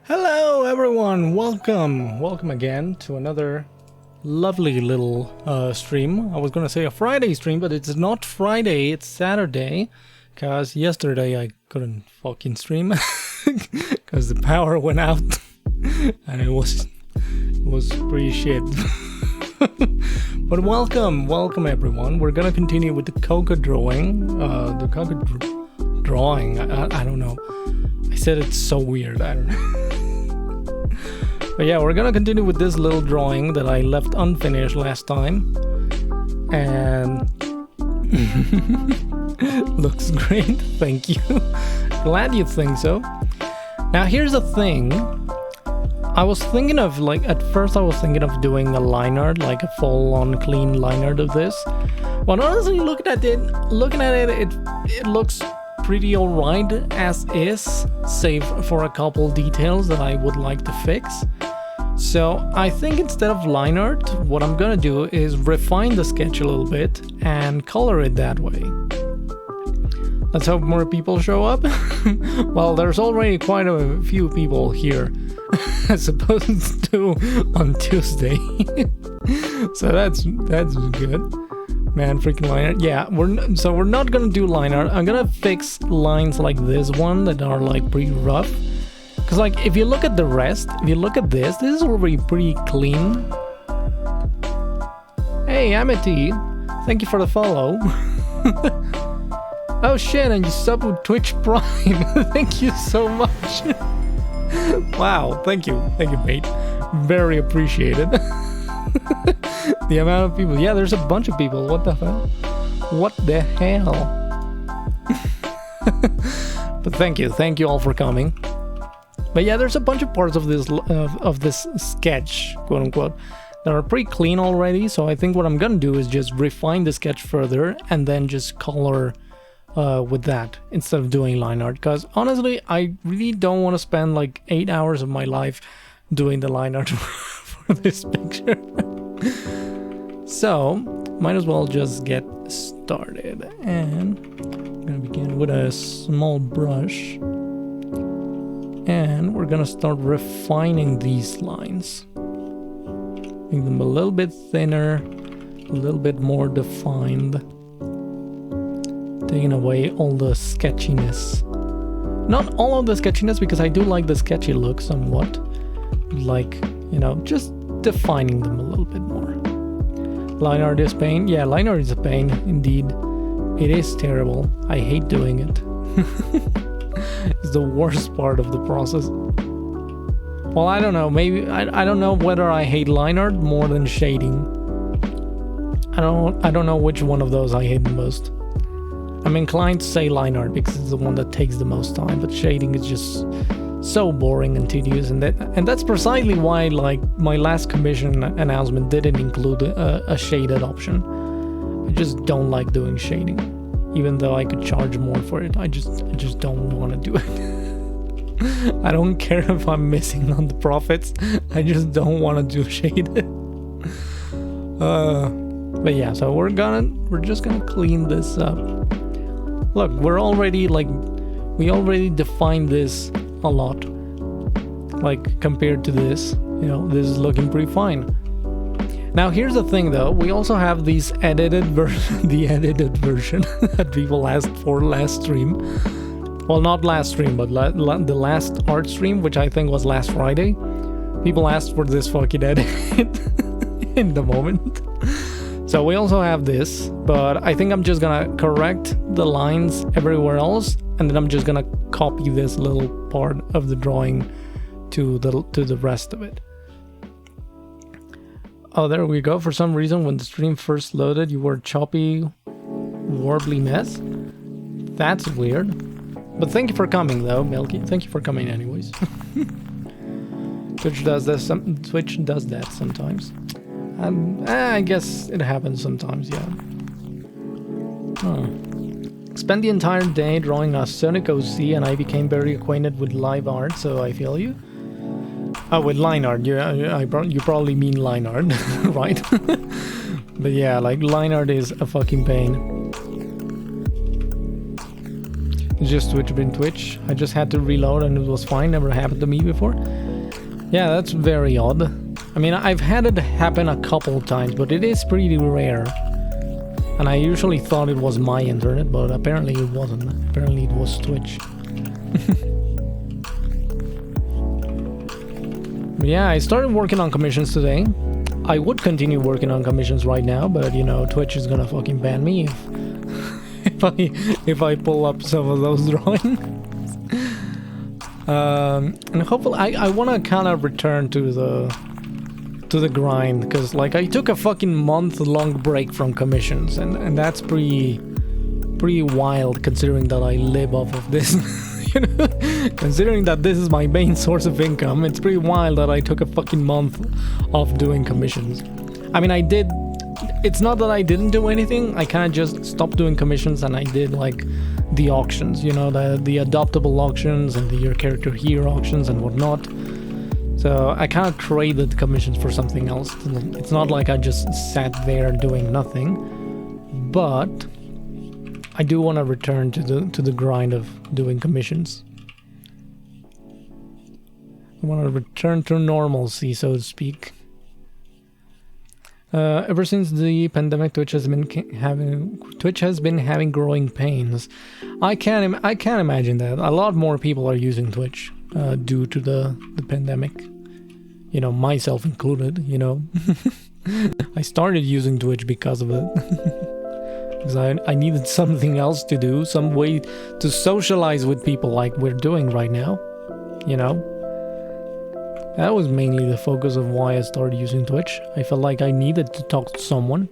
Hello everyone, welcome again to another lovely little stream. I was gonna say a Friday stream, but it's not Friday, it's Saturday, because yesterday I couldn't fucking stream because the power went out and it was pretty shit. But welcome everyone. We're gonna continue with the Coca drawing. I don't know. I said it's so weird, I don't know. But yeah, we're gonna continue with this little drawing that I left unfinished last time. And looks great, thank you. Glad you think so. Now here's the thing. I was thinking of, like, at first I was thinking of doing a line art, like a full-on clean line art of this. But honestly, looking at it, it looks pretty alright as is, save for a couple details that I would like to fix. So I think instead of line art, what I'm gonna do is refine the sketch a little bit and color it that way. Let's hope more people show up. Well, there's already quite a few people here, as opposed to on Tuesday. So that's good. Man, freaking line art. Yeah, we're not gonna do line art. I'm gonna fix lines like this one that are like pretty rough. Cause like if you look at the rest, if you look at this is already pretty clean. Hey, Amity, thank you for the follow. Oh shit, and you subbed with Twitch Prime. Thank you so much. Wow, thank you, mate. Very appreciated. The amount of people. Yeah, there's a bunch of people. What the hell? What the hell? But thank you all for coming. But yeah, there's a bunch of parts of this sketch, quote unquote, that are pretty clean already. So I think what I'm gonna do is just refine the sketch further and then just color with that instead of doing line art. Because honestly, I really don't want to spend like 8 hours of my life doing the line art for this picture. So might as well just get started, and I'm gonna begin with a small brush, and we're gonna start refining these lines, make them a little bit thinner, a little bit more defined, taking away all the sketchiness. Not all of the sketchiness, because I do like the sketchy look somewhat, like, you know, just defining them a little bit more. Line art is pain. Yeah, line art is a pain, indeed. It is terrible. I hate doing it. It's the worst part of the process. Well, I don't know. Maybe I don't know whether I hate line art more than shading. I don't know which one of those I hate the most. I'm inclined to say line art because it's the one that takes the most time, but shading is just so boring and tedious, and that's precisely why, like, my last commission announcement didn't include a shaded option. I just don't like doing shading, even though I could charge more for it. I just don't want to do it. I don't care if I'm missing on the profits. I just don't want to do shaded. But yeah, so we're just gonna clean this up. Look, we already defined this a lot, like, compared to this. You know, this is looking pretty fine. Now here's the thing though, we also have these edited version that people asked for last stream. Well, not last stream, but the last art stream, which I think was last Friday. People asked for this fucking edit in the moment. So we also have this, but I think I'm just gonna correct the lines everywhere else, and then I'm just gonna copy this little part of the drawing to the rest of it. Oh, there we go. For some reason, when the stream first loaded, you were choppy, warbly mess. That's weird. But thank you for coming, though, Milky. Thank you for coming, anyways. Twitch does that sometimes. I guess it happens sometimes, yeah. Spent the entire day drawing a Sonic OC, and I became very acquainted with live art, so I feel you. Oh, with line art, you probably mean line art, right? But yeah, like, line art is a fucking pain. just Twitch been Twitch. I just had to reload and it was fine. Never happened to me before. Yeah, that's very odd. I mean, I've had it happen a couple times, but it is pretty rare. And I usually thought it was my internet, but apparently it wasn't. Apparently it was Twitch. But yeah, I started working on commissions today. I would continue working on commissions right now, but you know, Twitch is gonna fucking ban me if I pull up some of those drawings. And hopefully I want to kind of return to the grind, because like I took a fucking month-long break from commissions, and that's pretty wild considering that I live off of this. You know, considering that this is my main source of income, it's pretty wild that I took a fucking month off doing commissions. I mean, I did. It's not that I didn't do anything. I kind of just stopped doing commissions and I did like the auctions, you know, the adoptable auctions and the your character here auctions and whatnot. So I kind of traded commissions for something else. It's not like I just sat there doing nothing, but I do want to return to the grind of doing commissions. I want to return to normalcy, so to speak. Ever since the pandemic, Twitch has been having growing pains. I can't imagine that. A lot more people are using Twitch due to the pandemic. You know, myself included. You know, I started using Twitch because of it. Because I needed something else to do, some way to socialize with people like we're doing right now. You know. That was mainly the focus of why I started using Twitch. I felt like I needed to talk to someone.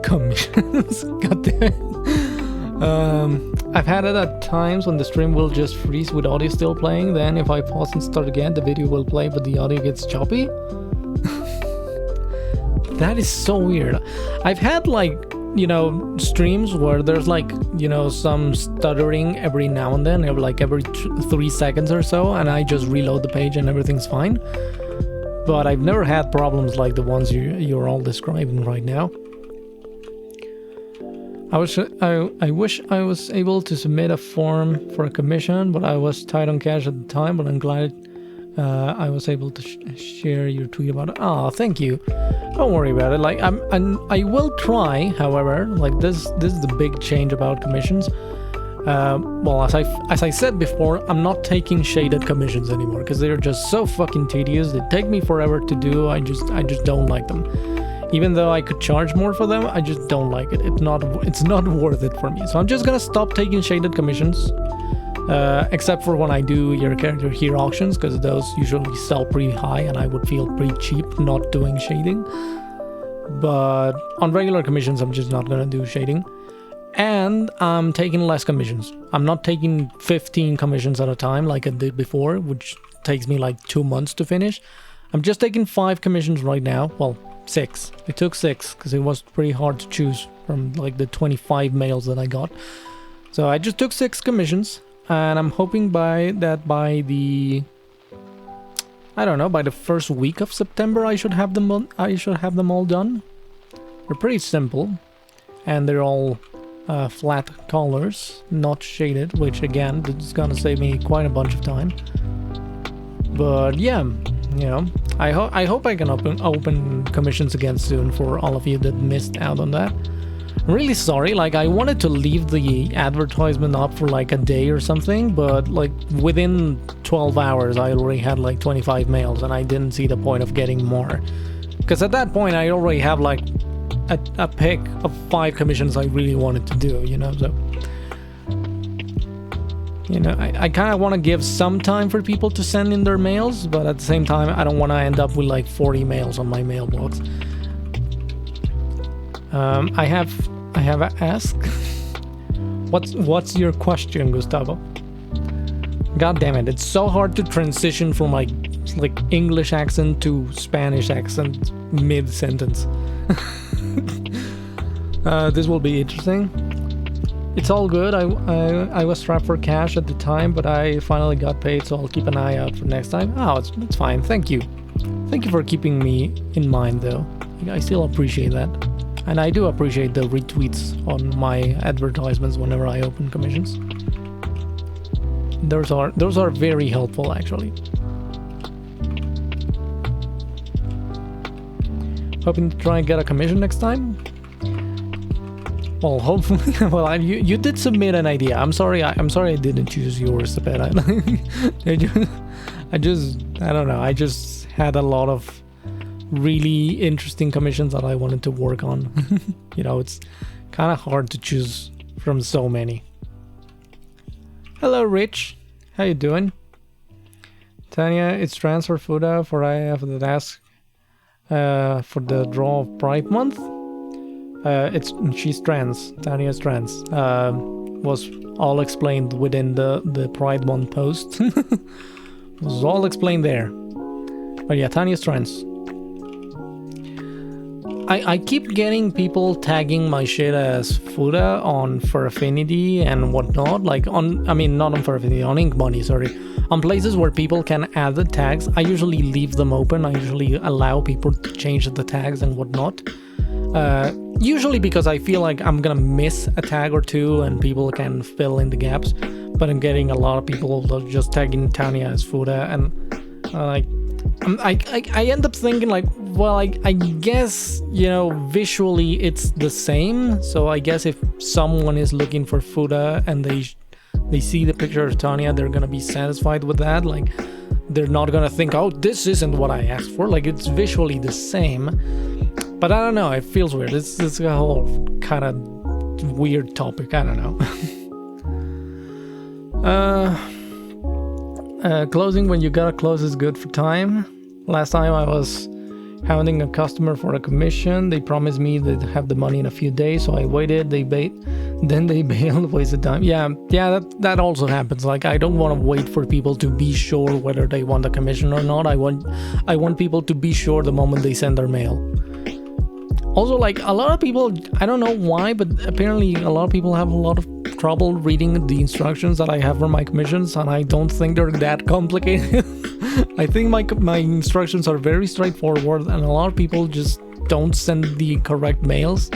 Commissions. God damn it. I've had it at times when the stream will just freeze with audio still playing. Then if I pause and start again, the video will play, but the audio gets choppy. That is so weird. I've had like, you know, streams where there's like, you know, some stuttering every now and then, every 3 seconds or so, and I just reload the page and everything's fine. But I've never had problems like the ones you're all describing right now. I wish I was able to submit a form for a commission, but I was tight on cash at the time, but I'm glad I was able to share your tweet about it. Oh, thank you. Don't worry about it. Like I will try. However, like this is the big change about commissions. Well, as I said before, I'm not taking shaded commissions anymore because they're just so fucking tedious. They take me forever to do. I just don't like them. Even though I could charge more for them, I just don't like it. It's not worth it for me. So I'm just gonna stop taking shaded commissions. Except for when I do your character here auctions, because those usually sell pretty high and I would feel pretty cheap not doing shading. But on regular commissions, I'm just not gonna do shading. And I'm taking less commissions. I'm not taking 15 commissions at a time like I did before, which takes me like 2 months to finish. I'm just taking 5 commissions right now. Well, 6. I took 6 because it was pretty hard to choose from like the 25 mails that I got. So I just took 6 commissions. And I'm hoping by the, I don't know, by the first week of September I should have them all done. They're pretty simple, and they're all flat colors, not shaded, which again is gonna save me quite a bunch of time. But yeah, you know, I hope I can open commissions again soon for all of you that missed out on that. I'm really sorry, like I wanted to leave the advertisement up for like a day or something, but like within 12 hours I already had like 25 mails and I didn't see the point of getting more. Because at that point I already have like a pick of 5 commissions I really wanted to do, you know, so... You know, I kind of want to give some time for people to send in their mails, but at the same time I don't want to end up with like 40 mails on my mailbox. I have asked. What's your question, Gustavo? God damn it! It's so hard to transition from like English accent to Spanish accent mid sentence. This will be interesting. It's all good. I was strapped for cash at the time, but I finally got paid, so I'll keep an eye out for next time. Oh, it's fine. Thank you. Thank you for keeping me in mind, though. I still appreciate that. And I do appreciate the retweets on my advertisements whenever I open commissions. Those are very helpful, actually. Hoping to try and get a commission next time. Well, hopefully. Well, you did submit an idea. I'm sorry I didn't choose yours, but I don't know. I just had a lot of really interesting commissions that I wanted to work on. You know, it's kind of hard to choose from so many. Hello, Rich. How you doing? Tanya, it's transfer photo for I have the task for the draw of Pride Month. She's trans. Tanya's trans. Was all explained within the Pride Month post. Was all explained there. But yeah, Tanya's trans. I keep getting people tagging my shit as Fuda on Fur Affinity and whatnot. Like not on Fur Affinity, on Ink Money, sorry. On places where people can add the tags, I usually leave them open. I usually allow people to change the tags and whatnot. Usually because I feel like I'm gonna miss a tag or two and people can fill in the gaps. But I'm getting a lot of people just tagging Tanya as Fuda, and I end up thinking like, well, I guess, you know, visually it's the same. So I guess if someone is looking for Fuda and they see the picture of Tanya, they're gonna be satisfied with that. Like, they're not gonna think, oh, this isn't what I asked for. Like, it's visually the same. But I don't know, it feels weird. It's a whole kind of weird topic. I don't know. Closing when you gotta close is good for time. Last time I was hounding a customer for a commission. They promised me they'd have the money in a few days, so I waited. Then they bailed, wasted time. Yeah, that also happens. Like, I don't want to wait for people to be sure whether they want a commission or not. I want people to be sure the moment they send their mail. Also, like, a lot of people, I don't know why, but apparently a lot of people have a lot of trouble reading the instructions that I have for my commissions, and I don't think they're that complicated. I think my instructions are very straightforward, and a lot of people just don't send the correct mails.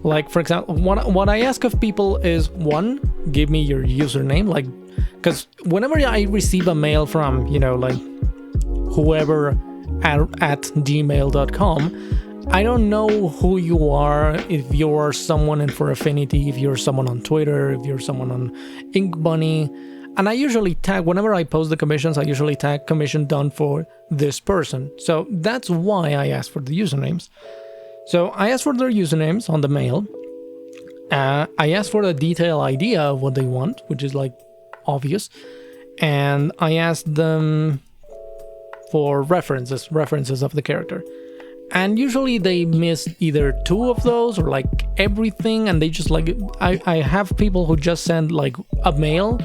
Like, for example, what I ask of people is, one, give me your username, like, because whenever I receive a mail from, you know, like, whoever at gmail.com, I don't know who you are, if you're someone in For Affinity, if you're someone on Twitter, if you're someone on Ink Bunny. And I usually tag, whenever I post the commissions, I usually tag commission done for this person. So that's why I ask for the usernames. So I ask for their usernames on the mail. I ask for a detailed idea of what they want, which is like obvious. And I ask them for references of the character. And usually they miss either two of those or like everything, and they just like, I have people who just send like a mail,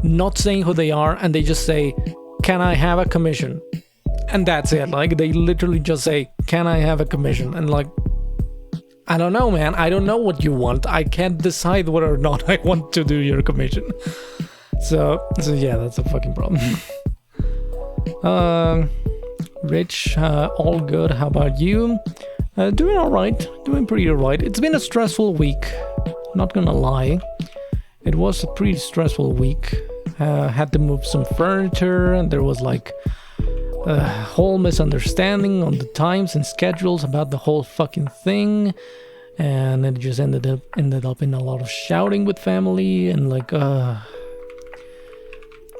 not saying who they are, and they just say, can I have a commission? And that's it. Like, they literally just say, can I have a commission? And like, I don't know, man. I don't know what you want. I can't decide whether or not I want to do your commission. So yeah, that's a fucking problem. Rich, all good. How about you? Doing alright. Doing pretty alright. It's been a stressful week. Not gonna lie. It was a pretty stressful week. Had to move some furniture, and there was like a whole misunderstanding on the times and schedules about the whole fucking thing. And it just ended up in a lot of shouting with family and like,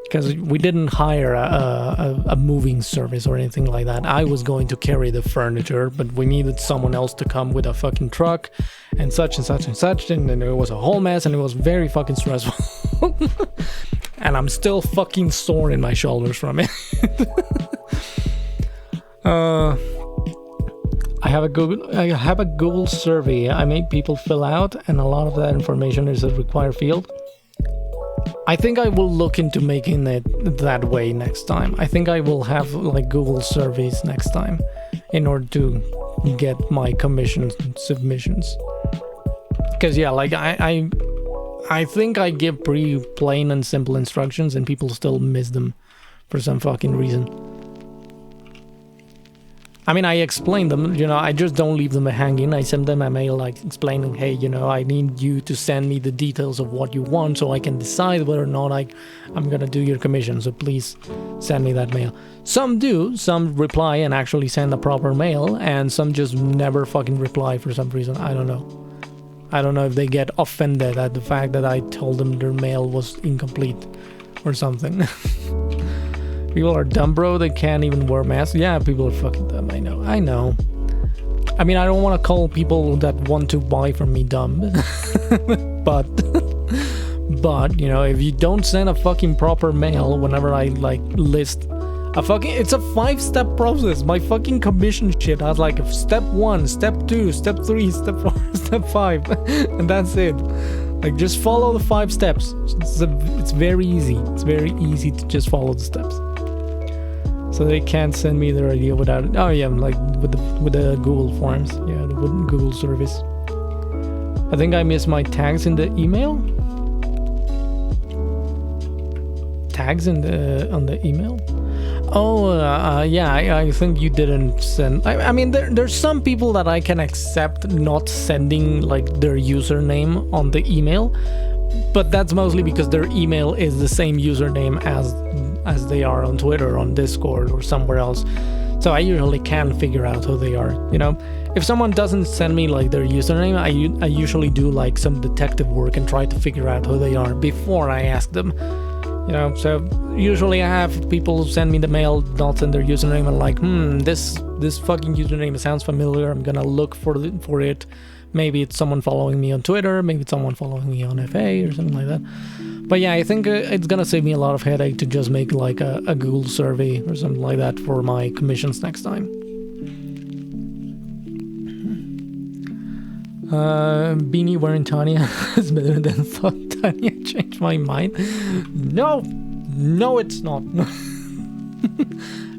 because we didn't hire a moving service or anything like that. I was going to carry the furniture, but we needed someone else to come with a fucking truck and such and such and such, and then it was a whole mess, and it was very fucking stressful. And I'm still fucking sore in my shoulders from it. I have a Google survey I make people fill out, and a lot of that information is a required field. I think I will look into making it that way next time. I think I will have like Google surveys next time in order to get my commission submissions. Because yeah, like I think I give pretty plain and simple instructions and people still miss them for some fucking reason. I mean, I explain them, you know, I just don't leave them hanging. I send them a mail like explaining, hey, you know, I need you to send me the details of what you want so I can decide whether or not I'm gonna do your commission, so please send me that mail. Some do, some reply and actually send a proper mail, and some just never fucking reply for some reason. I don't know. I don't know if they get offended at the fact that I told them their mail was incomplete or something. People are dumb, bro. They can't even wear masks. Yeah, people are fucking dumb. I know. I mean, I don't want to call people that want to buy from me dumb. but, you know, if you don't send a fucking proper mail whenever I, like, list it's a 5-step process. My fucking commission shit has, like, step 1, step 2, step 3, step 4, step 5. And that's it. Like, just follow the 5 steps. It's very easy. It's very easy to just follow the steps. So they can't send me their idea without it. Oh yeah, like with the Google Forms. Yeah, the Google service. I think I missed my tags in the email. Tags on the email. Oh yeah, I think you didn't send. I mean, there's some people that I can accept not sending like their username on the email, but that's mostly because their email is the same username as they are on Twitter, on Discord, or somewhere else. So I usually can figure out who they are. You know, if someone doesn't send me like their username, I usually do like some detective work and try to figure out who they are before I ask them. You know, so usually I have people send me the mail, not send their username, and like, this fucking username sounds familiar. I'm gonna look for it. Maybe it's someone following me on Twitter, maybe it's someone following me on FA or something like that. But yeah, I think it's gonna save me a lot of headache to just make like a Google survey or something like that for my commissions next time. Beanie wearing Tanya is better than thought Tanya changed my mind. No, it's not.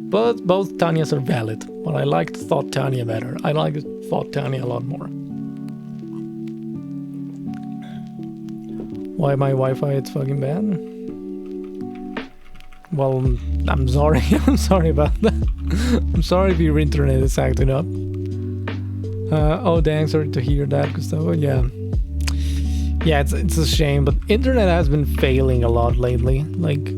But both Tanyas are valid. But I liked thought Tanya better. I like thought Tanya a lot more. Why my Wi-Fi is fucking bad? Well, I'm sorry. I'm sorry about that. I'm sorry if your internet is acting up. Oh, dang, sorry to hear that, Gustavo. Yeah, it's a shame, but internet has been failing a lot lately. Like,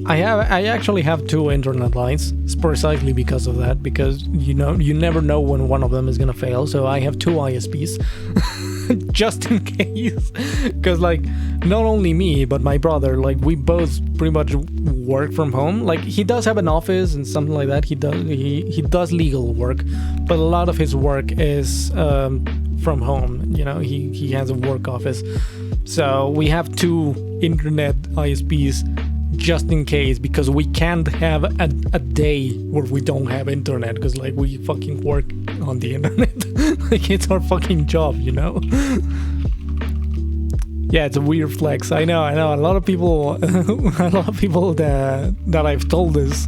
I actually have 2 internet lines. It's precisely because of that, because you never know when one of them is gonna fail. So I have 2 ISPs. Just in case, because like not only me but my brother, like we both pretty much work from home. Like he does have an office and something like that. He does legal work, but a lot of his work is from home. You know, he has a work office, so we have 2 internet ISPs just in case, because we can't have a day where we don't have internet, because like we fucking work on the internet. Like it's our fucking job, you know. Yeah, it's a weird flex. I know. A lot of people that I've told this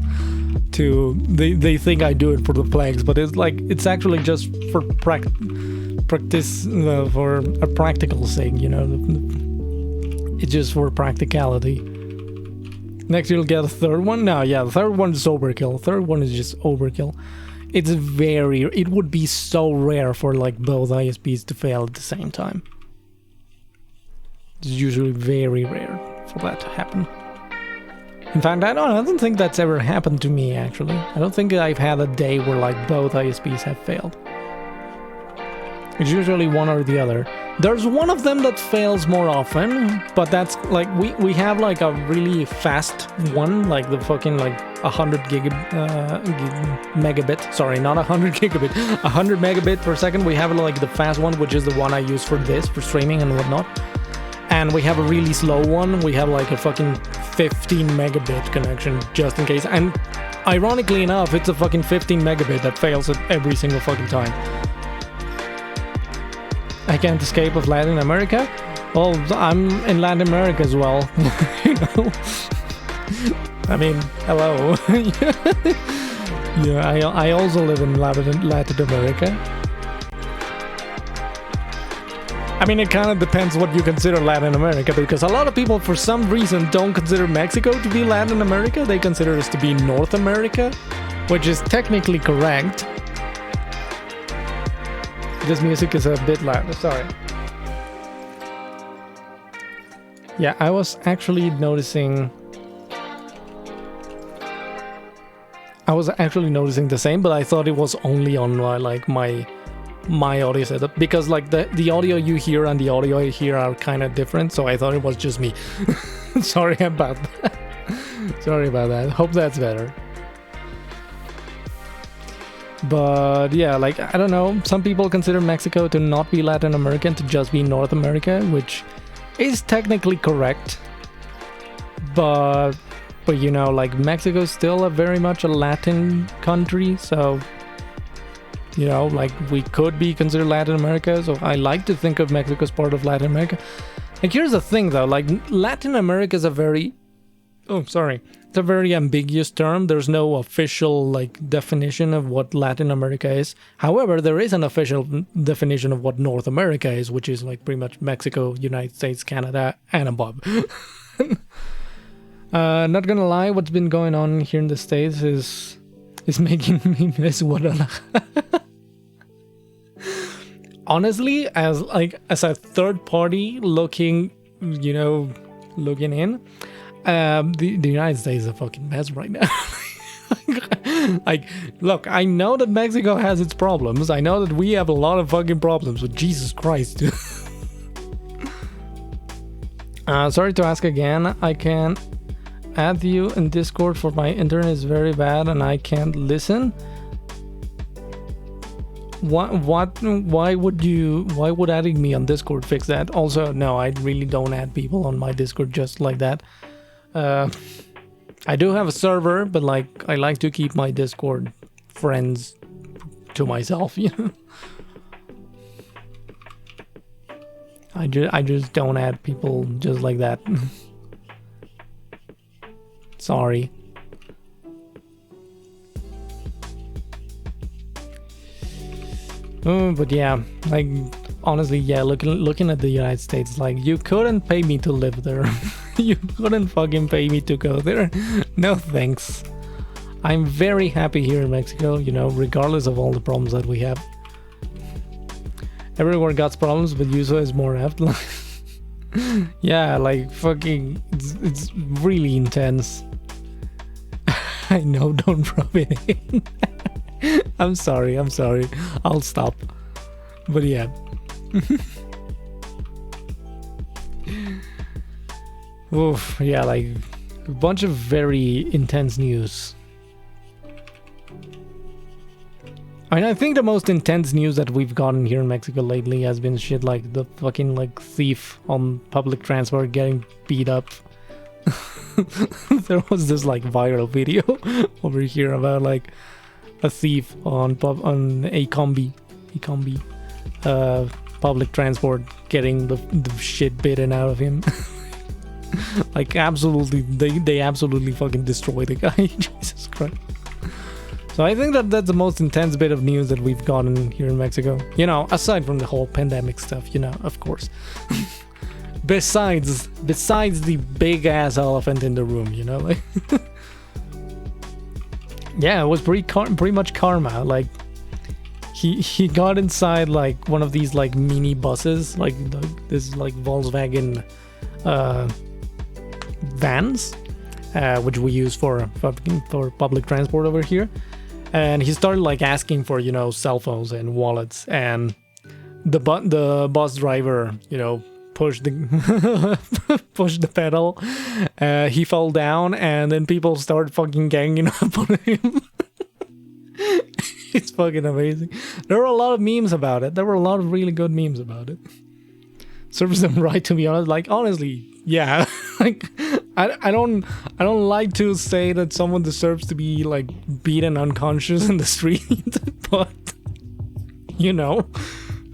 to, they think I do it for the flex, but it's actually just for practice, for a practical thing, you know. It's just for practicality. Next you'll get a 3rd one. No, yeah, the 3rd one is overkill. 3rd one is just overkill. It would be so rare for like both ISPs to fail at the same time. It's usually very rare for that to happen. In fact, I don't think that's ever happened to me, actually. I don't think I've had a day where like both ISPs have failed. It's usually one or the other. There's one of them that fails more often, but that's like we have like a really fast one, like the fucking like 100 megabit. Sorry, not 100 gigabit, 100 megabit per second. We have like the fast one, which is the one I use for streaming and whatnot. And we have a really slow one. We have like a fucking 15 megabit connection just in case. And ironically enough, it's a fucking 15 megabit that fails at every single fucking time. I can't escape of Latin America. Well, I'm in Latin America as well. You know? I mean, hello. Yeah, I also live in Latin America. I mean, it kind of depends what you consider Latin America, because a lot of people, for some reason, don't consider Mexico to be Latin America. They consider us to be North America. which is technically correct. This music is a bit loud, sorry. Yeah, I was actually noticing the same, but I thought it was only on my audio setup, because like the audio you hear and the audio I hear are kind of different, so I thought it was just me. Sorry about that. Hope that's better. But yeah, like, I don't know, some people consider Mexico to not be Latin American, to just be North America, which is technically correct. But you know, like, Mexico's still very much a Latin country, so you know, like, we could be considered Latin America, so I like to think of Mexico as part of Latin America. Like, here's the thing though, like, Latin America is a very it's a very ambiguous term. There's no official like definition of what Latin America is. However, there is an official definition of what North America is, which is like pretty much Mexico, United States, Canada, and above. Not gonna lie, what's been going on here in the States is making me miss Guadalajara. Honestly, as a third party looking in, the United States is a fucking mess right now. Like, look, I know that Mexico has its problems. I know that we have a lot of fucking problems, but Jesus Christ, dude. Sorry to ask again. I can add you in Discord, for my internet is very bad and I can't listen. Why would adding me on Discord fix that? Also, no, I really don't add people on my Discord just like that. I do have a server, but like, I like to keep my Discord friends to myself, you know. I just don't add people just like that. Sorry. But yeah, like, honestly, yeah, looking at the United States, like, you couldn't pay me to live there. You couldn't fucking pay me to go there. No thanks. I'm very happy here in Mexico, you know, regardless of all the problems that we have. Everywhere got problems, but usually is more apt. Yeah, like, fucking, it's really intense. I know, don't rub it in. I'm sorry. I'll stop. But yeah. Oof, yeah, like, a bunch of very intense news. I mean, I think the most intense news that we've gotten here in Mexico lately has been shit like the fucking, like, thief on public transport getting beat up. There was this, like, viral video over here about, like, a thief on a combi, public transport, getting the shit bitten out of him. Like, absolutely, they absolutely fucking destroy the guy. Jesus Christ. So I think that's the most intense bit of news that we've gotten here in Mexico. You know, aside from the whole pandemic stuff, you know, of course. Besides the big ass elephant in the room, you know, like. Yeah, it was pretty much karma. Like, he got inside like one of these like mini buses, like this like Volkswagen vans, which we use for public transport over here. And he started like asking for, you know, cell phones and wallets, and the bus driver, you know, pushed the pedal. He fell down, and then people started fucking ganging up on him. It's fucking amazing. There were a lot of memes about it. There were a lot of really good memes about it. Serves them right, to be honest. Like, honestly, yeah. Like, I don't like to say that someone deserves to be like beaten unconscious in the street, but you know,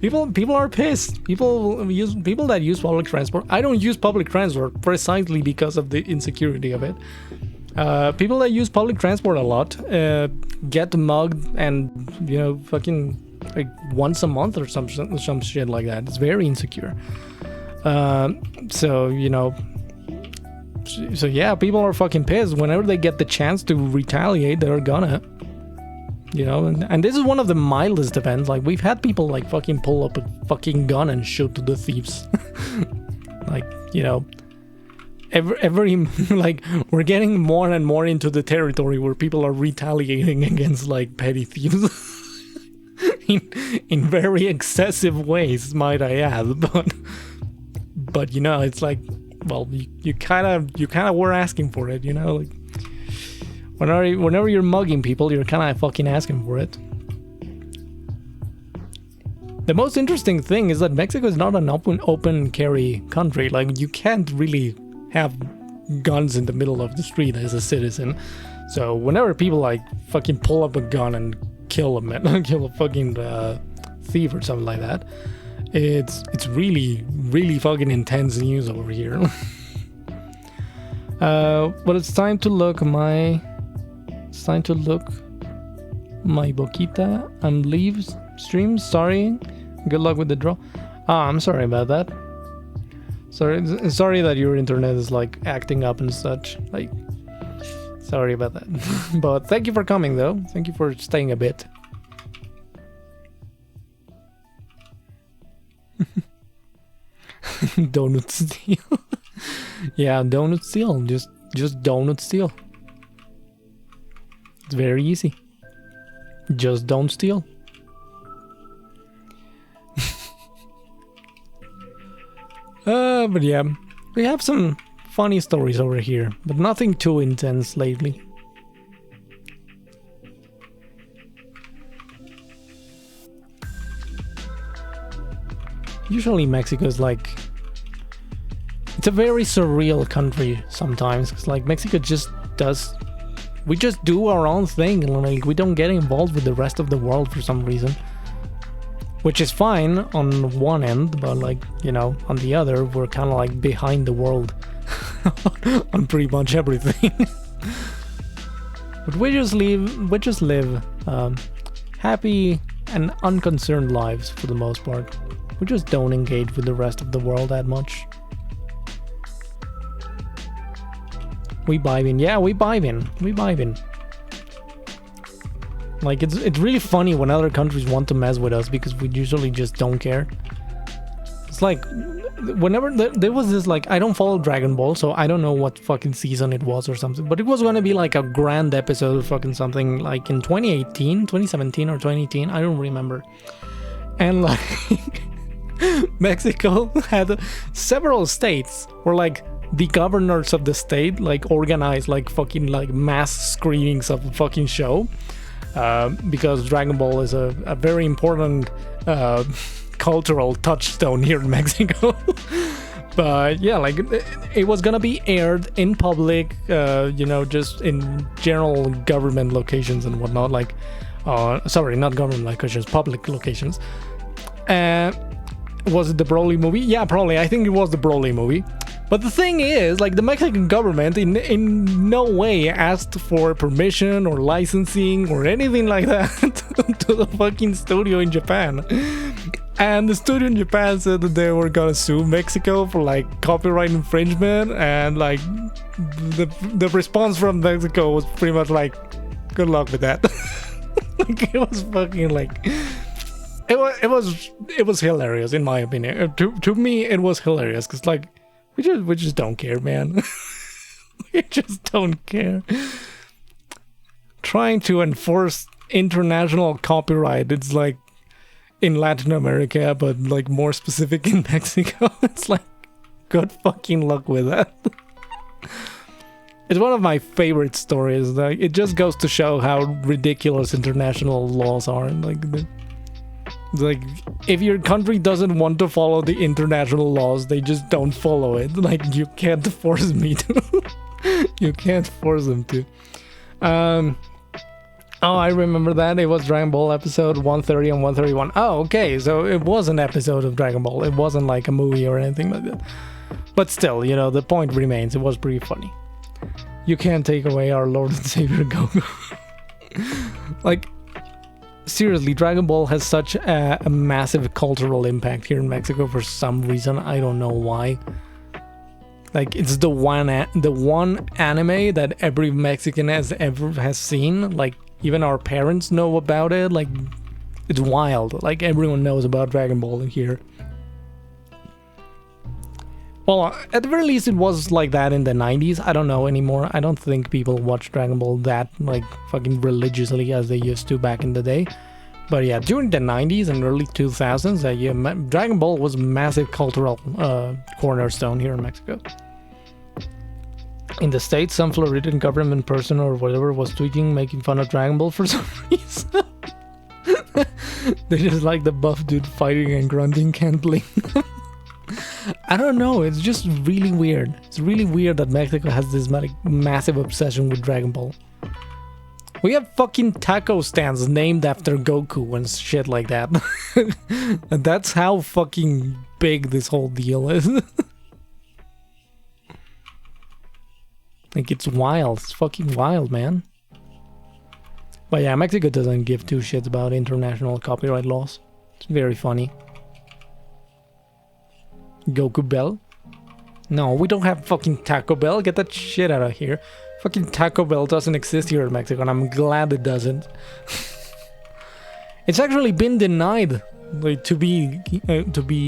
people are pissed. People that use public transport. I don't use public transport precisely because of the insecurity of it. People that use public transport a lot get mugged, and you know, fucking like once a month or some shit like that. It's very insecure. So you know, so yeah, people are fucking pissed. Whenever they get the chance to retaliate, they're gonna. You know, and this is one of the mildest events. Like, we've had people like fucking pull up a fucking gun and shoot the thieves. Like, you know, every like, we're getting more and more into the territory where people are retaliating against like petty thieves. in very excessive ways, might I add. But you know, it's like, well, you kind of were asking for it, you know, like. Whenever you're mugging people, you're kind of fucking asking for it. The most interesting thing is that Mexico is not an open carry country. Like, you can't really have guns in the middle of the street as a citizen. So whenever people like fucking pull up a gun and kill a fucking thief or something like that, it's really fucking intense news over here. But it's time to look my boquita and leave stream. Sorry. Good luck with the draw. I'm sorry about that. Sorry that your internet is like acting up and such. Like, sorry about that. But thank you for coming though. Thank you for staying a bit. Donut steal. Yeah, donut steal. Just donut steal. It's very easy. Just don't steal. But yeah, we have some funny stories over here, but nothing too intense lately. Usually Mexico is like... It's a very surreal country sometimes, because like Mexico just does... We just do our own thing, and like we don't get involved with the rest of the world for some reason. Which is fine on one end, but like, you know, on the other, we're kind of like behind the world on pretty much everything. But we just live happy and unconcerned lives for the most part. We just don't engage with the rest of the world that much. We vibe in. Yeah, we vibe in. Like, it's really funny when other countries want to mess with us because we usually just don't care. It's like, whenever there was this, like, I don't follow Dragon Ball, so I don't know what fucking season it was or something, but it was gonna be like a grand episode of fucking something like in 2017 or 2018, I don't remember. And like, Mexico had several states where like the governors of the state like organized like fucking like mass screenings of the fucking show. Because Dragon Ball is a very important cultural touchstone here in Mexico. But yeah, like it was gonna be aired in public, you know, just in general government locations and whatnot. Like, sorry, not government locations, public locations. Was it the Broly movie? Yeah, probably. I think it was the Broly movie. But the thing is, like, the Mexican government in no way asked for permission or licensing or anything like that to the fucking studio in Japan. And the studio in Japan said that they were gonna sue Mexico for like copyright infringement, and like the response from Mexico was pretty much like, good luck with that. Like, it was fucking like... It was hilarious in my opinion. To me, it was hilarious because like we just don't care, man. We just don't care. Trying to enforce international copyright, it's like in Latin America, but like more specific in Mexico. It's like, good fucking luck with that. It's one of my favorite stories. Like, it just goes to show how ridiculous international laws are. Like, if your country doesn't want to follow the international laws, they just don't follow it. Like, you can't force me to. You can't force them to. Oh, I remember that. It was Dragon Ball episode 130 and 131. Oh, okay. So it was an episode of Dragon Ball. It wasn't like a movie or anything like that. But still, you know, the point remains. It was pretty funny. You can't take away our Lord and Savior Goku. Like, seriously, Dragon Ball has such a massive cultural impact here in Mexico for some reason. I don't know why. Like, it's the one anime that every Mexican has seen. Like, Even our parents know about it. Like, it's wild. Like, everyone knows about Dragon Ball in here. Well, at the very least, it was like that in the 90s. I don't know anymore. I don't think people watch Dragon Ball that, like, fucking religiously as they used to back in the day. But yeah, during the 90s and early 2000s, yeah, Dragon Ball was a massive cultural cornerstone here in Mexico. In the States, some Floridian government person or whatever was tweeting, making fun of Dragon Ball for some reason. They just like the buff dude fighting and grunting, can't blink. I don't know, it's just really weird. It's really weird that Mexico has this massive obsession with Dragon Ball. We have fucking taco stands named after Goku and shit like that. And that's how fucking big this whole deal is. Like, it's wild. It's fucking wild, man. But yeah, Mexico doesn't give two shits about international copyright laws. It's very funny. Goku Bell? No, we don't have fucking Taco Bell. Get that shit out of here. Fucking Taco Bell doesn't exist here in Mexico, and I'm glad it doesn't. It's actually been denied, like, to be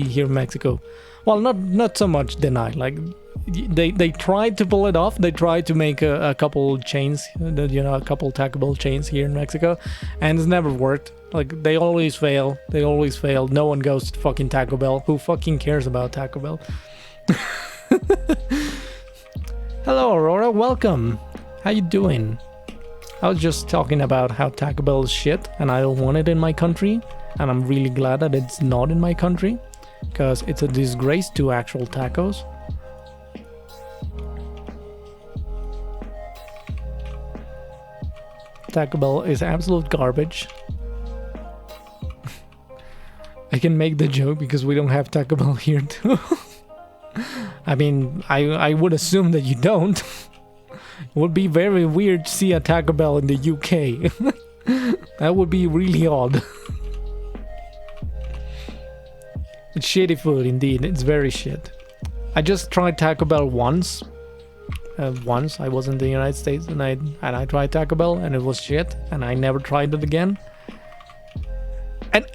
here in Mexico. Well, not so much denied. Like, they tried to pull it off. They tried to make a couple chains, you know, a couple Taco Bell chains here in Mexico, and it's never worked. Like, they always fail. They always fail. No one goes to fucking Taco Bell. Who fucking cares about Taco Bell? Hello, Aurora. Welcome. How you doing? I was just talking about how Taco Bell is shit, and I don't want it in my country. And I'm really glad that it's not in my country, because it's a disgrace to actual tacos. Taco Bell is absolute garbage. I can make the joke because we don't have Taco Bell here too. I mean, I would assume that you don't. It would be very weird to see a Taco Bell in the UK. That would be really odd. It's shitty food indeed. It's very shit. I just tried Taco Bell once. Once I was in the United States and I tried Taco Bell and it was shit and I never tried it again.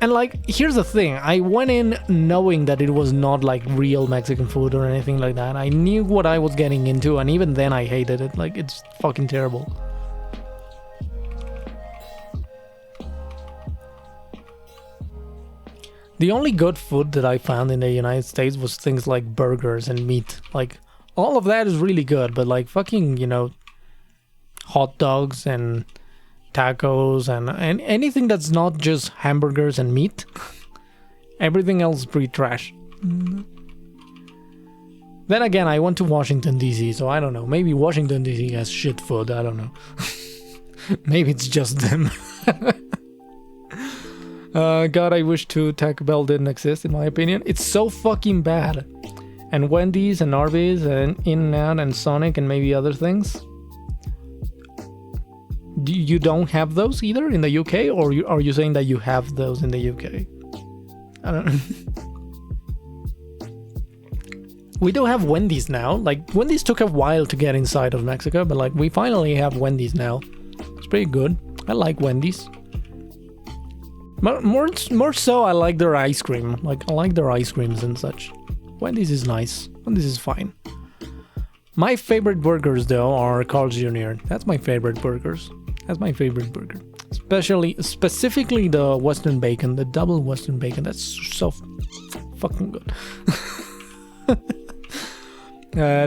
And like, here's the thing, I went in knowing that it was not like real Mexican food or anything like that. I knew what I was getting into, and even then I hated it. Like, it's fucking terrible. The only good food that I found in the United States was things like burgers and meat. Like, all of that is really good, but like fucking, you know, hot dogs and tacos and anything that's not just hamburgers and meat, everything else is pretty trash. Then again, I went to Washington DC, so I don't know, maybe Washington DC has shit food, I don't know. Maybe it's just them. God, I wish Taco Bell didn't exist, in my opinion. It's so fucking bad. And Wendy's and Arby's and In-N-Out and Sonic and maybe other things. You don't have those either in the UK, or are you saying that you have those in the UK? I don't know. We do have Wendy's now. Like, Wendy's took a while to get inside of Mexico, but like, we finally have Wendy's now. It's pretty good. I like Wendy's. More so, I like their ice cream. Like, I like their ice creams and such. Wendy's is nice. Wendy's is fine. My favorite burgers, though, are Carl's Jr. That's my favorite burgers. That's my favorite burger. Specifically the Western bacon, the double Western bacon. That's so fucking good.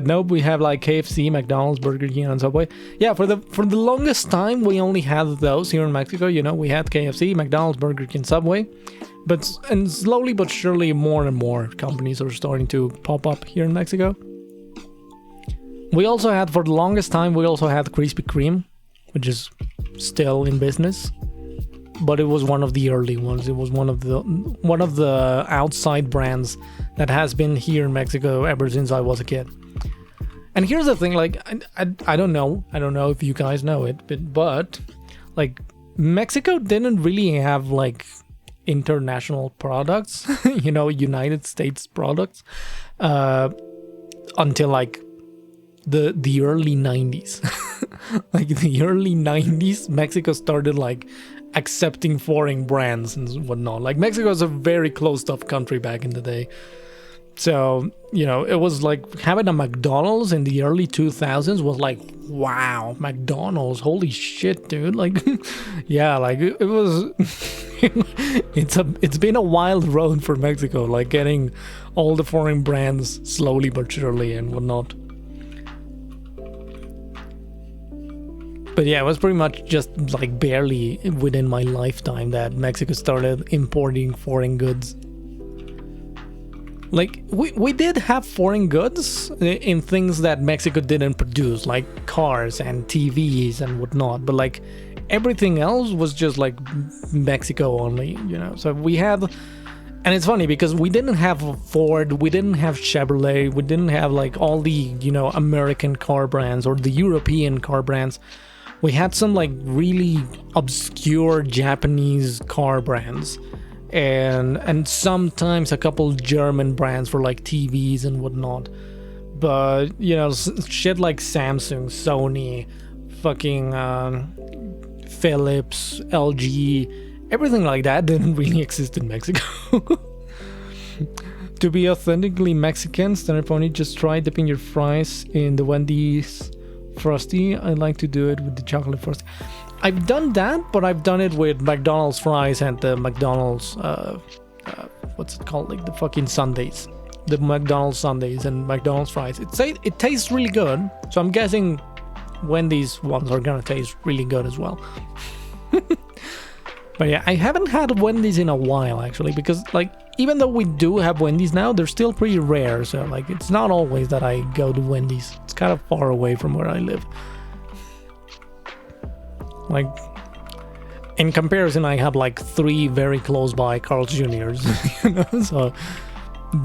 Nope, we have like KFC, McDonald's, Burger King, and Subway. Yeah, for the longest time, we only had those here in Mexico. You know, we had KFC, McDonald's, Burger King, Subway. And slowly but surely, more and more companies are starting to pop up here in Mexico. We also had, for the longest time, Krispy Kreme, which is still in business, but it was one of the early ones. It was one of the outside brands that has been here in Mexico ever since I was a kid. And here's the thing, like, I don't know if you guys know it, but like, Mexico didn't really have like international products, you know, United States products, until like the early 90s. Like in the early 90s, Mexico started like accepting foreign brands and whatnot. Like Mexico is a very closed off country back in the day. So, you know, it was like having a McDonald's in the early 2000s was like, wow, McDonald's, holy shit, dude. Like, yeah, like it was, it's been a wild road for Mexico, like getting all the foreign brands slowly but surely and whatnot. But yeah, it was pretty much just like barely within my lifetime that Mexico started importing foreign goods. Like, we did have foreign goods in things that Mexico didn't produce, like cars and TVs and whatnot, but like everything else was just like Mexico only, you know? So we had, and it's funny because we didn't have Ford, we didn't have Chevrolet, we didn't have like all the, you know, American car brands or the European car brands. We had some like really obscure Japanese car brands. And sometimes a couple German brands for like TVs and whatnot, but you know, shit like Samsung, Sony, fucking Philips, LG, everything like that didn't really exist in Mexico. To be authentically Mexican, Standard Pony, just try dipping your fries in the Wendy's Frosty. I like to do it with the chocolate Frosty. I've done that, but I've done it with McDonald's fries and the McDonald's, what's it called? Like the fucking sundaes. The McDonald's sundaes and McDonald's fries. It tastes really good, so I'm guessing Wendy's ones are gonna taste really good as well. But yeah, I haven't had Wendy's in a while, actually, because like, even though we do have Wendy's now, they're still pretty rare, so like, it's not always that I go to Wendy's. It's kind of far away from where I live. Like, in comparison, I have like 3 very close by Carl's Jr.'s, you know, so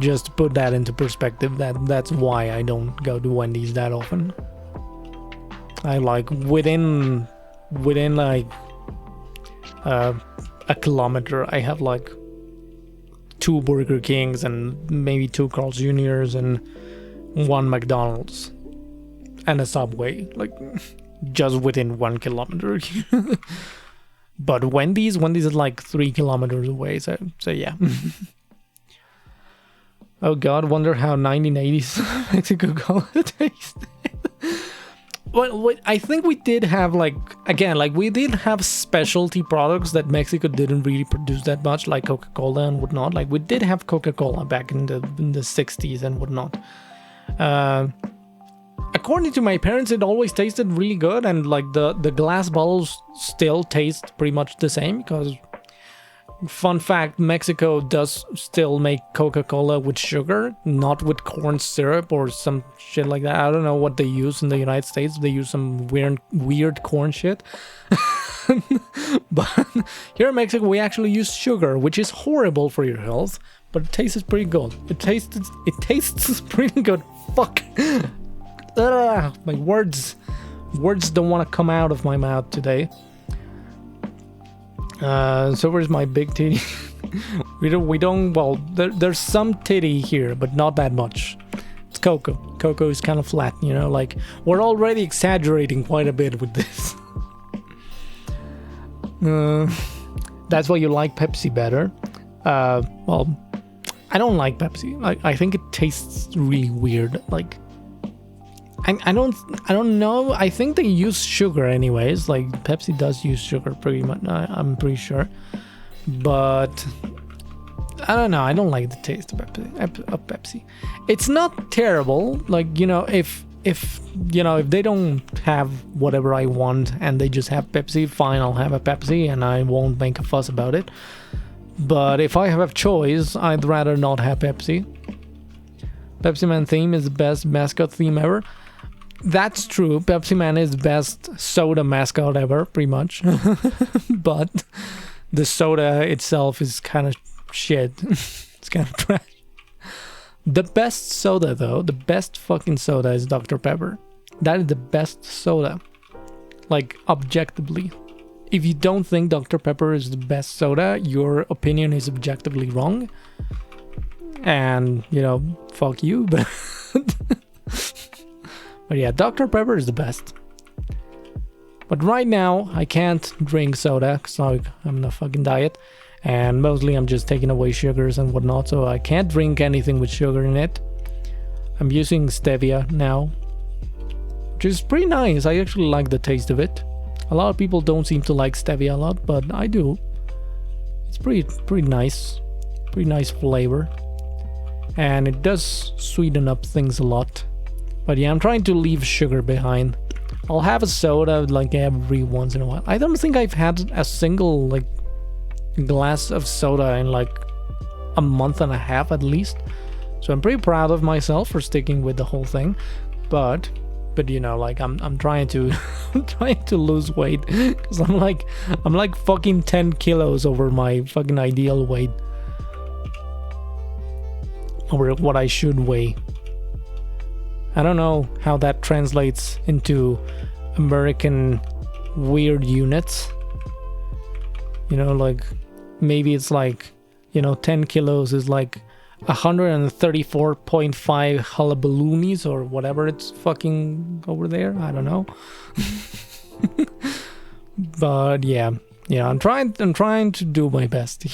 just to put that into perspective, that's why I don't go to Wendy's that often. I like within like a kilometer, I have like 2 Burger Kings and maybe 2 Carl's Jr.'s and 1 McDonald's and a Subway, like just within 1 kilometer. But Wendy's is like 3 kilometers away, so yeah. Oh god, wonder how 1980s Mexico Cola tasted. Well, I think we did have like, again, like we did have specialty products that Mexico didn't really produce that much, like Coca-Cola and whatnot. Like we did have Coca-Cola back in the 60s and whatnot. According to my parents, it always tasted really good, and like the glass bottles still taste pretty much the same, because fun fact, Mexico does still make Coca-Cola with sugar, not with corn syrup or some shit like that. I don't know what they use in the United States. They use some weird corn shit. But here in Mexico, we actually use sugar, which is horrible for your health, but it tastes pretty good. It tastes pretty good. Fuck. My words don't want to come out of my mouth today. So where's my big titty? we don't well, there's some titty here, but not that much. It's Coco. Coco is kind of flat, you know, like we're already exaggerating quite a bit with this. That's why you like Pepsi better. Well, I don't like Pepsi. I think it tastes really weird. Like I don't know. I think they use sugar anyways. Like Pepsi does use sugar pretty much. I'm pretty sure, but I don't know. I don't like the taste of Pepsi. It's not terrible. Like, you know, if they don't have whatever I want and they just have Pepsi, fine. I'll have a Pepsi and I won't make a fuss about it. But if I have a choice, I'd rather not have Pepsi. Pepsi Man theme is the best mascot theme ever. That's true. Pepsi Man is the best soda mascot ever, pretty much. But the soda itself is kind of shit. It's kind of trash. The best soda, though, the best fucking soda is Dr. Pepper. That is the best soda. Like, objectively. If you don't think Dr. Pepper is the best soda, your opinion is objectively wrong. And, you know, fuck you, but... But yeah, Dr. Pepper is the best. But right now, I can't drink soda because I'm on a fucking diet. And mostly I'm just taking away sugars and whatnot, so I can't drink anything with sugar in it. I'm using stevia now, which is pretty nice. I actually like the taste of it. A lot of people don't seem to like stevia a lot, but I do. It's pretty nice. Pretty nice flavor. And it does sweeten up things a lot. But yeah, I'm trying to leave sugar behind. I'll have a soda like every once in a while. I don't think I've had a single like glass of soda in like a month and a half at least. So I'm pretty proud of myself for sticking with the whole thing. But you know, like I'm trying to I'm trying to lose weight because I'm like fucking 10 kilos over my fucking ideal weight. Over what I should weigh. I don't know how that translates into American weird units. You know, like maybe it's like, you know, 10 kilos is like 134.5 hullabaloonies or whatever it's fucking over there. I don't know. But yeah, I'm trying to do my best.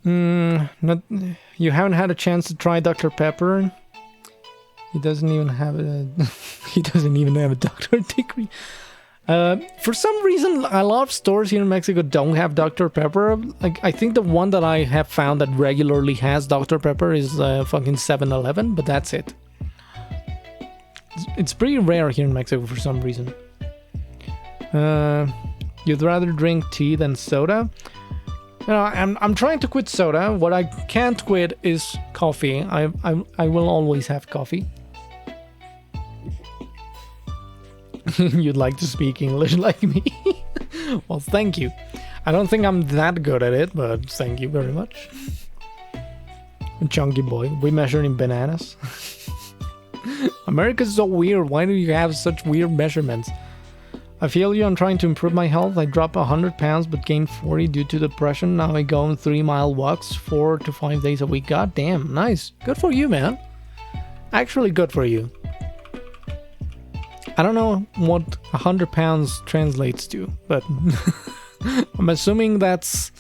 You haven't had a chance to try Dr. Pepper. He doesn't even have a doctorate degree. For some reason, a lot of stores here in Mexico don't have Dr. Pepper. Like, I think the one that I have found that regularly has Dr. Pepper is fucking 7-Eleven, but that's it. It's pretty rare here in Mexico for some reason. You'd rather drink tea than soda? You know, I'm trying to quit soda. What I can't quit is coffee. I will always have coffee. You'd like to speak English like me? Well, thank you. I don't think I'm that good at it, but thank you very much. Chunky boy. We measure in bananas. America's so weird. Why do you have such weird measurements? I feel you. I'm trying to improve my health. I dropped 100 pounds but gained 40 due to depression. Now I go on 3-mile walks 4 to 5 days a week. God damn, nice. Good for you, man. Actually good for you. I don't know what 100 pounds translates to, but I'm assuming that's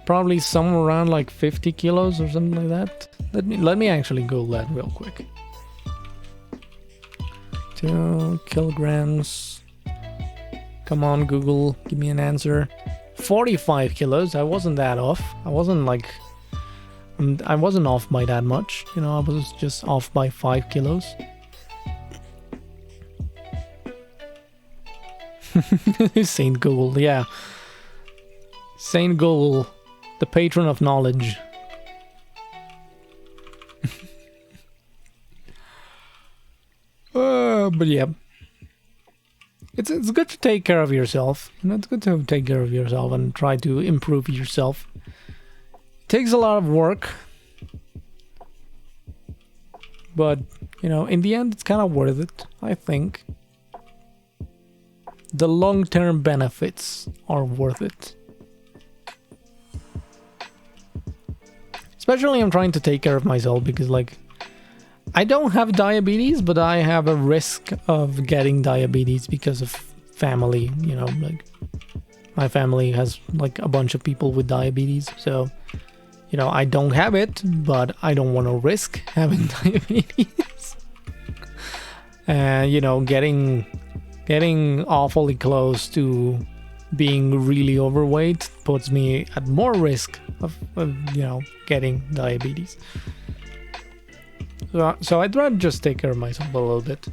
probably somewhere around like 50 kilos or something like that. Let me actually Google that real quick. 2 kilograms. Come on, Google, give me an answer. 45 kilos. I wasn't that off. I wasn't off by that much. You know, I was just off by 5 kilos. Saint Google, yeah. Saint Google, the patron of knowledge. But yeah. It's good to take care of yourself. You know, it's good to take care of yourself and try to improve yourself. It takes a lot of work. But, you know, in the end, it's kind of worth it, I think. The long-term benefits are worth it. Especially I'm trying to take care of myself because, like, I don't have diabetes, but I have a risk of getting diabetes because of family, you know, like my family has like a bunch of people with diabetes. So, you know, I don't have it, but I don't want to risk having diabetes. And, you know, getting awfully close to being really overweight puts me at more risk of you know, getting diabetes. So I'd rather just take care of myself a little bit.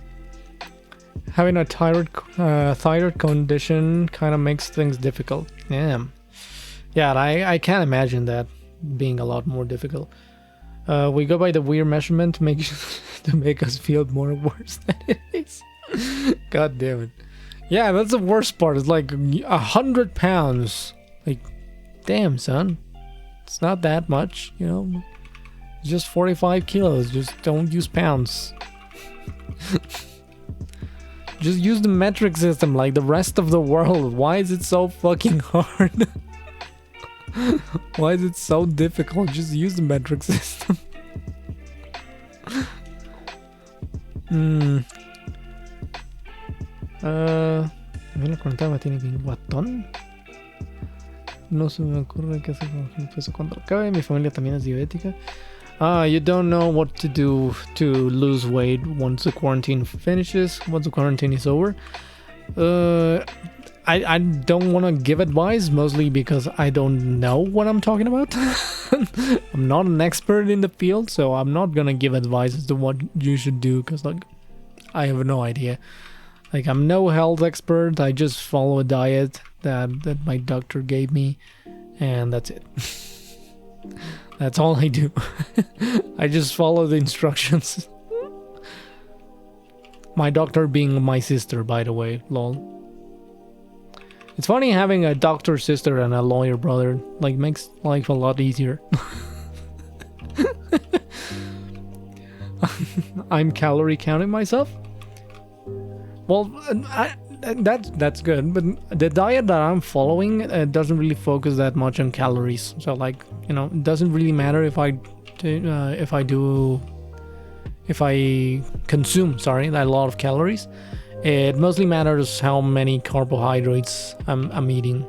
Having a thyroid condition kind of makes things difficult. Yeah, I can't imagine that being a lot more difficult. We go by the weird measurement to make us feel more worse than it is. God damn it. Yeah, that's the worst part. It's like 100 pounds. Like, damn, son. It's not that much, you know. Just 45 kilos. Just don't use pounds. Just use the metric system like the rest of the world. Why is it so fucking hard? Why is it so difficult? Just use the metric system. A mí la cuarentena me tiene bien guatón. No se me ocurre qué hacer con el peso cuando acabe. Mi familia también es diabética. You don't know what to do to lose weight once the quarantine finishes, once the quarantine is over. I don't want to give advice, mostly because I don't know what I'm talking about. I'm not an expert in the field, so I'm not gonna give advice as to what you should do, because like I have no idea. Like, I'm no health expert. I just follow a diet that my doctor gave me, and that's it. That's all I do. I just follow the instructions. My doctor being my sister, by the way, lol. It's funny having a doctor sister and a lawyer brother. Like, makes life a lot easier. I'm calorie counting myself. Well, that's good, but the diet that I'm following doesn't really focus that much on calories. So, like, you know, it doesn't really matter if I consume, a lot of calories. It mostly matters how many carbohydrates I'm eating,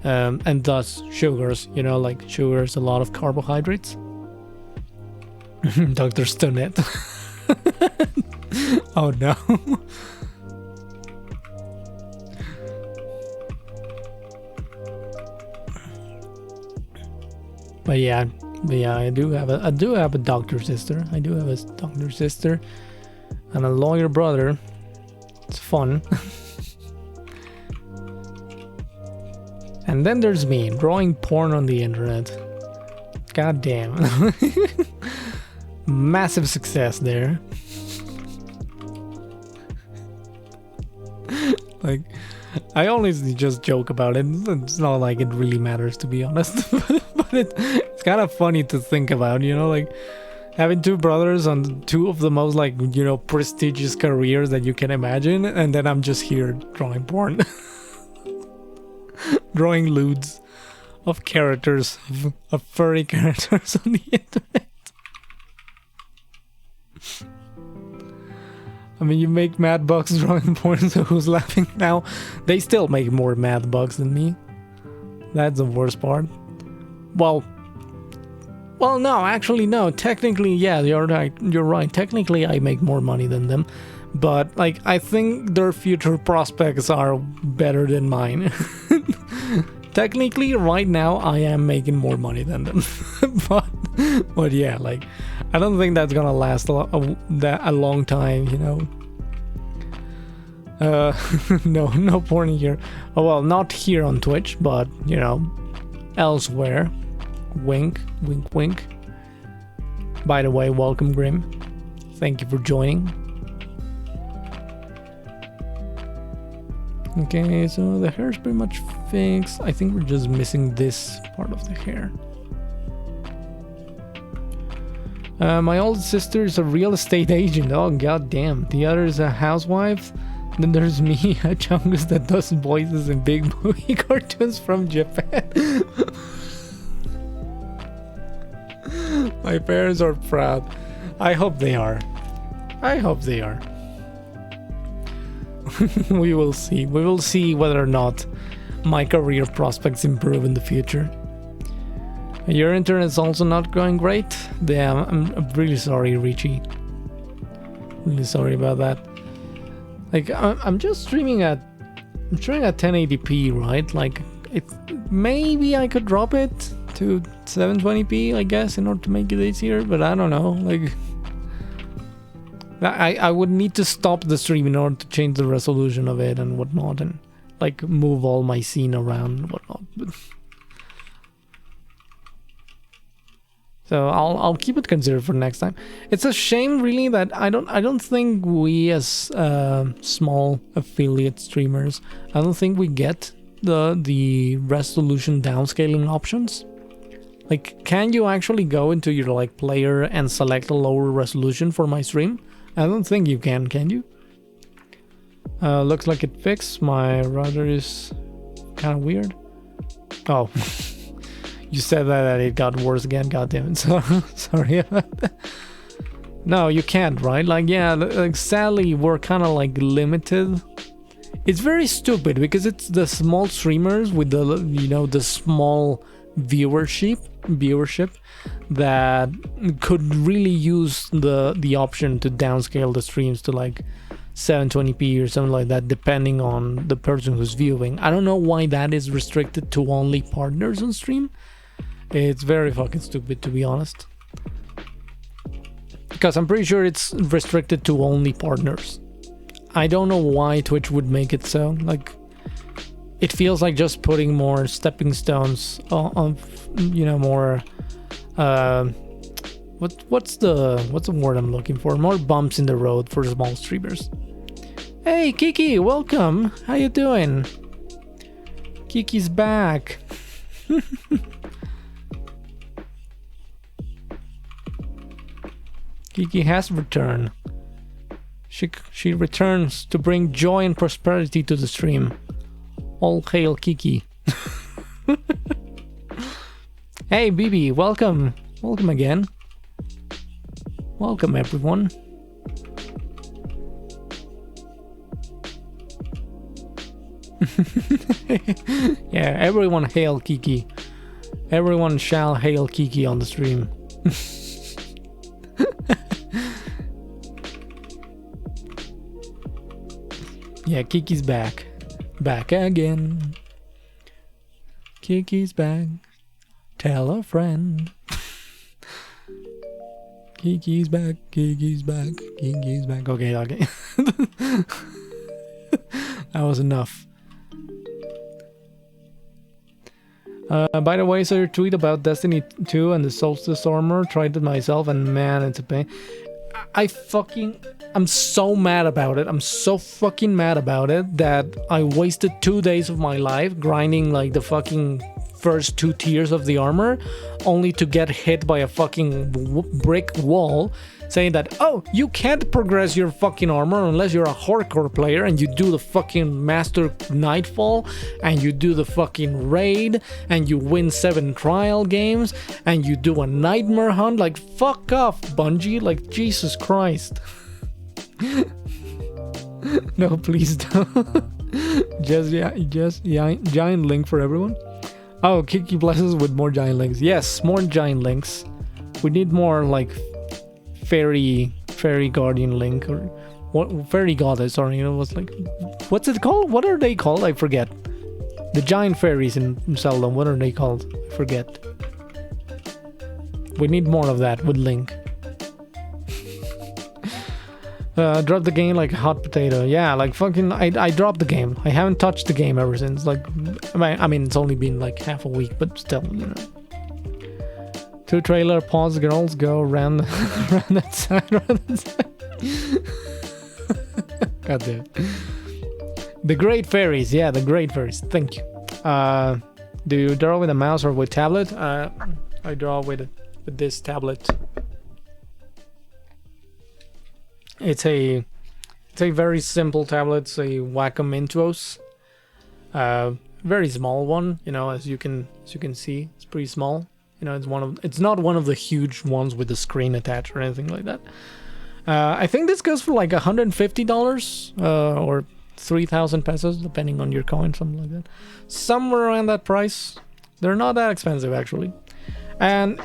and thus sugars. You know, like sugar is a lot of carbohydrates. Dr. Stonette. Oh no. But yeah, I do have a doctor sister. I do have a doctor sister and a lawyer brother. It's fun. And then there's me, drawing porn on the internet. God damn. Massive success there. Like, I always just joke about it. It's not like it really matters, to be honest. But it's kind of funny to think about, you know, like having two brothers on two of the most, like, you know, prestigious careers that you can imagine, and then I'm just here drawing porn. Drawing lewds of characters, of furry characters on the internet. I mean, you make mad bucks drawing porn, so who's laughing now? They still make more mad bucks than me. That's the worst part. Well, no, actually, no. Technically, yeah, you're right. Technically, I make more money than them. But, like, I think their future prospects are better than mine. Technically, right now, I am making more money than them. But yeah, like, I don't think that's gonna last a long time, you know. No porn here. Oh, well, not here on Twitch, but, you know, elsewhere. Wink, wink, wink. By the way, welcome, Grim. Thank you for joining. Okay, so the hair's pretty much fixed. I think we're just missing this part of the hair. My old sister is a real estate agent. Oh, god damn. The other is a housewife. Then there's me, a chungus that does voices in big movie cartoons from Japan. My parents are proud. I hope they are. I hope they are. We will see. We will see whether or not my career prospects improve in the future. Your internet's also not going great? Damn, I'm really sorry, Richie. Really sorry about that. Like, I'm just streaming at 1080p, right? Like, maybe I could drop it to 720p, I guess, in order to make it easier, but I don't know. Like, I would need to stop the stream in order to change the resolution of it and whatnot, and like move all my scene around and whatnot. But so I'll keep it considered for next time. It's a shame, really, that I don't think we as small affiliate streamers, I don't think we get the resolution downscaling options. Like, can you actually go into your like player and select a lower resolution for my stream? I don't think you can you? Looks like it fixed. My router is kind of weird. Oh, you said that it got worse again. God damn it. So, sorry about that. No, you can't, right? Like, yeah, like, sadly, we're kind of like limited It's very stupid because it's the small streamers with the, you know, the small viewership that could really use the option to downscale the streams to like 720p or something like that, depending on the person who's viewing. I don't know why that is restricted to only partners on stream. It's very fucking stupid, to be honest, because I'm pretty sure it's restricted to only partners. I don't know why Twitch would make it so. Like, it feels like just putting more stepping stones on, you know, more what's the word I'm looking for? More bumps in the road for small streamers. Hey Kiki, welcome. How you doing? Kiki's back. Kiki has returned. She returns to bring joy and prosperity to the stream. All hail Kiki. Hey BB, welcome. Welcome again. Welcome everyone. Yeah, everyone hail Kiki. Everyone shall hail Kiki on the stream. Yeah, Kiki's back. Back again. Kiki's back. Tell a friend. Kiki's back. Kiki's back. Kiki's back. Okay, okay. That was enough. By the way, I saw your tweet about Destiny 2 and the Solstice armor. Tried it myself and man, it's a pain. I'm so mad about it. I'm so fucking mad about it that I wasted 2 days of my life grinding like the fucking first 2 tiers of the armor, only to get hit by a fucking brick wall saying that, oh, you can't progress your fucking armor unless you're a hardcore player and you do the fucking Master Nightfall and you do the fucking raid and you win 7 trial games and you do a nightmare hunt. Like, fuck off, Bungie. Like, Jesus Christ. No, please don't. just giant link for everyone. Oh, Kiki blesses with more giant links. Yes, more giant links. We need more like fairy guardian link, or what, fairy goddess, or you know, what's like, what's it called? What are they called? I forget. The giant fairies in Zelda, what are they called? I forget. We need more of that with Link. Drop the game like a hot potato. Yeah, like fucking, I dropped the game. I haven't touched the game ever since. Like, I mean, it's only been like half a week, but still, you know. 2 trailer, pause, girls, go, round that side, round that side. God damn. The Great Fairies, yeah, the Great Fairies. Thank you. Do you draw with a mouse or with tablet? I draw with this tablet. It's a very simple tablet. It's a Wacom Intuos. Very small one, you know, as you can see, it's pretty small. You know, it's not one of the huge ones with the screen attached or anything like that. I think this goes for like $150 or 3,000 pesos, depending on your coin, something like that. Somewhere around that price. They're not that expensive, actually. And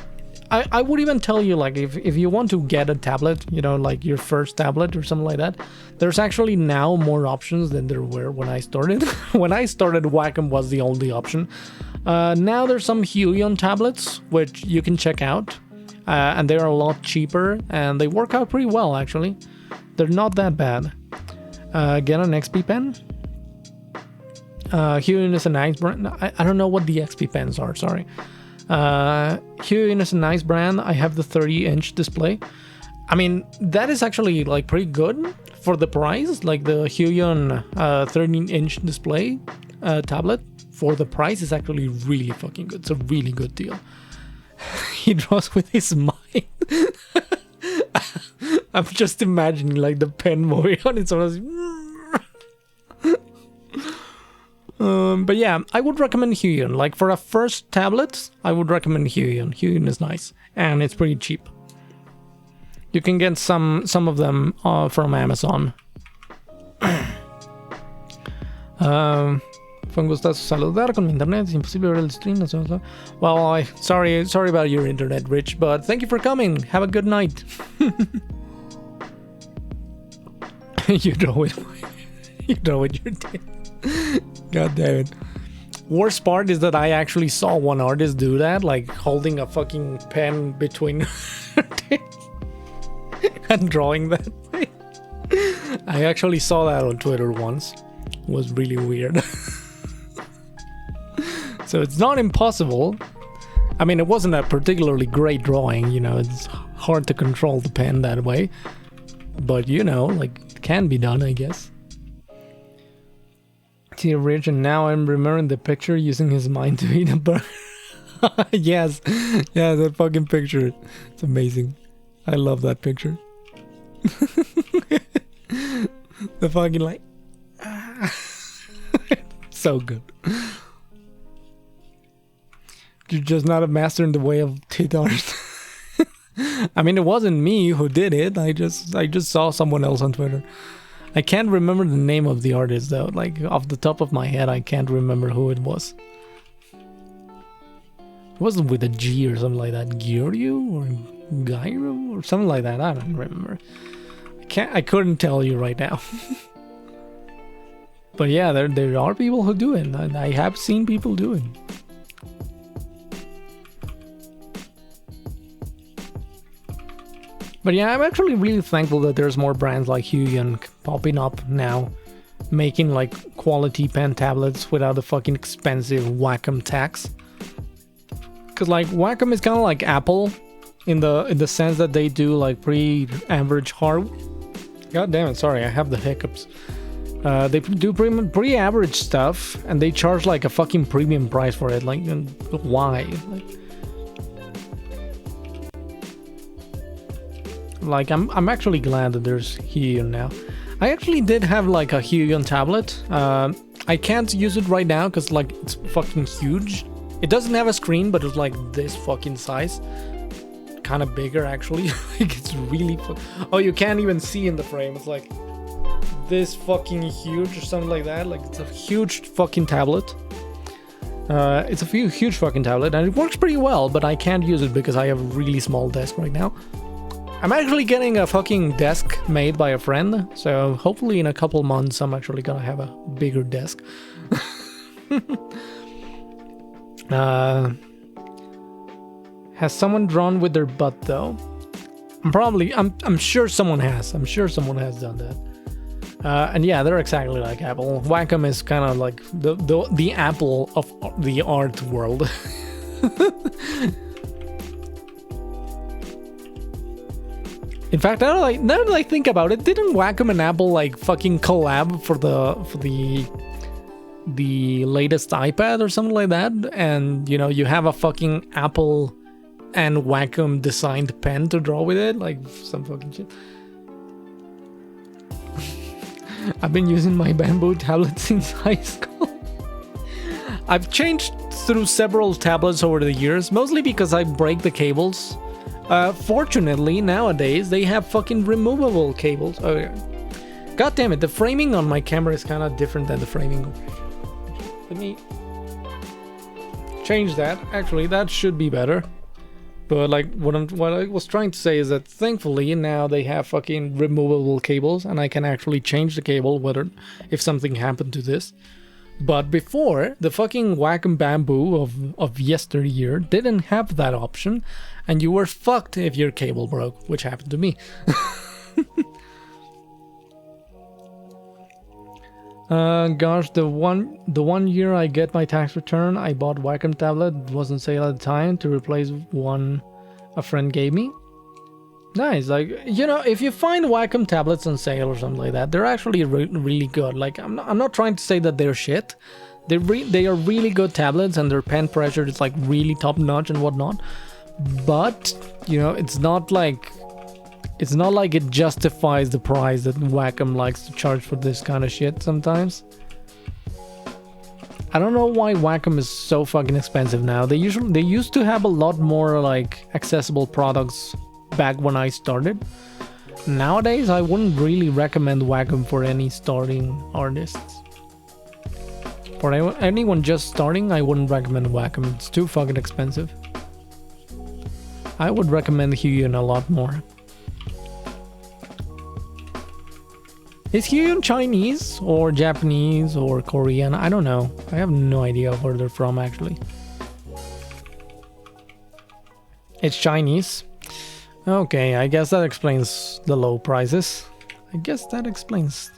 I would even tell you, like, if you want to get a tablet, you know, like your first tablet or something like that, there's actually now more options than there were when I started. When I started, Wacom was the only option. Now there's some Huion tablets, which you can check out. And they're a lot cheaper, and they work out pretty well, actually. They're not that bad. Get an XP pen. Huion is a nice brand. I don't know what the XP pens are, sorry. Huion is a nice brand. I have the 30-inch display. I mean, that is actually like pretty good for the price. Like the Huion 13-inch display tablet for the price is actually really fucking good. It's a really good deal. He draws with his mind. I'm just imagining like the pen moving on its own. But yeah, I would recommend Huion. Like for a first tablet, I would recommend Huion. Huion is nice and it's pretty cheap. You can get some of them from Amazon. Fue un gustazo saludar con mi internet. Es imposible ver el stream. Well, sorry about your internet, Rich, but thank you for coming. Have a good night. You know it. You know what you're doing. God damn it. Worst part is that I actually saw one artist do that, like holding a fucking pen between her teeth and drawing that way. I actually saw that on Twitter once. It was really weird. So it's not impossible. I mean, it wasn't a particularly great drawing, you know, it's hard to control the pen that way. But, you know, like, it can be done, I guess. See, Rich, and now I'm remembering the picture using his mind to eat a burger. Yes, yeah, that fucking picture. It's amazing. I love that picture. The fucking like... So good. You're just not a master in the way of tit art. I mean, it wasn't me who did it. I just saw someone else on Twitter. I can't remember the name of the artist though. Like off the top of my head, I can't remember who it was. It wasn't with a G or something like that. Gyoryu or Gyro or something like that. I don't remember. I couldn't tell you right now. But yeah, there are people who do it. And I have seen people do it. But yeah, I'm actually really thankful that there's more brands like Huion popping up now, making like quality pen tablets without the fucking expensive Wacom tax. Cause like Wacom is kind of like Apple, in the sense that they do like pre-average hard. God damn it! Sorry, I have the hiccups. They do pre-average stuff, and they charge like a fucking premium price for it. Like, why? Like I'm actually glad that there's Huion now. I actually did have like a Huion tablet. I can't use it right now because like it's fucking huge. It doesn't have a screen, but it's like this fucking size. Kind of bigger actually. Like it's really oh, you can't even see in the frame. It's like this fucking huge or something like that. Like it's a huge fucking tablet. It's a huge fucking tablet and it works pretty well, but I can't use it because I have a really small desk right now. I'm actually getting a fucking desk made by a friend, so hopefully in a couple months I'm actually gonna have a bigger desk. Has someone drawn with their butt though? I'm sure someone has. I'm sure someone has done that. And yeah, they're exactly like Apple. Wacom is kind of like the Apple of the art world. In fact, now that I think about it, didn't Wacom and Apple like fucking collab for the latest iPad or something like that? And you know, you have a fucking Apple and Wacom designed pen to draw with it, like some fucking shit. I've been using my Bamboo tablet since high school. I've changed through several tablets over the years, mostly because I break the cables. Fortunately, nowadays, they have fucking removable cables. Oh, yeah. God damn it, the framing on my camera is kind of different than the framing. Let me change that. Actually, that should be better. But like, what I was trying to say is that thankfully now they have fucking removable cables, and I can actually change the cable if something happened to this. But before, the fucking Wacom Bamboo of yesteryear didn't have that option, and you were fucked if your cable broke, which happened to me. Gosh, the one year I get my tax return, I bought Wacom tablet. It was on sale at the time to replace one a friend gave me. Nice, like, you know, if you find Wacom tablets on sale or something like that, they're actually really good. Like, I'm not trying to say that they're shit. They are really good tablets, and their pen pressure is like really top notch and whatnot. But you know, it's not like it justifies the price that Wacom likes to charge for this kind of shit sometimes. I don't know why Wacom is so fucking expensive now. They used to have a lot more like accessible products back when I started. Nowadays, I wouldn't really recommend Wacom for any starting artists. For anyone just starting, I wouldn't recommend Wacom. It's too fucking expensive. I would recommend Huion a lot more. Is Huion Chinese or Japanese or Korean? I don't know. I have no idea where they're from actually. It's Chinese. Okay, I guess that explains the low prices. I guess that explains.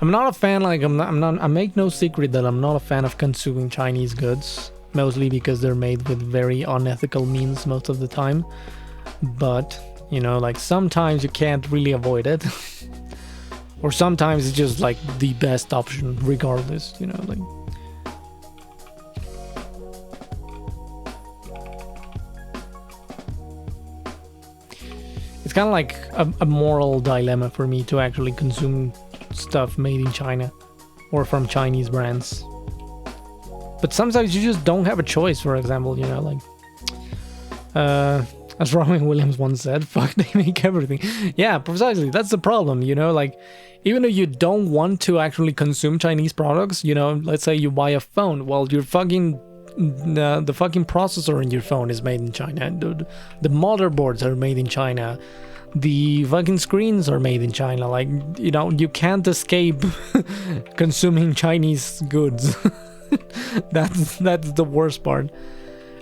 I'm not a fan. Like I make no secret that I'm not a fan of consuming Chinese goods, mostly because they're made with very unethical means most of the time. But you know, like sometimes you can't really avoid it. Or sometimes it's just like the best option regardless, you know, like. It's kind of like a moral dilemma for me to actually consume stuff made in China or from Chinese brands. But sometimes you just don't have a choice, for example, you know, like as Robin Williams once said, fuck, they make everything. Yeah, precisely. That's the problem, you know, like even though you don't want to actually consume Chinese products, you know, let's say you buy a phone, well, your fucking the fucking processor in your phone is made in China. The motherboards are made in China. The fucking screens are made in China. Like, you know, you can't escape consuming Chinese goods. That's the worst part.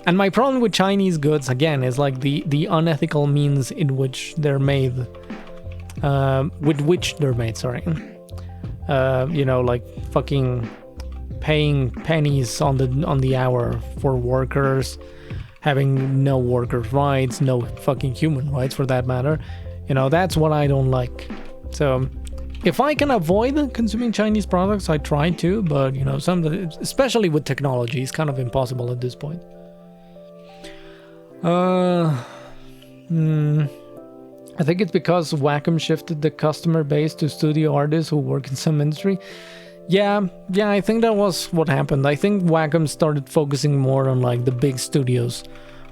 And my problem with Chinese goods, again, is like the unethical means in which they're made. With which they're made, sorry. You know, like fucking paying pennies on the hour for workers, having no worker rights, no fucking human rights for that matter. You know, that's what I don't like. So if I can avoid consuming Chinese products, I try to, but you know, especially with technology, it's kind of impossible at this point. I think it's because Wacom shifted the customer base to studio artists who work in some industry. Yeah, I think that was what happened. I think Wacom started focusing more on like the big studios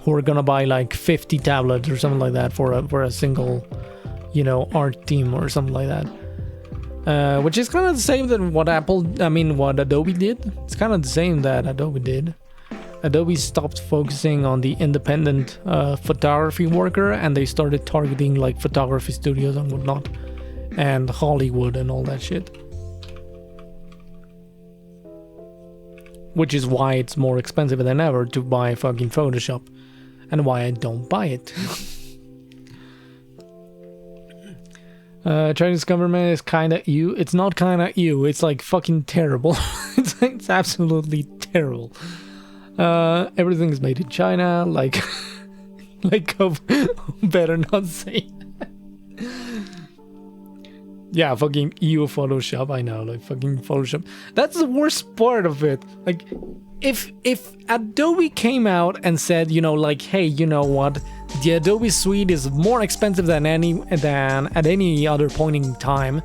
who are gonna buy like 50 tablets or something like that for a single, you know, art team or something like that. Which is kind of the same than what what Adobe did. It's kind of the same that Adobe did. Adobe stopped focusing on the independent photography worker and they started targeting like photography studios and whatnot, and Hollywood and all that shit. Which is why it's more expensive than ever to buy fucking Photoshop, and why I don't buy it. Chinese government is kinda you. It's not kinda you. It's like fucking terrible. It's absolutely terrible. Everything is made in China. Like, better not say. Yeah, fucking EU Photoshop. I know, like fucking Photoshop. That's the worst part of it. Like, if Adobe came out and said, you know, like, hey, you know what, the Adobe suite is more expensive than at any other point in time,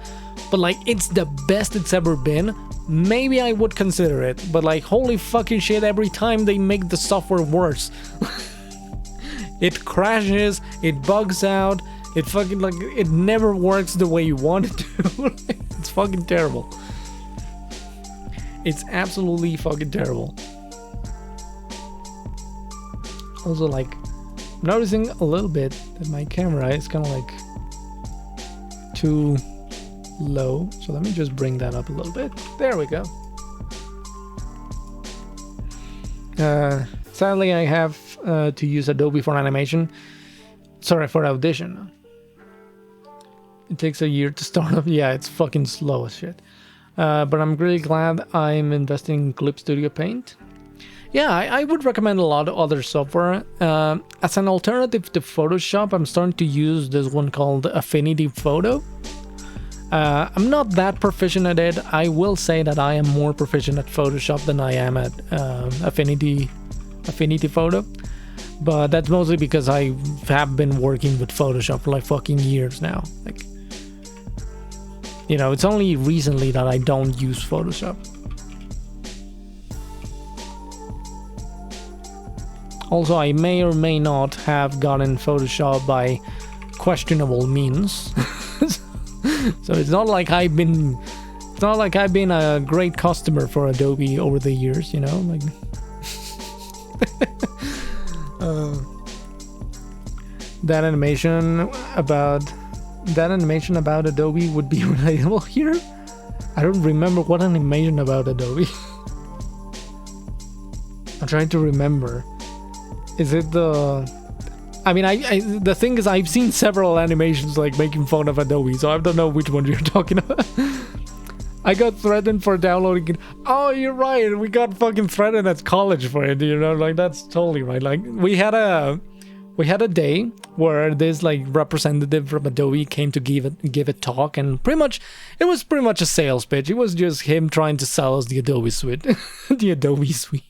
but like it's the best it's ever been, maybe I would consider it. But like, holy fucking shit, every time they make the software worse. It crashes, it bugs out, it fucking like it never works the way you want it to. It's fucking terrible. It's absolutely fucking terrible. Also, like, I'm noticing a little bit that my camera is kind of like too low. So let me just bring that up a little bit. There we go. Sadly, I have to use Adobe for animation. Sorry, for Audition. It takes a year to start up. Yeah, it's fucking slow as shit. But I'm really glad I'm investing in Clip Studio Paint. Yeah, I would recommend a lot of other software. As an alternative to Photoshop, I'm starting to use this one called Affinity Photo. I'm not that proficient at it. I will say that I am more proficient at Photoshop than I am at Affinity Photo. But that's mostly because I have been working with Photoshop for like fucking years now. Like, you know, it's only recently that I don't use Photoshop. Also, I may or may not have gotten Photoshop by questionable means. So it's not like I've been It's not like I've been a great customer for Adobe over the years, you know, like. That animation about Adobe would be relatable here. I don't remember what animation about Adobe. I'm trying to remember. Is it the? I mean, the thing is, I've seen several animations like making fun of Adobe, so I don't know which one you're talking about. I got threatened for downloading it. Oh, you're right. We got fucking threatened at college for it. You know, like that's totally right. Like we had a day where this like representative from Adobe came to give a talk, and it was pretty much a sales pitch. It was just him trying to sell us the Adobe suite, the Adobe suite.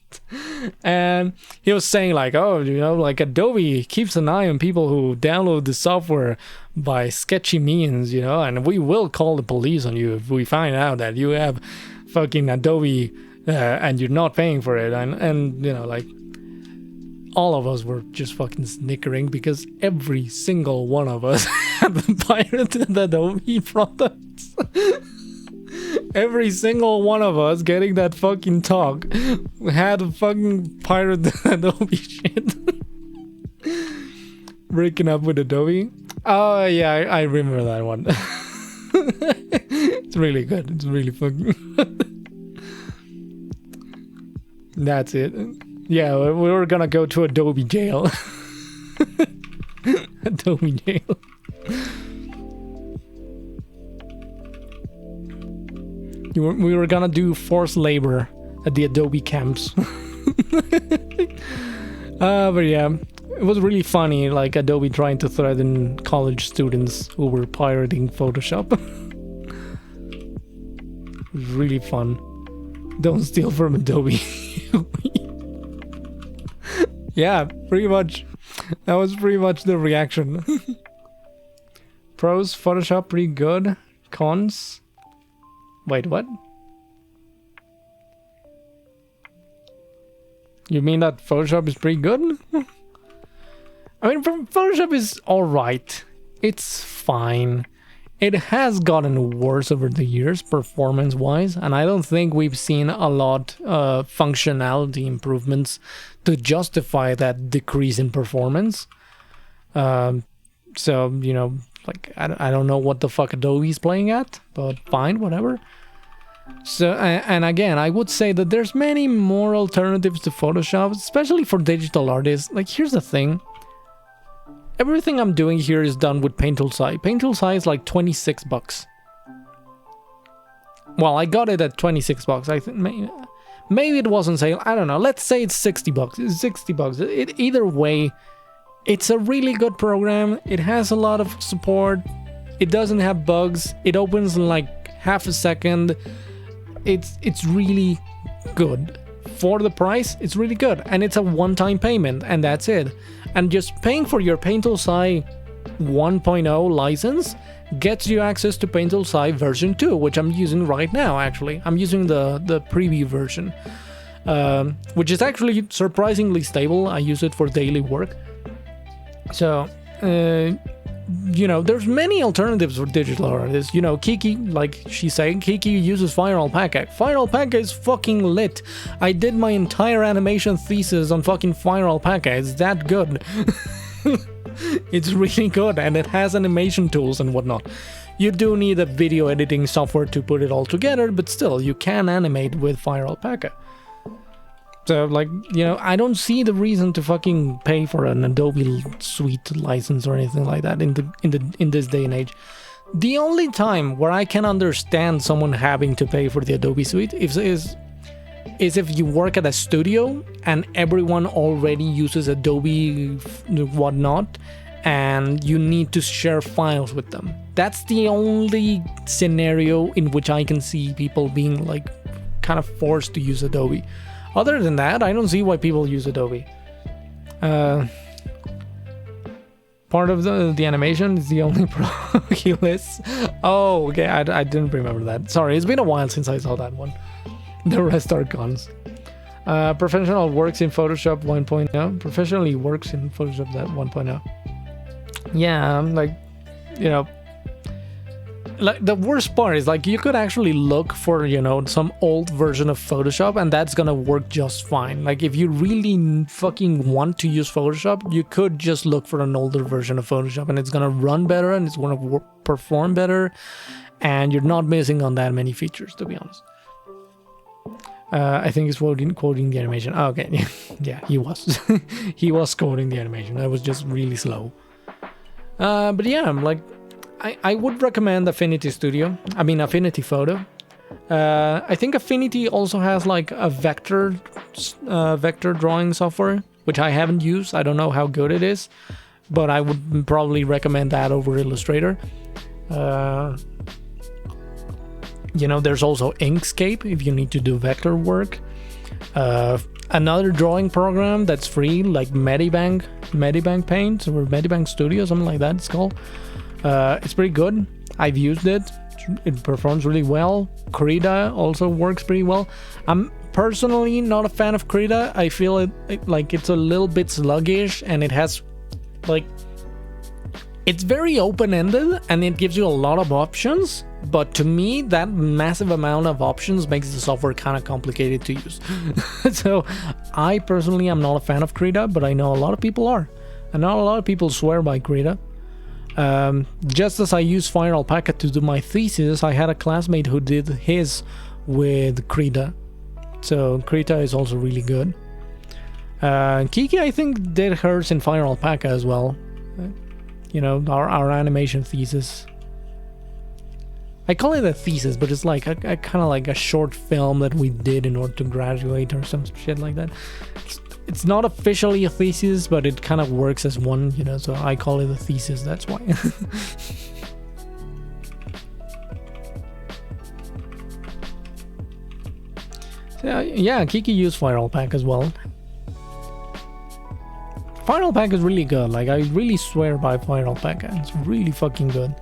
And he was saying like, oh, you know, like Adobe keeps an eye on people who download the software by sketchy means, you know, and we will call the police on you if we find out that you have fucking Adobe and you're not paying for it. And you know, like all of us were just fucking snickering because every single one of us had pirated Adobe products. Every single one of us getting that fucking talk had a fucking pirated Adobe shit. Breaking up with Adobe. Oh yeah, I remember that one. It's really good. It's really fucking That's it. Yeah, we were gonna go to Adobe jail. Adobe jail. We were gonna do forced labor at the Adobe camps. But yeah, it was really funny, like Adobe trying to threaten college students who were pirating Photoshop. It was really fun. Don't steal from Adobe. Yeah, pretty much. That was pretty much the reaction. Pros, Photoshop pretty good. Cons. Wait, what? You mean that Photoshop is pretty good? I mean, Photoshop is alright. It's fine. It has gotten worse over the years, performance-wise, and I don't think we've seen a lot of functionality improvements to justify that decrease in performance. So, you know, like, I don't know what the fuck Adobe's playing at, but fine, whatever. So, and again, I would say that there's many more alternatives to Photoshop, especially for digital artists. Like, here's the thing. Everything I'm doing here is done with Paint Tool SAI. Paint Tool SAI is like 26 bucks. Well, I got it at 26 bucks. I think maybe it was on sale. I don't know. Let's say it's 60 bucks. It's 60 bucks. Either way, it's a really good program. It has a lot of support. It doesn't have bugs. It opens in like half a second. It's really good. For the price, it's really good. And it's a one-time payment, and that's it. And just paying for your Paint Tool SAI 1.0 license gets you access to Paint Tool SAI version 2, which I'm using right now, actually. I'm using the preview version, which is actually surprisingly stable. I use it for daily work. So, you know, there's many alternatives for digital artists. You know, Kiki, like she's saying, Kiki uses Fire Alpaca. Fire Alpaca is fucking lit. I did my entire animation thesis on fucking Fire Alpaca. It's that good. It's really good, and it has animation tools and whatnot. You do need a video editing software to put it all together, but still, you can animate with Fire Alpaca. So, like, you know, I don't see the reason to fucking pay for an Adobe Suite license or anything like that in this day and age. The only time where I can understand someone having to pay for the Adobe Suite is if you work at a studio and everyone already uses Adobe whatnot, and you need to share files with them. That's the only scenario in which I can see people being like kind of forced to use Adobe. Other than that, I don't see why people use Adobe. Part of the animation is the only pro he lists. Oh, okay, I didn't remember that. Sorry, it's been a while since I saw that one. The rest are cons. Professional works in Photoshop 1.0. Professionally works in Photoshop 1.0. Yeah, like, you know, like the worst part is like you could actually look for, you know, some old version of Photoshop and that's gonna work just fine. Like if you really fucking want to use Photoshop, you could just look for an older version of Photoshop and it's gonna run better and it's gonna perform better, and you're not missing on that many features, to be honest. I think he's quoting the animation. Oh, okay, yeah, he was. He was quoting the animation. That was just really slow. But yeah, I'm like, I would recommend Affinity Studio. I mean, Affinity Photo. I think Affinity also has like a vector drawing software, which I haven't used. I don't know how good it is, but I would probably recommend that over Illustrator. You know, there's also Inkscape if you need to do vector work. Another drawing program that's free, like Medibank Paint or Medibank Studio, something like that it's called. It's pretty good. I've used it. It performs really well. Krita also works pretty well. I'm personally not a fan of Krita. I feel it like it's a little bit sluggish, and it has like, it's very open-ended and it gives you a lot of options. But to me, that massive amount of options makes the software kind of complicated to use. So I personally am not a fan of Krita, but I know a lot of people are. And not a lot of people swear by Krita. Just as I use FireAlpaca to do my thesis, I had a classmate who did his with Krita. So Krita is also really good. Kiki, I think, did hers in FireAlpaca as well. You know, our animation thesis. I call it a thesis, but it's like a kind of like a short film that we did in order to graduate or some shit like that. It's not officially a thesis, but it kind of works as one, you know, so I call it a thesis, that's why. So, yeah, Kiki used FireAlpaca as well. FireAlpaca is really good, like I really swear by FireAlpaca, it's really fucking good.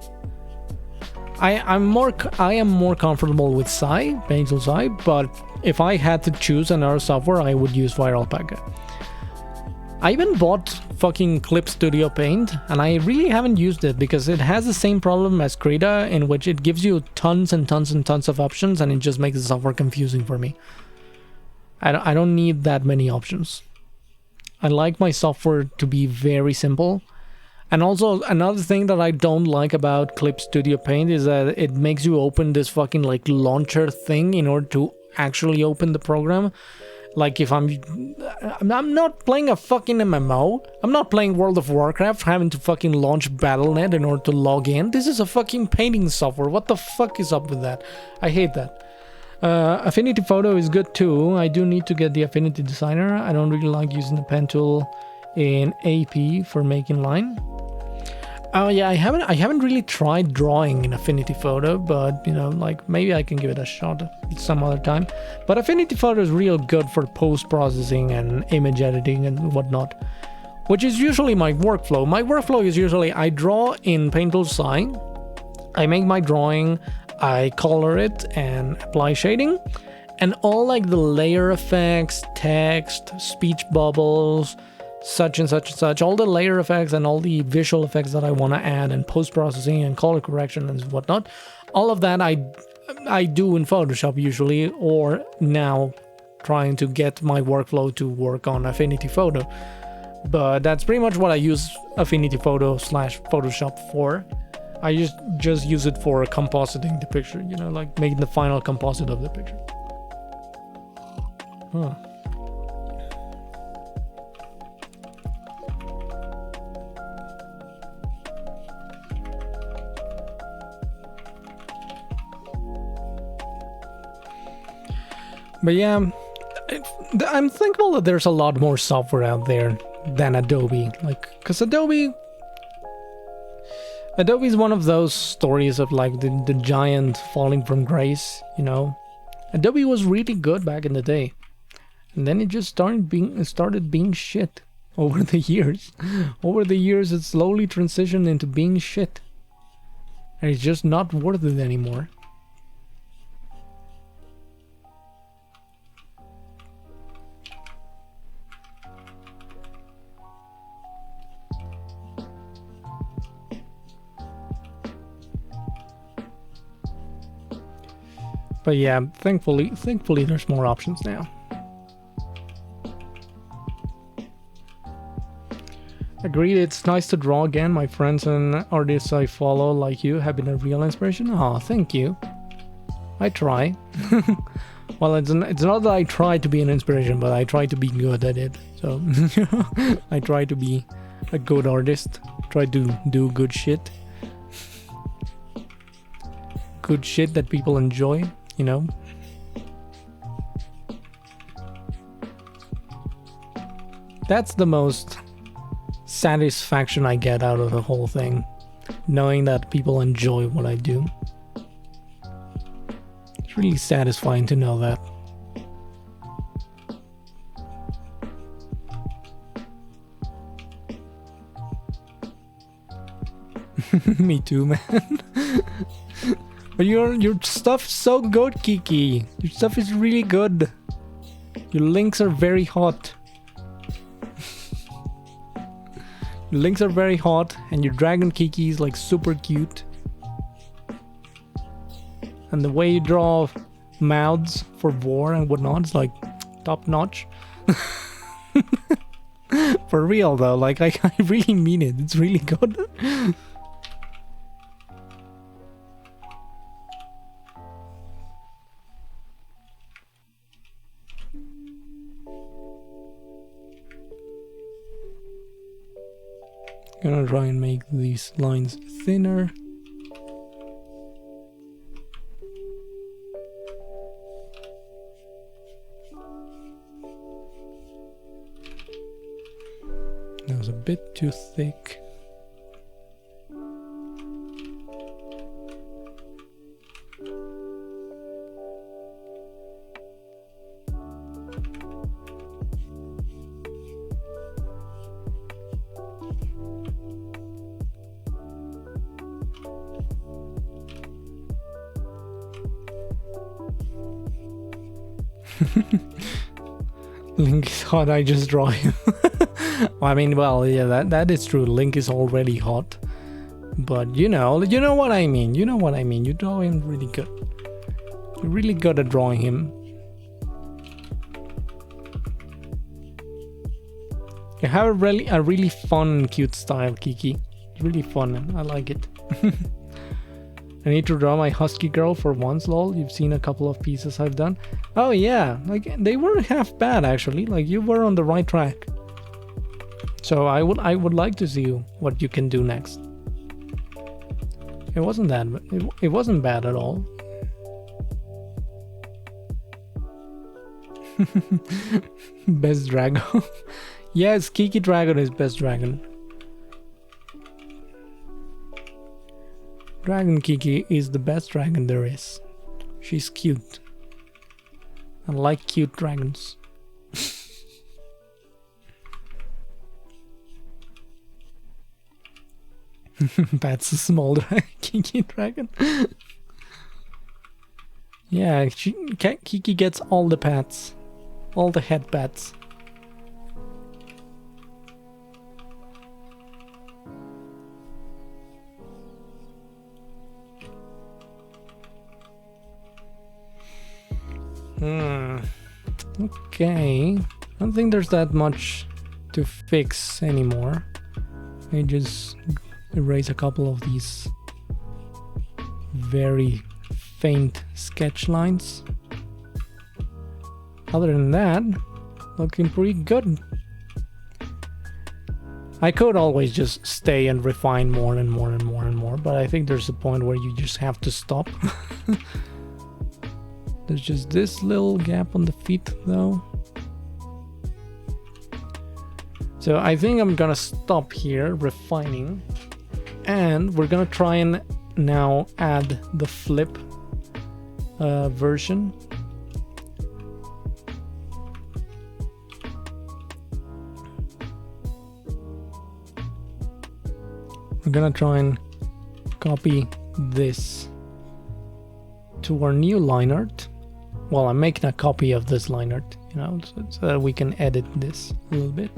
I am more comfortable with Paintool Sai, but if I had to choose another software, I would use FireAlpaca. I even bought fucking Clip Studio Paint, and I really haven't used it because it has the same problem as Krita, in which it gives you tons and tons and tons of options, and it just makes the software confusing for me. I don't need that many options. I like my software to be very simple. And also, another thing that I don't like about Clip Studio Paint is that it makes you open this fucking like launcher thing in order to actually open the program. Like if I'm not playing a fucking MMO, I'm not playing World of Warcraft having to fucking launch Battle.net in order to log in. This is a fucking painting software. What the fuck is up with that? I hate that. Affinity Photo is good too. I do need to get the Affinity Designer. I don't really like using the pen tool in AP for making line. Oh yeah, I haven't really tried drawing in Affinity Photo, but you know, like maybe I can give it a shot some other time. But Affinity Photo is real good for post-processing and image editing and whatnot, which is usually my workflow. My workflow is usually I draw in Paintool Sai, I make my drawing, I color it and apply shading, and all like the layer effects, text, speech bubbles, such and such and such, all the layer effects and all the visual effects that I want to add and post-processing and color correction and whatnot, all of that I do in Photoshop usually, or now trying to get my workflow to work on Affinity Photo. But that's pretty much what I use Affinity Photo / Photoshop for. I just use it for compositing the picture, you know, like making the final composite of the picture. Huh. But yeah, I'm thankful that there's a lot more software out there than Adobe. Like, because Adobe is one of those stories of like the giant falling from grace, you know. Adobe was really good back in the day, and then it just started being shit over the years. Over the years, it slowly transitioned into being shit, and it's just not worth it anymore. But yeah, thankfully there's more options now. Agreed, it's nice to draw again. My friends and artists I follow, like you, have been a real inspiration. Oh, thank you. I try. Well, it's not that I try to be an inspiration, but I try to be good at it. So I try to be a good artist. Try to do good shit. Good shit that people enjoy, you know. That's the most satisfaction I get out of the whole thing, knowing that people enjoy what I do. It's really satisfying to know that. Me too, man. But your stuff's so good, Kiki. Your stuff is really good. Your links are very hot. Your links are very hot, and your dragon Kiki is like super cute. And the way you draw mouths for war and whatnot is like top notch. For real though, like I really mean it. It's really good. Gonna try and make these lines thinner. That was a bit too thick. Link is hot, I just draw him. I mean, well, yeah, that is true. Link is already hot. But you know what I mean. You know what I mean. You draw him really good. You're really good at drawing him. You have a really fun, cute style, Kiki. It's really fun, and I like it. I need to draw my husky girl for once, lol. You've seen a couple of pieces I've done. Oh yeah, like they weren't half bad actually. Like you were on the right track. So I would like to see what you can do next. It wasn't that, it wasn't bad at all. Best dragon. Yes, Kiki Dragon is best dragon. Dragon Kiki is the best dragon there is. She's cute. I like cute dragons. That's a small Kiki dragon. Yeah, Kiki gets all the pats. All the head pats. Okay. I don't think there's that much to fix anymore. I just erase a couple of these very faint sketch lines. Other than that, looking pretty good. I could always just stay and refine more and more and more and more, but I think there's a point where you just have to stop. There's just this little gap on the feet though. So I think I'm gonna stop here refining, and we're gonna try and now add the flip version. We're gonna try and copy this to our new line art. Well, I'm making a copy of this line art, you know, so that we can edit this a little bit.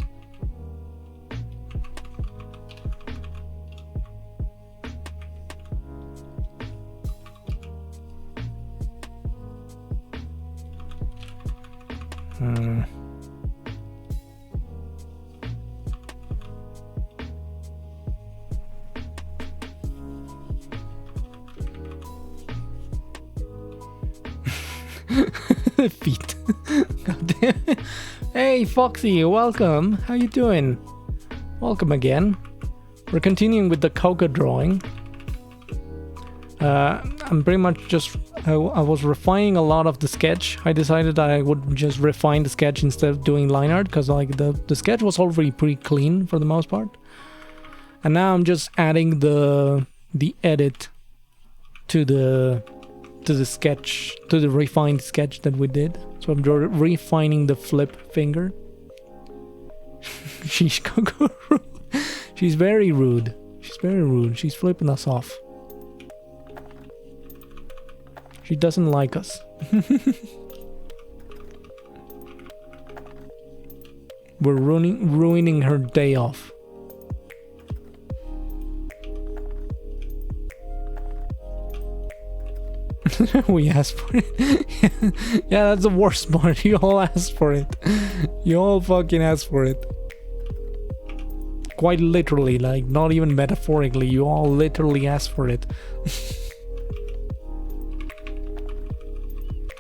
Feet. God damn it. Hey Foxy, welcome. How you doing? Welcome again. We're continuing with the Coco drawing. I'm pretty much just... I was refining a lot of the sketch. I decided I would just refine the sketch instead of doing line art, because like the sketch was already pretty clean for the most part. And now I'm just adding the edit to the sketch, to the refined sketch that we did. So I'm refining the flip finger. She's Coco. She's very rude. She's very rude. She's flipping us off. She doesn't like us. We're ruining her day off. We asked for it. Yeah, that's the worst part. You all asked for it. You all fucking asked for it. Quite literally, like not even metaphorically. You all literally asked for it.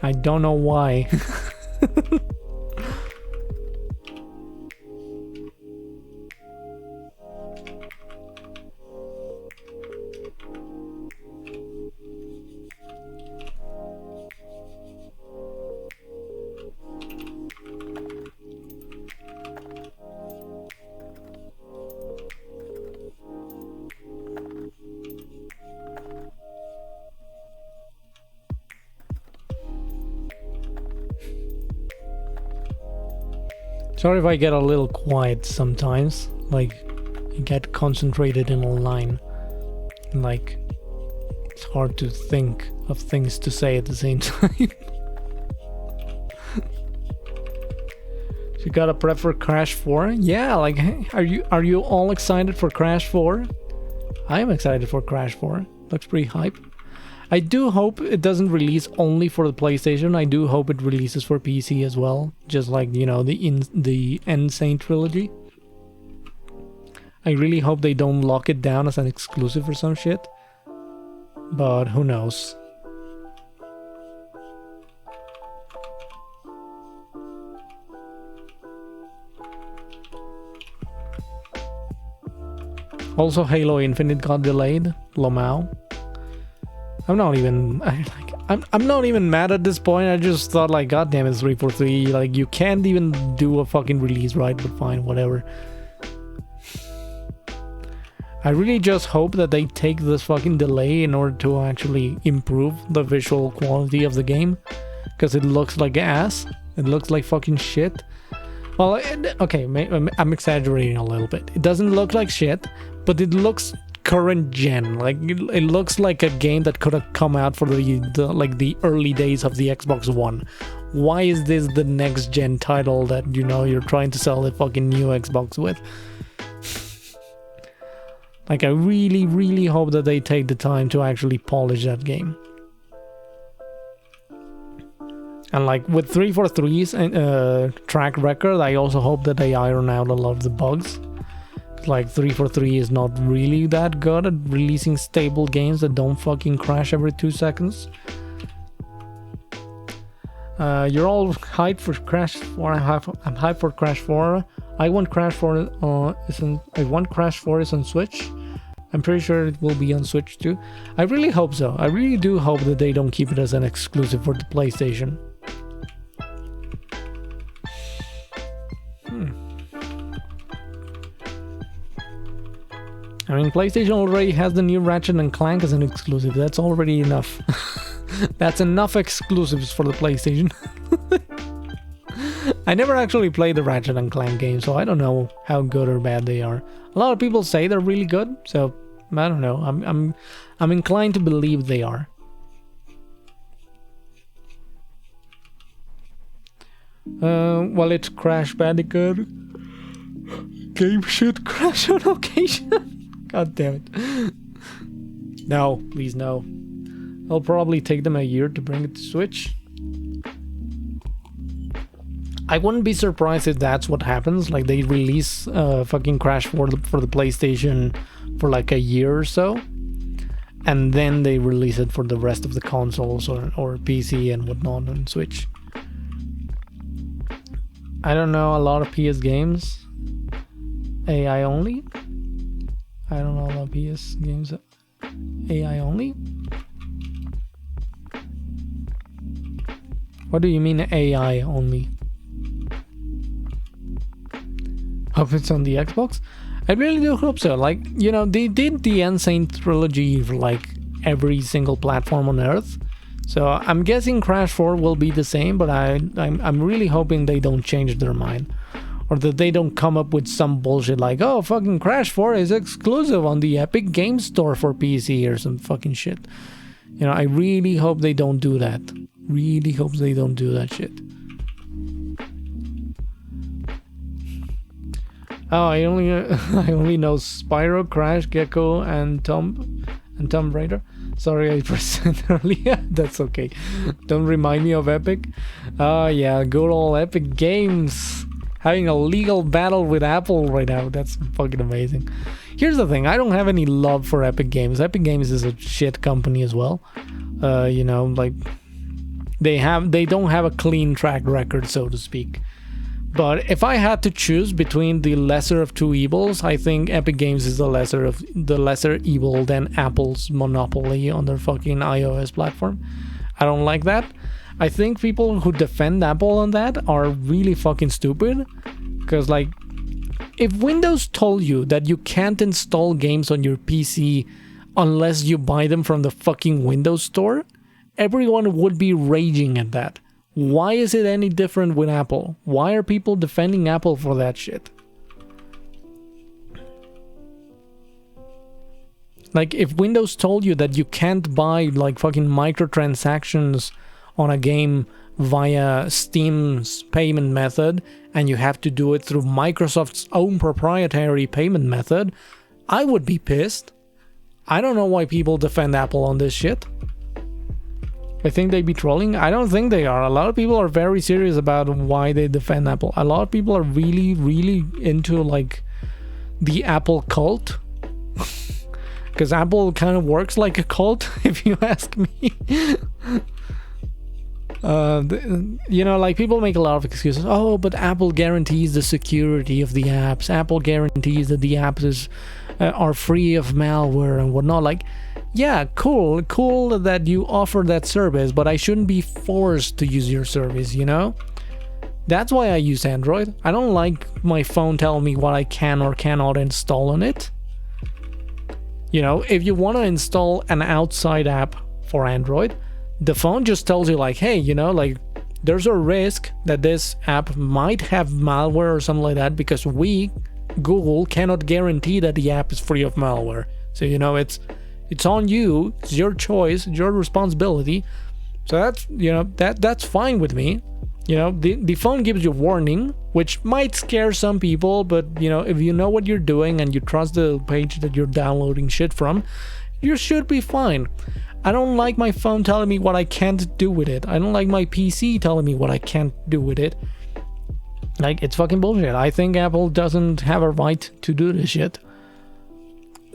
I don't know why. Sorry if I get a little quiet sometimes, like I get concentrated in a line, and like it's hard to think of things to say at the same time. You gotta prep for Crash 4? Yeah, like are you all excited for Crash 4? I am excited for Crash 4. Looks pretty hype. I do hope it doesn't release only for the PlayStation. I do hope it releases for PC as well. Just like, you know, the Insane trilogy. I really hope they don't lock it down as an exclusive or some shit. But who knows. Also, Halo Infinite got delayed. Lomao. I'm not even I'm not even mad at this point. I just thought like, god damn it, 343, like you can't even do a fucking release right, but fine, whatever. I really just hope that they take this fucking delay in order to actually improve the visual quality of the game, because it looks like ass. It looks like fucking shit. Well, okay, I'm exaggerating a little bit. It doesn't look like shit, but it looks current gen. Like it looks like a game that could have come out for the early days of the Xbox One. Why is this the next gen title that, you know, you're trying to sell the fucking new Xbox with? Like I really hope that they take the time to actually polish that game. And like with 343's track record, I also hope that they iron out a lot of the bugs. Like 343 is not really that good at releasing stable games that don't fucking crash every 2 seconds. You're all hyped for Crash 4. I'm hyped for Crash 4. I want Crash 4 is on Switch. I'm pretty sure it will be on Switch too. I really hope so. I really do hope that they don't keep it as an exclusive for the PlayStation. I mean, PlayStation already has the new Ratchet and Clank as an exclusive. That's already enough. That's enough exclusives for the PlayStation. I never actually played the Ratchet and Clank game, so I don't know how good or bad they are. A lot of people say they're really good, so I don't know. I'm inclined to believe they are. Well, it's Crash Bandicoot. Game should crash on occasion. God damn it. No, please no. It'll probably take them a year to bring it to Switch. I wouldn't be surprised if that's what happens. Like they release fucking Crash for the PlayStation for like a year or so, and then they release it for the rest of the consoles or PC and whatnot on Switch. I don't know a lot of PS games. AI only? I don't know a lot of PS games. AI only? What do you mean AI only? Hope it's on the Xbox? I really do hope so. Like, you know, they did the Insane trilogy for like every single platform on Earth. So I'm guessing Crash 4 will be the same, but I'm really hoping they don't change their mind. Or that they don't come up with some bullshit like, oh, fucking Crash 4 is exclusive on the Epic Games Store for PC or some fucking shit. You know, I really hope they don't do that. Really hope they don't do that shit. Oh, I only know Spyro, Crash, Gecko, and Tomb Raider. Sorry, I pressed it earlier. That's okay. Don't remind me of Epic. Oh yeah, good old Epic Games having a legal battle with Apple right now. That's fucking amazing. Here's the thing: I don't have any love for Epic Games. Epic Games is a shit company as well. You know, like they don't have a clean track record, so to speak. But if I had to choose between the lesser of two evils, I think Epic Games is the lesser evil than Apple's monopoly on their fucking iOS platform. I don't like that. I think people who defend Apple on that are really fucking stupid. Because, like, if Windows told you that you can't install games on your PC unless you buy them from the fucking Windows Store, everyone would be raging at that. Why is it any different with Apple? Why are people defending Apple for that shit? Like, if Windows told you that you can't buy, like, fucking microtransactions on a game via Steam's payment method, and you have to do it through Microsoft's own proprietary payment method, I would be pissed. I don't know why people defend Apple on this shit. I think they be trolling. I don't think they are. A lot of people are very serious about why they defend Apple. A lot of people are really, really into like the Apple cult. Because Apple kind of works like a cult, if you ask me. You know, like people make a lot of excuses. Oh, but Apple guarantees the security of the apps. Apple guarantees that the apps are free of malware and whatnot. Like, yeah, cool that you offer that service, but I shouldn't be forced to use your service, you know? That's why I use Android. I don't like my phone telling me what I can or cannot install on it. You know, if you want to install an outside app for Android, the phone just tells you like, hey, you know, like there's a risk that this app might have malware or something like that because we, Google, cannot guarantee that the app is free of malware. So, you know, it's on you, it's your choice, it's your responsibility. So that's, you know, that's fine with me. You know, the phone gives you warning, which might scare some people, but you know, if you know what you're doing and you trust the page that you're downloading shit from, you should be fine. I don't like my phone telling me what I can't do with it. I don't like my PC telling me what I can't do with it. Like, it's fucking bullshit. I think Apple doesn't have a right to do this shit,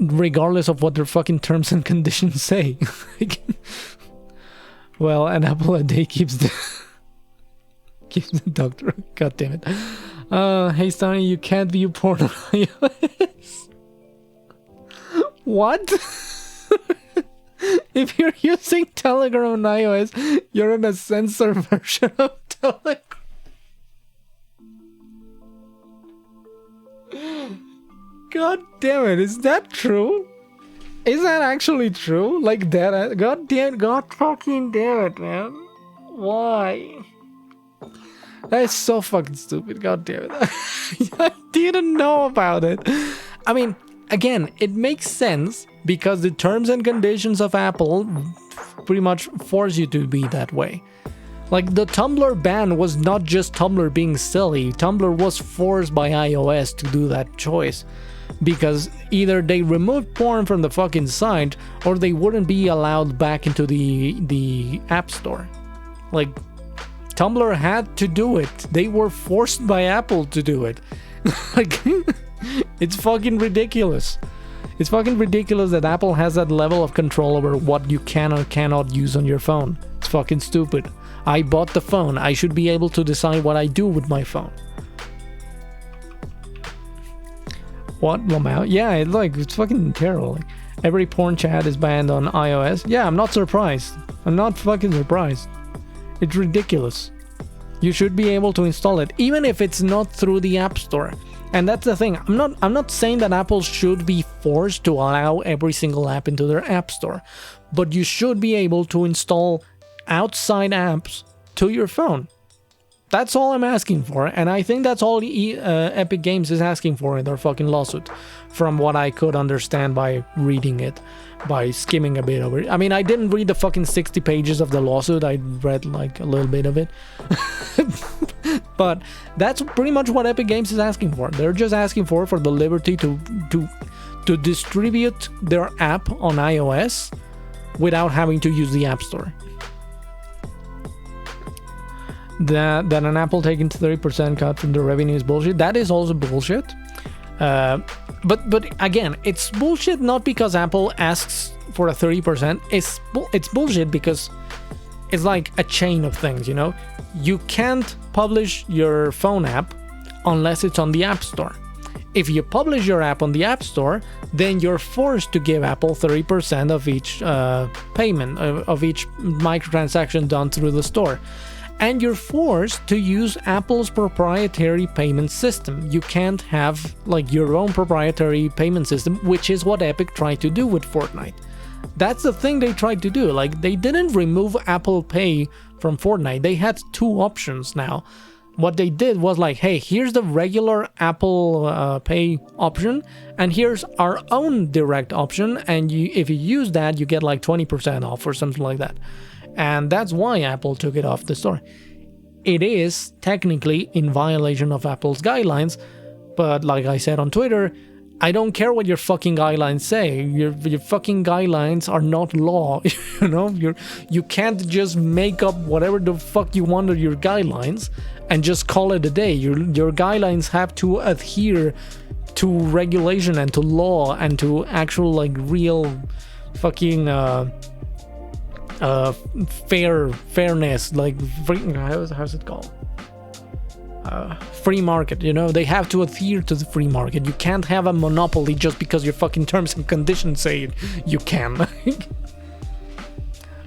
regardless of what their fucking terms and conditions say. Well, an apple a day keeps the doctor. God damn it. Hey Stoney, you can't view porn on iOS. What? If you're using Telegram on iOS, you're in a censored version of Telegram. God damn it, is that true? Is that actually true? Like that? God fucking damn it, man. Why? That is so fucking stupid, god damn it. I didn't know about it. I mean, again, it makes sense because the terms and conditions of Apple pretty much force you to be that way. Like, the Tumblr ban was not just Tumblr being silly. Tumblr was forced by iOS to do that choice. Because either they removed porn from the fucking site, or they wouldn't be allowed back into the App Store. Like, Tumblr had to do it. They were forced by Apple to do it. Like, it's fucking ridiculous. It's fucking ridiculous that Apple has that level of control over what you can or cannot use on your phone. It's fucking stupid. I bought the phone. I should be able to decide what I do with my phone. What, Lamau? Yeah, it's fucking terrible. Like, every porn chat is banned on iOS. Yeah, I'm not surprised. I'm not fucking surprised. It's ridiculous. You should be able to install it, even if it's not through the App Store. And that's the thing. I'm not saying that Apple should be forced to allow every single app into their App Store, but you should be able to install outside apps to your phone. That's all I'm asking for, and I think that's all Epic Games is asking for in their fucking lawsuit, from what I could understand by reading it, by skimming a bit over it. I mean, I didn't read the fucking 60 pages of the lawsuit, I read like a little bit of it. But that's pretty much what Epic Games is asking for. They're just asking for the liberty to distribute their app on iOS without having to use the App Store. That an Apple taking 30% cut from the revenue is bullshit. That is also bullshit. But again, it's bullshit not because Apple asks for a 30%. It's bullshit because it's like a chain of things, you know? You can't publish your phone app unless it's on the App Store. If you publish your app on the App Store, then you're forced to give Apple 30% of each payment, of each microtransaction done through the store. And you're forced to use Apple's proprietary payment system. You can't have like your own proprietary payment system, which is what Epic tried to do with Fortnite. That's the thing they tried to do. Like, they didn't remove Apple Pay from Fortnite. They had two options now. What they did was like, hey, here's the regular Apple Pay option, and here's our own direct option, and if you use that, you get like 20% off or something like that. And that's why Apple took it off the store. It is technically in violation of Apple's guidelines, but like I said on Twitter, I don't care what your fucking guidelines say. Your fucking guidelines are not law. You know, you can't just make up whatever the fuck you want of your guidelines and just call it a day. Your guidelines have to adhere to regulation and to law and to actual like real fucking fairness, like how's it called? Free market, you know, they have to adhere to the free market. You can't have a monopoly just because your fucking terms and conditions say you can.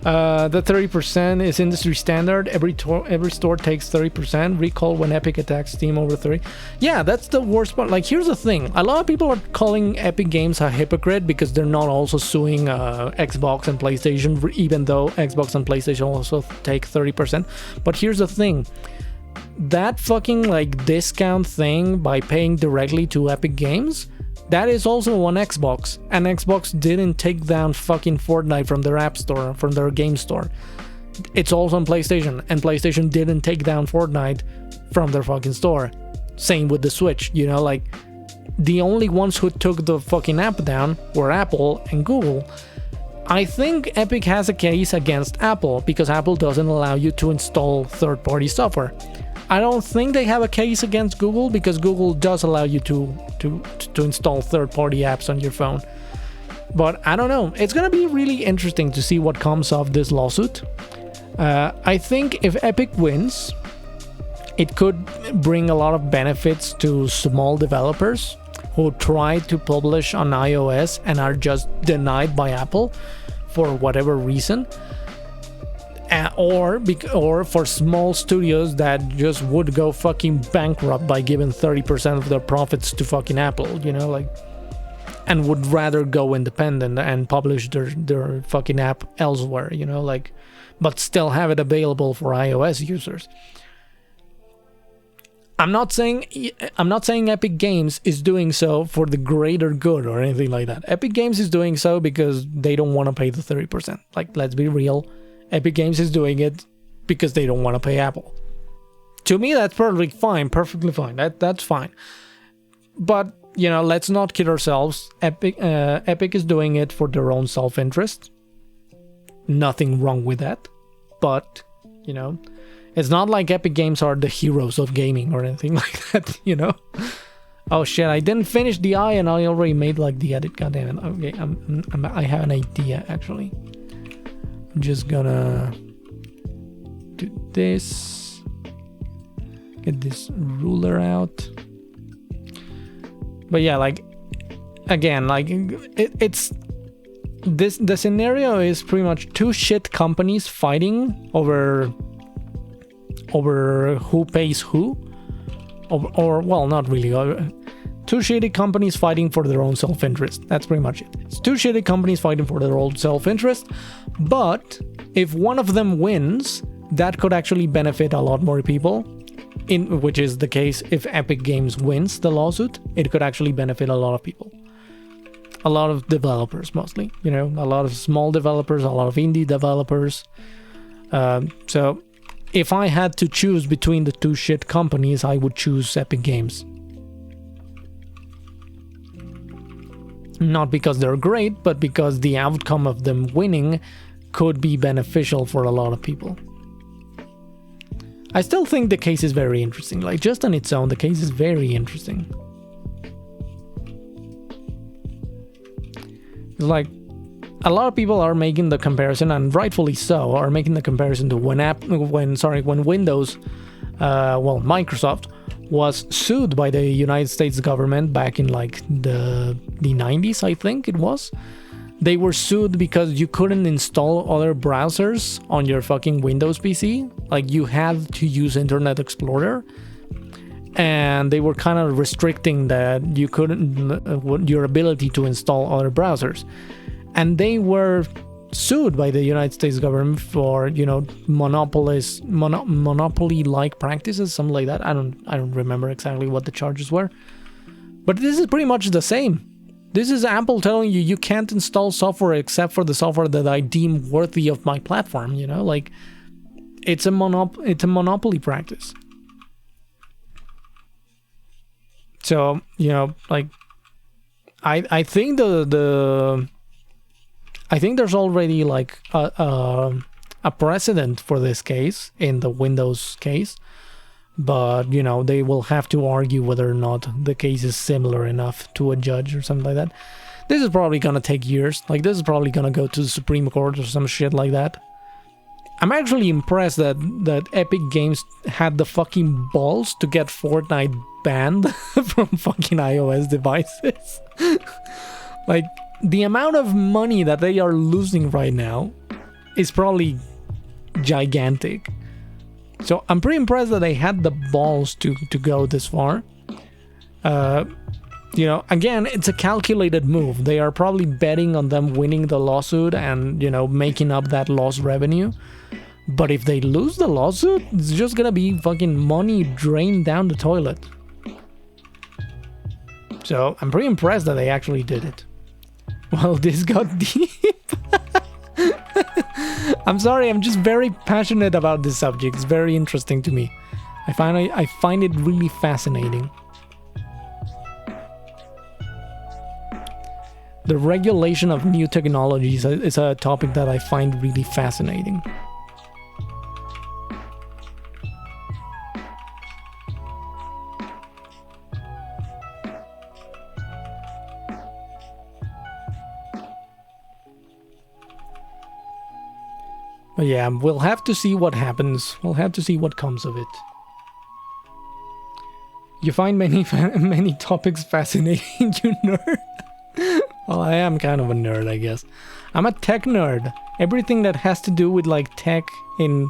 The 30% is industry standard. Every store takes 30%. Recall when Epic attacks Steam over 30. Yeah, that's the worst part. Like, here's the thing. A lot of people are calling Epic Games a hypocrite because they're not also suing Xbox and PlayStation, even though Xbox and PlayStation also take 30%. But here's the thing. That fucking like discount thing by paying directly to Epic Games, that is also on Xbox, and Xbox didn't take down fucking Fortnite from their app store, from their game store. It's also on PlayStation, and PlayStation didn't take down Fortnite from their fucking store. Same with the Switch, you know, like the only ones who took the fucking app down were Apple and Google. I think Epic has a case against Apple because Apple doesn't allow you to install third-party software. I don't think they have a case against Google because Google does allow you to install third-party apps on your phone. But I don't know. It's gonna be really interesting to see what comes of this lawsuit. I think if Epic wins, it could bring a lot of benefits to small developers who try to publish on iOS and are just denied by Apple for whatever reason. Or for small studios that just would go fucking bankrupt by giving 30% of their profits to fucking Apple, you know, like, and would rather go independent and publish their fucking app elsewhere, you know, like, but still have it available for iOS users. I'm not saying Epic Games is doing so for the greater good or anything like that. Epic Games is doing so because they don't want to pay the 30%. Like, let's be real. Epic Games is doing it because they don't want to pay Apple. To me, that's perfectly fine. That's fine. But, you know, let's not kid ourselves. Epic is doing it for their own self-interest. Nothing wrong with that. But, you know, It's not like Epic Games are the heroes of gaming or anything like that, you know? Oh shit, I didn't finish the eye and I already made like the edit, goddammit. Okay, I have an idea actually. I'm just gonna do this. Get this ruler out. But yeah, like, again, like, it's... The scenario is pretty much two shit companies fighting over who pays who, or well, not really. Two shitty companies fighting for their own self-interest. That's pretty much it. It's two shitty companies fighting for their own self-interest, but if one of them wins, that could actually benefit a lot more people. Which is the case if Epic Games wins the lawsuit, it could actually benefit a lot of people. A lot of developers, mostly, you know, a lot of small developers, a lot of indie developers. So if I had to choose between the two shit companies, I would choose Epic Games. Not because they're great, but because the outcome of them winning could be beneficial for a lot of people. I still think the case is very interesting. Like, just on its own, the case is very interesting. Like, a lot of people are making the comparison, and rightfully so, are making the comparison to when Windows, Microsoft was sued by the United States government back in like the 90s, I think it was. They were sued because you couldn't install other browsers on your fucking Windows PC. Like, you had to use Internet Explorer. And they were kind of restricting that you couldn't, your ability to install other browsers. And they were sued by the United States government for, you know, monopoly-like practices, something like that. I don't remember exactly what the charges were. But this is pretty much the same. This is Apple telling you can't install software except for the software that I deem worthy of my platform, you know? Like, it's a monopoly practice. So, you know, like, I think I think there's already like a precedent for this case in the Windows case, but you know, they will have to argue whether or not the case is similar enough to a judge or something like that. This is probably gonna take years. Like, this is probably gonna go to the Supreme Court or some shit like that. I'm actually impressed that Epic Games had the fucking balls to get Fortnite banned from fucking iOS devices. Like, the amount of money that they are losing right now is probably gigantic. So I'm pretty impressed that they had the balls to go this far. You know, again, it's a calculated move. They are probably betting on them winning the lawsuit and, you know, making up that lost revenue. But if they lose the lawsuit, it's just gonna be fucking money drained down the toilet. So I'm pretty impressed that they actually did it. Well, this got deep. I'm sorry, I'm just very passionate about this subject. It's very interesting to me. I find it really fascinating. The regulation of new technologies is a topic that I find really fascinating. But yeah, we'll have to see what happens. We'll have to see what comes of it. You find many topics fascinating, you nerd? Well, I am kind of a nerd, I guess. I'm a tech nerd. Everything that has to do with like tech in...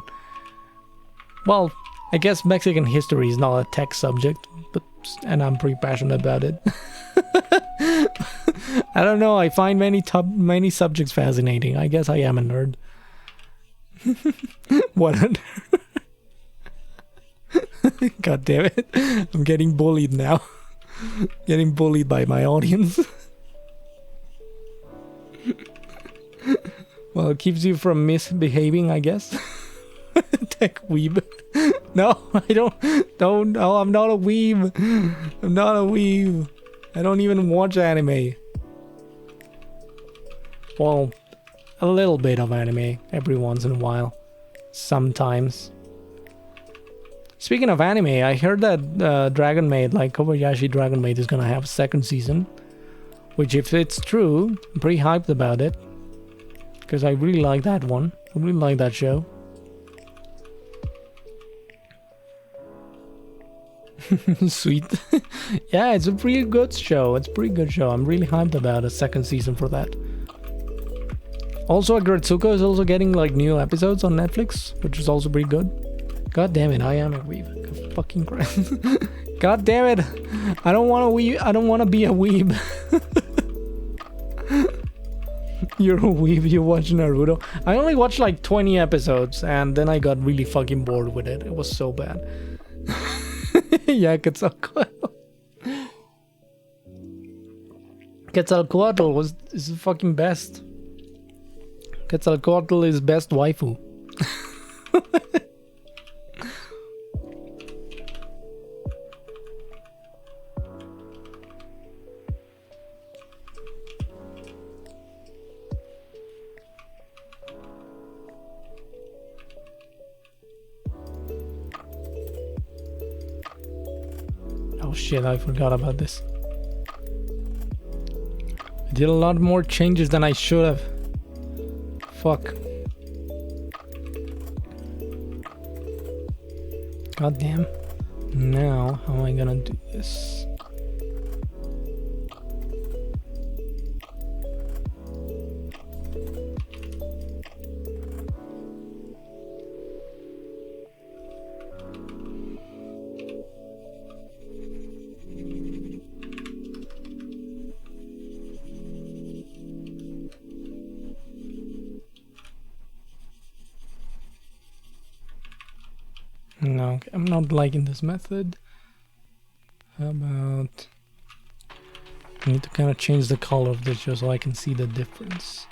Well, I guess Mexican history is not a tech subject, and I'm pretty passionate about it. I don't know, I find many subjects fascinating. I guess I am a nerd. What a nerd. God damn it. I'm getting bullied now. Getting bullied by my audience. Well, it keeps you from misbehaving, I guess. Tech weeb. No, I don't. No, I'm not a weeb. I'm not a weeb. I don't even watch anime. Well, a little bit of anime every once in a while. Sometimes. Speaking of anime, I heard that Dragon Maid, like Kobayashi Dragon Maid, is gonna have a second season. Which, if it's true, I'm pretty hyped about it. Because I really like that one. I really like that show. Sweet. Yeah, it's a pretty good show. It's a pretty good show. I'm really hyped about a second season for that. Also, Agretsuko is also getting like new episodes on Netflix, which is also pretty good. God damn it, I am a weeb. Fucking Christ. God damn it. I don't want to be a weeb. You're a weeb, you watch Naruto. I only watched like 20 episodes and then I got really fucking bored with it. It was so bad. Yeah, Quetzalcoatl. Quetzalcoatl is the fucking best. Quetzalcoatl is best waifu. Oh shit, I forgot about this. I did a lot more changes than I should have. Fuck. God damn. Now, how am I gonna do this? No, okay, I'm not liking this method. How about... I need to kind of change the color of this just so I can see the difference.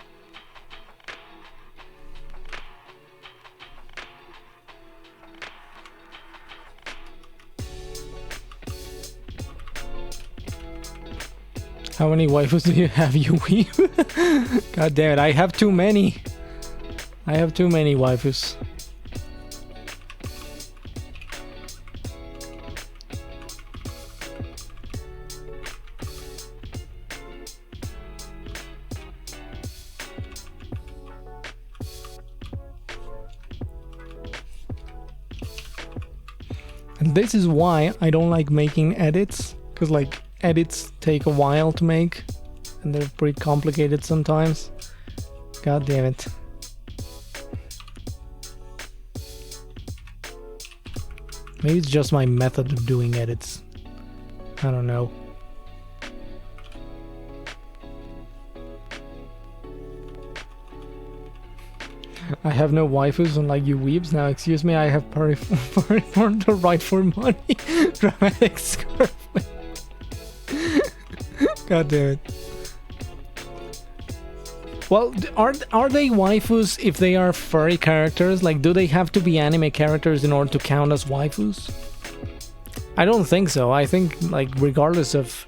How many waifus do you have, you weeb? God damn it, I have too many. I have too many waifus. And this is why I don't like making edits, because like edits take a while to make and they're pretty complicated sometimes. God damn it. Maybe it's just my method of doing edits. I don't know. I have no waifus unlike you weebs. Now excuse me, I have Pariform to write for money. Dramatic scarf. God damn it. Well, are they waifus if they are furry characters? Like, do they have to be anime characters in order to count as waifus? I don't think so. I think, like, regardless of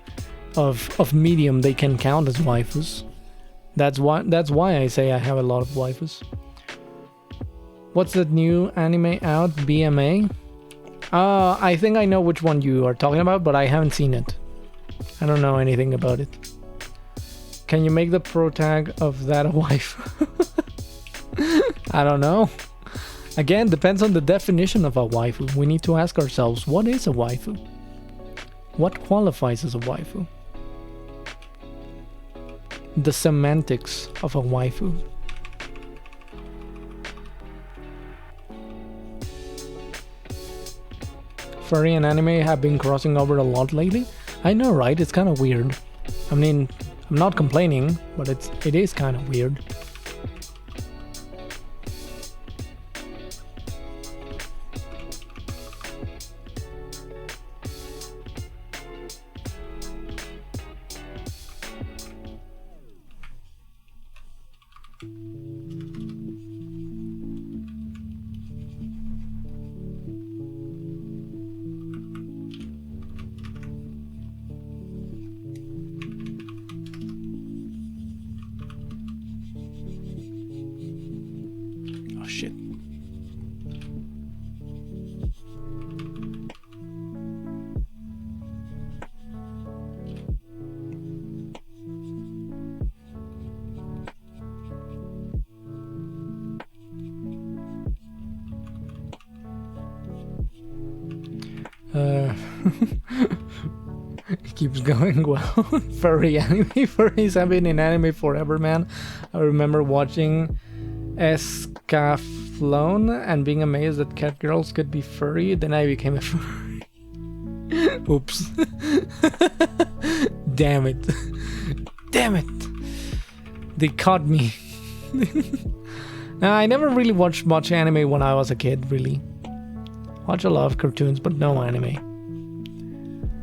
medium, they can count as waifus. That's why I say I have a lot of waifus. What's that new anime out? BMA? I think I know which one you are talking about, but I haven't seen it. I don't know anything about it. Can you make the pro tag of that a wife? I don't know. Again, depends on the definition of a waifu. We need to ask ourselves, what is a waifu? What qualifies as a waifu? The semantics of a waifu. Furry and anime have been crossing over a lot lately. I know, right? It's kind of weird. I mean, I'm not complaining, but it is kind of weird. Uh, it keeps going well. Furry anime. Furries have been in anime forever, man. I remember watching Escaflowne and being amazed that cat girls could be furry. Then I became a furry. Oops. Damn it. Damn it. They caught me. Now, I never really watched much anime when I was a kid, really. Watch a lot of cartoons, but no anime.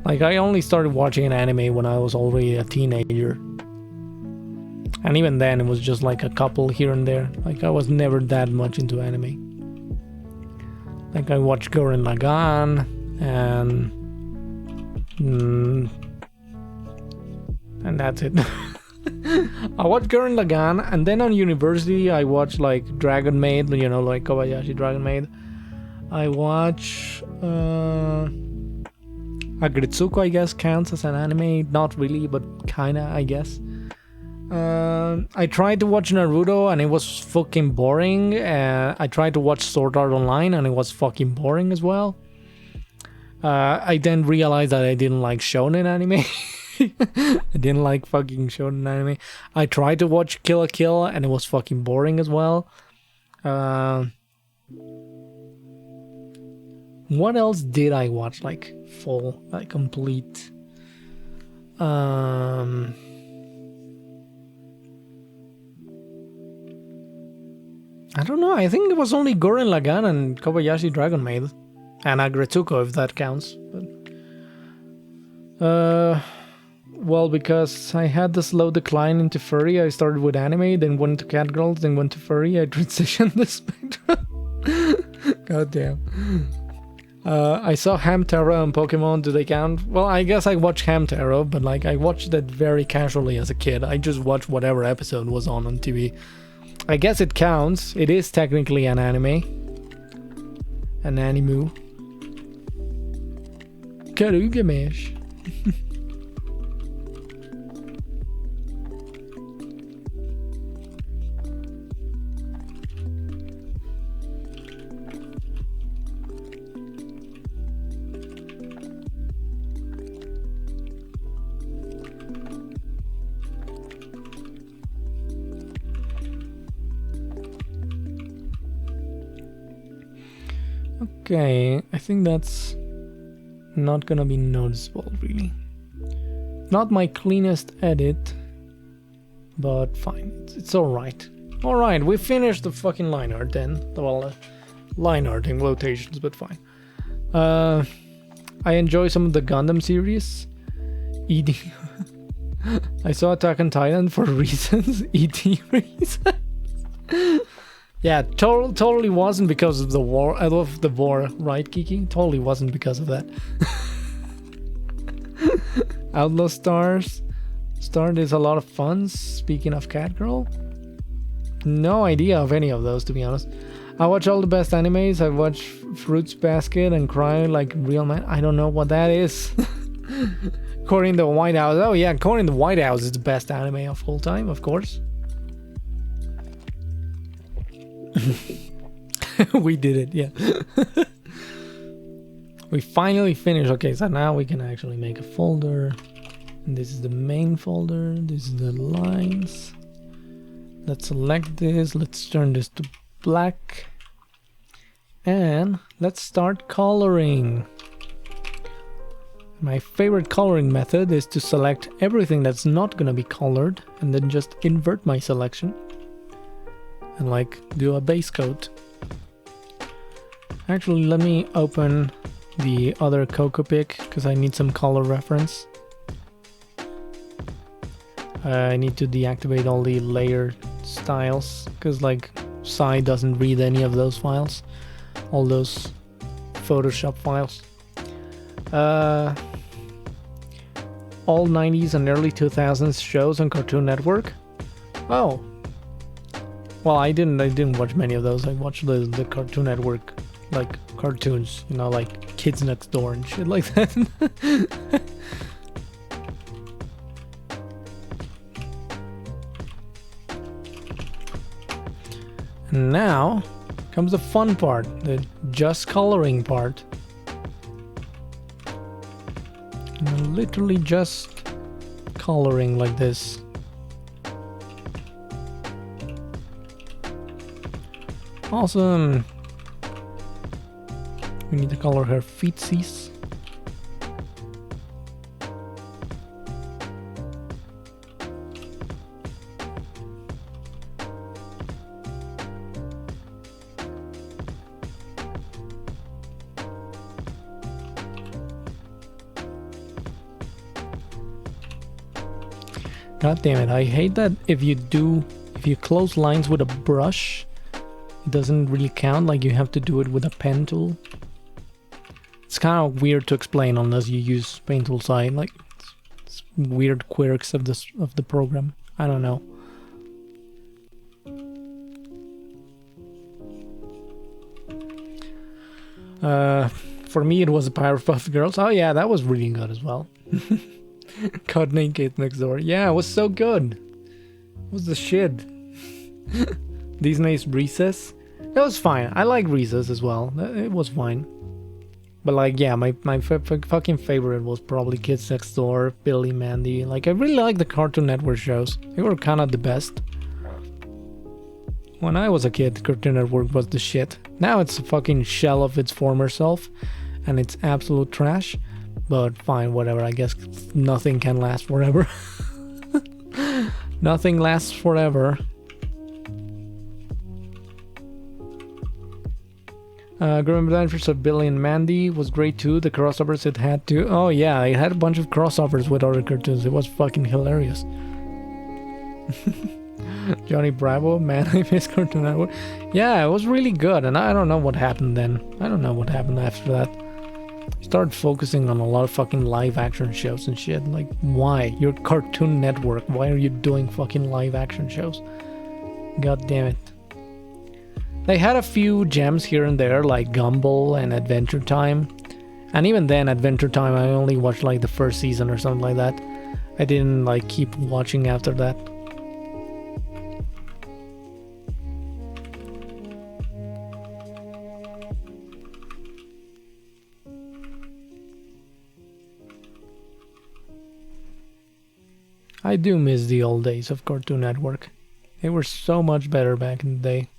Like, I only started watching an anime when I was already a teenager. And even then, it was just like a couple here and there. Like, I was never that much into anime. Like, I watched Gurren Lagann, and... and that's it. I watched Gurren Lagann, and then on university, I watched, like, Dragon Maid, you know, like Kobayashi Dragon Maid. I watch Agretsuko, I guess, counts as an anime. Not really, but kinda, I guess. I tried to watch Naruto and it was fucking boring. I tried to watch Sword Art Online and it was fucking boring as well. I then realized that I didn't like shonen anime. I didn't like fucking shonen anime. I tried to watch Kill la Kill and it was fucking boring as well. What else did I watch, like, full, like, complete? I don't know, I think it was only Gurren Lagann and Kobayashi Dragon Maid. And Agretsuko, if that counts. But, well, because I had the slow decline into furry, I started with anime, then went to catgirls, then went to furry, I transitioned the spectrum. God damn. I saw Hamtaro and Pokemon, do they count? Well, I guess I watched Hamtaro, but like I watched it very casually as a kid. I just watched whatever episode was on TV. I guess it counts. It is technically an anime. An animu. Karugamesh. Okay, I think that's not gonna be noticeable, really. Not my cleanest edit, but fine, it's alright. Alright, we finished the fucking line art then. Well, line art in quotations, but fine. I enjoy some of the Gundam series. ED. I saw Attack on Titan for reasons. ET reasons. Yeah, totally wasn't because of the war. I love the war, right, Kiki? Totally wasn't because of that. Outlaw Stars. Start is a lot of fun. Speaking of Catgirl. No idea of any of those, to be honest. I watch all the best animes. I watch Fruits Basket and Cry Like Real Man. I don't know what that is. Cory in the White House. Oh yeah, Cory in the White House is the best anime of all time, of course. We did it, yeah. We finally finished. Okay, so now we can actually make a folder. And this is the main folder. This is the lines. Let's select this. Let's turn this to black. And let's start coloring. My favorite coloring method is to select everything that's not gonna be colored and then just invert my selection. And like do a base coat. Actually, let me open the other Cocopic because I need some color reference. I need to deactivate all the layer styles because like Psy doesn't read any of those files, all those Photoshop files. All 90s and early 2000s shows on Cartoon Network. Oh. Well, I didn't watch many of those. I watched the Cartoon Network, like cartoons, you know, like Kids Next Door and shit like that. And now comes the fun part, the just coloring part. Literally just coloring like this. Awesome. We need to color her feetsies. God damn it, I hate that if you close lines with a brush, it doesn't really count, like you have to do it with a pen tool. It's kind of weird to explain unless you use Paint Tool Side, like it's weird quirks of the program. I don't know. For me it was the Powerpuff Girls. Oh yeah, that was really good as well. Codename Kate Next Door. Yeah, it was so good. It was the shit. Disney's Recess. It was fine. I like Recess as well. It was fine. But like, yeah, my fucking favorite was probably Kids Next Door, Billy, Mandy. Like, I really like the Cartoon Network shows. They were kind of the best. When I was a kid, Cartoon Network was the shit. Now it's a fucking shell of its former self, and it's absolute trash. But fine, whatever. I guess nothing can last forever. Nothing lasts forever. Grim Adventures of Billy and Mandy was great too. The crossovers it had to. Oh yeah, it had a bunch of crossovers with other cartoons. It was fucking hilarious. Johnny Bravo, man, I miss Cartoon Network. Yeah, it was really good, and I don't know what happened then. I don't know what happened after that. Started focusing on a lot of fucking live action shows and shit. Like, why? You're Cartoon Network. Why are you doing fucking live action shows? God damn it. They had a few gems here and there, like Gumball and Adventure Time. And even then, Adventure Time, I only watched like the first season or something like that. I didn't like keep watching after that. I do miss the old days of Cartoon Network. They were so much better back in the day.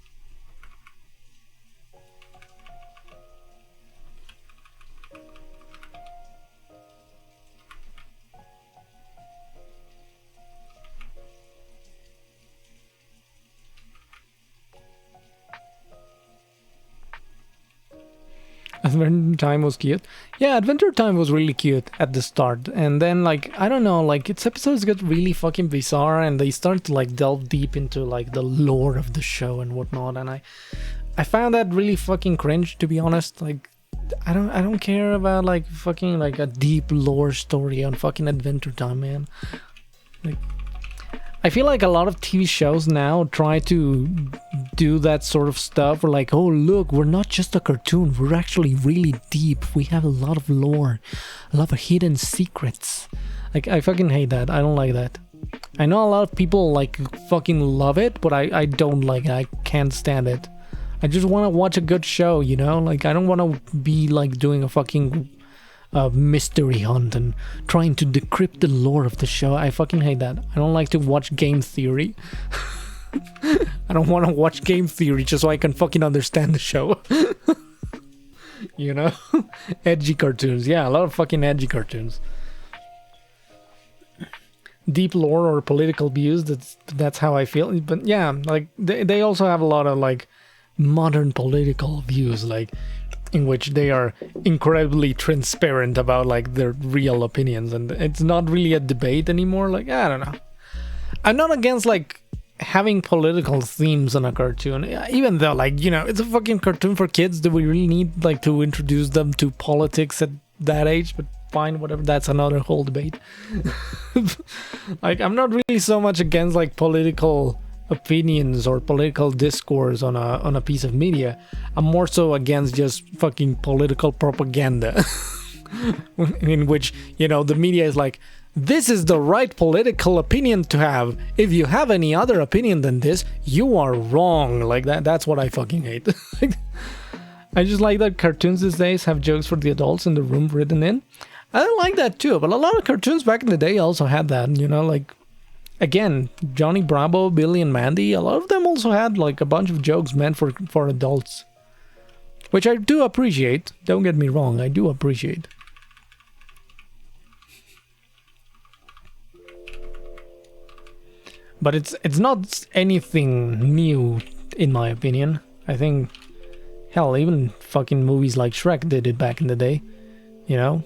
Adventure Time was cute. Yeah, Adventure Time was really cute at the start. And then, like, I don't know, like, its episodes get really fucking bizarre and they start to, like, delve deep into, like, the lore of the show and whatnot. And I found that really fucking cringe, to be honest. Like, I don't care about, like, fucking, like, a deep lore story on fucking Adventure Time, man. Like, I feel like a lot of TV shows now try to do that sort of stuff. We're like, oh, look, we're not just a cartoon. We're actually really deep. We have a lot of lore, a lot of hidden secrets. Like, I fucking hate that. I don't like that. I know a lot of people, like, fucking love it, but I don't like it. I can't stand it. I just want to watch a good show, you know? Like, I don't want to be, like, doing a fucking mystery hunt and trying to decrypt the lore of the show. I fucking hate that. I don't like to watch game theory. I don't want to watch game theory just so I can fucking understand the show. You know? Edgy cartoons. Yeah, a lot of fucking edgy cartoons. Deep lore or political views, that's how I feel. But yeah, like they also have a lot of like modern political views, like in which they are incredibly transparent about like their real opinions, and it's not really a debate anymore. Like, I don't know. I'm not against like having political themes on a cartoon, even though, like, you know, it's a fucking cartoon for kids. Do we really need like to introduce them to politics at that age? But fine, whatever, that's another whole debate. Like, I'm not really so much against like political opinions or political discourse on a piece of media. I'm more so against just fucking political propaganda. In which, you know, the media is like, this is the right political opinion to have. If you have any other opinion than this, you are wrong. Like that's what I fucking hate. I just like that cartoons these days have jokes for the adults in the room written in. I like that too, but a lot of cartoons back in the day also had that, you know, like, again, Johnny Bravo, Billy and Mandy, a lot of them also had like a bunch of jokes meant for adults. Which I do appreciate, don't get me wrong, I do appreciate. But it's not anything new, in my opinion. I think, hell, even fucking movies like Shrek did it back in the day, you know?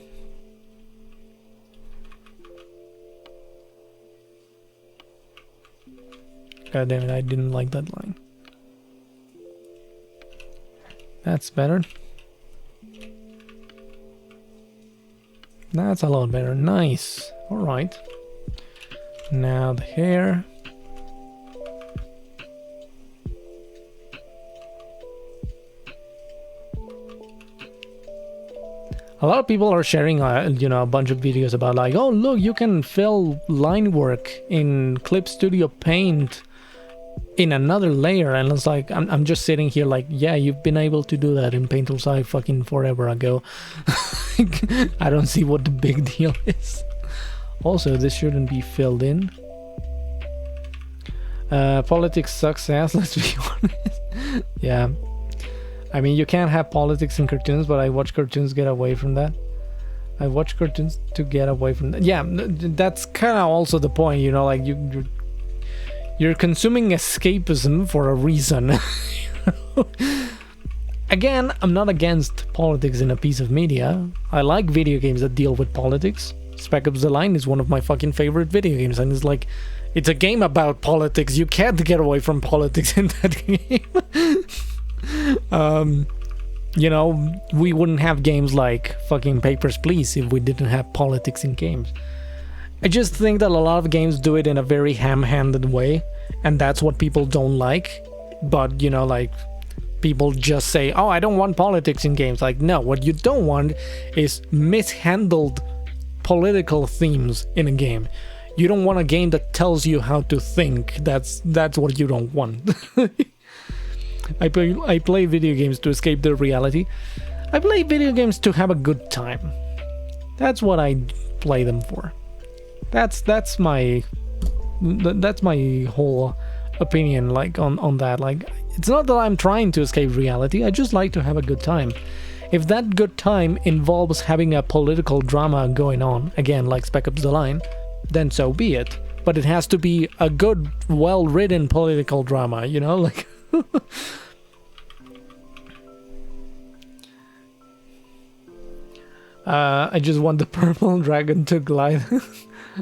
God damn it, I didn't like that line. That's better. That's a lot better. Nice. Alright. Now the hair. A lot of people are sharing, you know, a bunch of videos about like, oh look, you can fill line work in Clip Studio Paint in another layer, and it's like, I'm just sitting here like, yeah, you've been able to do that in Paint Tool Sci fucking forever ago. I don't see what the big deal is. Also, this shouldn't be filled in. Politics sucks ass, let's be honest. Yeah. I mean, you can't have politics in cartoons, but I watch cartoons get away from that. I watch cartoons to get away from that. Yeah, that's kind of also the point, you know, like you're consuming escapism for a reason. Again, I'm not against politics in a piece of media. I like video games that deal with politics. Spec Ops: The Line is one of my fucking favorite video games, and it's like, it's a game about politics. You can't get away from politics in that game. You know, we wouldn't have games like fucking Papers, Please if we didn't have politics in games. I just think that a lot of games do it in a very ham-handed way, and that's what people don't like. But, you know, like, people just say, oh, I don't want politics in games. Like, no, what you don't want is mishandled political themes in a game. You don't want a game that tells you how to think. That's what you don't want. I play video games to escape the reality. I play video games to have a good time. That's what I play them for. That's my whole opinion, like, on that. Like, it's not that I'm trying to escape reality, I just like to have a good time. If that good time involves having a political drama going on, again, like Spec Ops: The Line, then so be it. But it has to be a good, well-written political drama, you know, like... I just want the purple dragon to glide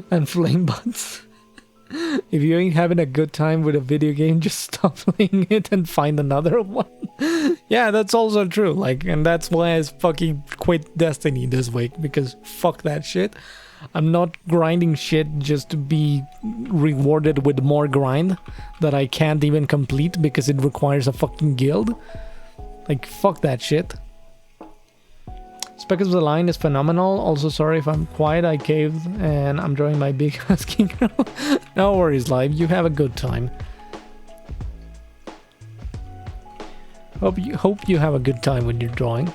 and flame butts. If you ain't having a good time with a video game, just stop playing it and find another one. Yeah, that's also true. Like, and that's why I fucking quit Destiny this week, because fuck that shit. I'm not grinding shit just to be rewarded with more grind that I can't even complete because it requires a fucking guild. Like, fuck that shit. Spec Ops: The Line is phenomenal. Also, sorry if I'm quiet, I caved and I'm drawing my big husky girl. No worries, live. You have a good time. Hope you have a good time when you're drawing.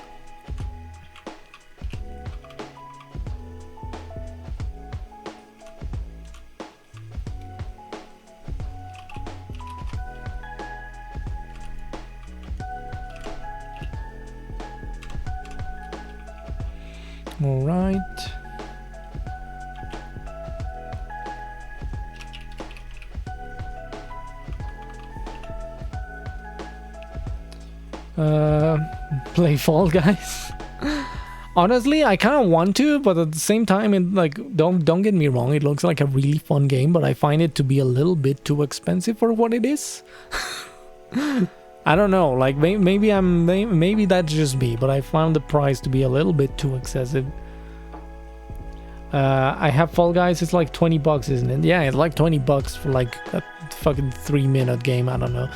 All right. Play Fall Guys. Honestly, I kind of want to, but at the same time, it, like, don't get me wrong, it looks like a really fun game, but I find it to be a little bit too expensive for what it is. I don't know, like, maybe that's just me, but I found the price to be a little bit too excessive. I have Fall Guys, it's like 20 bucks, isn't it? Yeah, it's like 20 bucks for like a fucking 3-minute game, I don't know.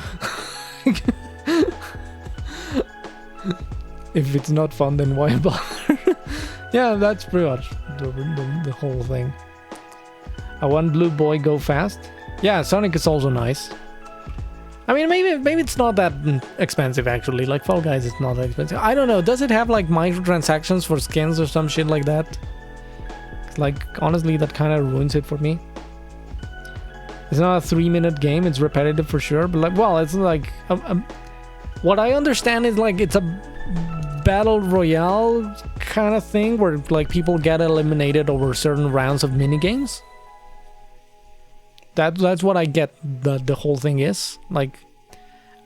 If it's not fun, then why bother? Yeah, that's pretty much the whole thing. I want Blue Boy Go Fast. Yeah, Sonic is also nice. I mean, maybe it's not that expensive, actually. Like, Fall Guys is not that expensive. I don't know, does it have like microtransactions for skins or some shit like that? Like, honestly, that kind of ruins it for me. It's not a 3-minute game. It's repetitive for sure. But like, well, it's like... what I understand is like it's a battle royale kind of thing where like people get eliminated over certain rounds of minigames. That's what I get the whole thing is. Like,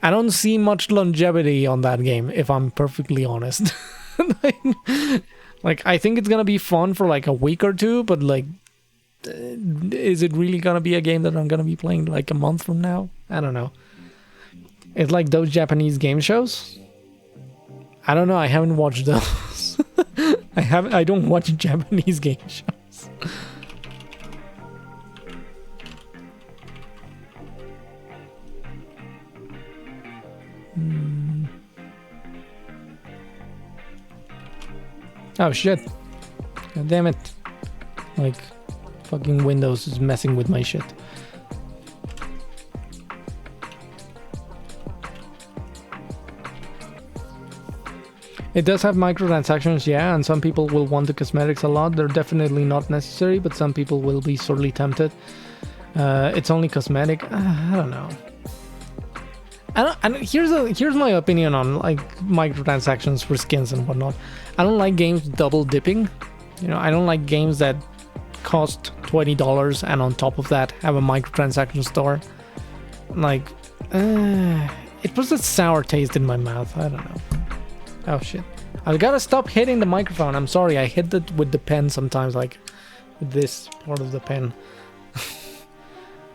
I don't see much longevity on that game, if I'm perfectly honest. Like, I think it's gonna be fun for like a week or two, but like, is it really gonna be a game that I'm gonna be playing like a month from now? I don't know. It's like those Japanese game shows. I don't know, I haven't watched those. I don't watch Japanese game shows. Oh shit. God damn it. Like, fucking Windows is messing with my shit. It does have microtransactions, yeah, and some people will want the cosmetics a lot. They're definitely not necessary, but some people will be sorely tempted. It's only cosmetic. I don't know. Here's my opinion on like microtransactions for skins and whatnot. I don't like games double dipping. You know, I don't like games that cost $20 and on top of that have a microtransaction store. Like, it puts a sour taste in my mouth. I don't know. Oh shit. I've gotta stop hitting the microphone. I'm sorry, I hit it with the pen sometimes, like with this part of the pen.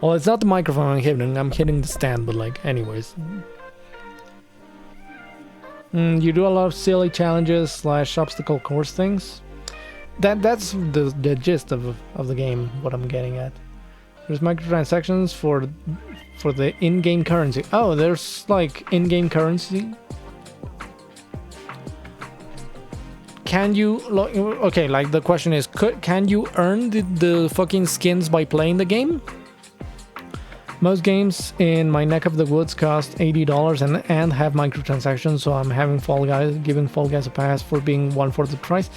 Well, it's not the microphone I'm hitting the stand, but like, anyways. You do a lot of silly challenges / obstacle course things. That's the gist of the game, what I'm getting at. There's microtransactions for the in-game currency. Oh, there's like in-game currency. Can you, okay, like the question is, can you earn the fucking skins by playing the game? Most games in my neck of the woods cost $80 and have microtransactions, so I'm having giving Fall Guys a pass for being 1/4 the price.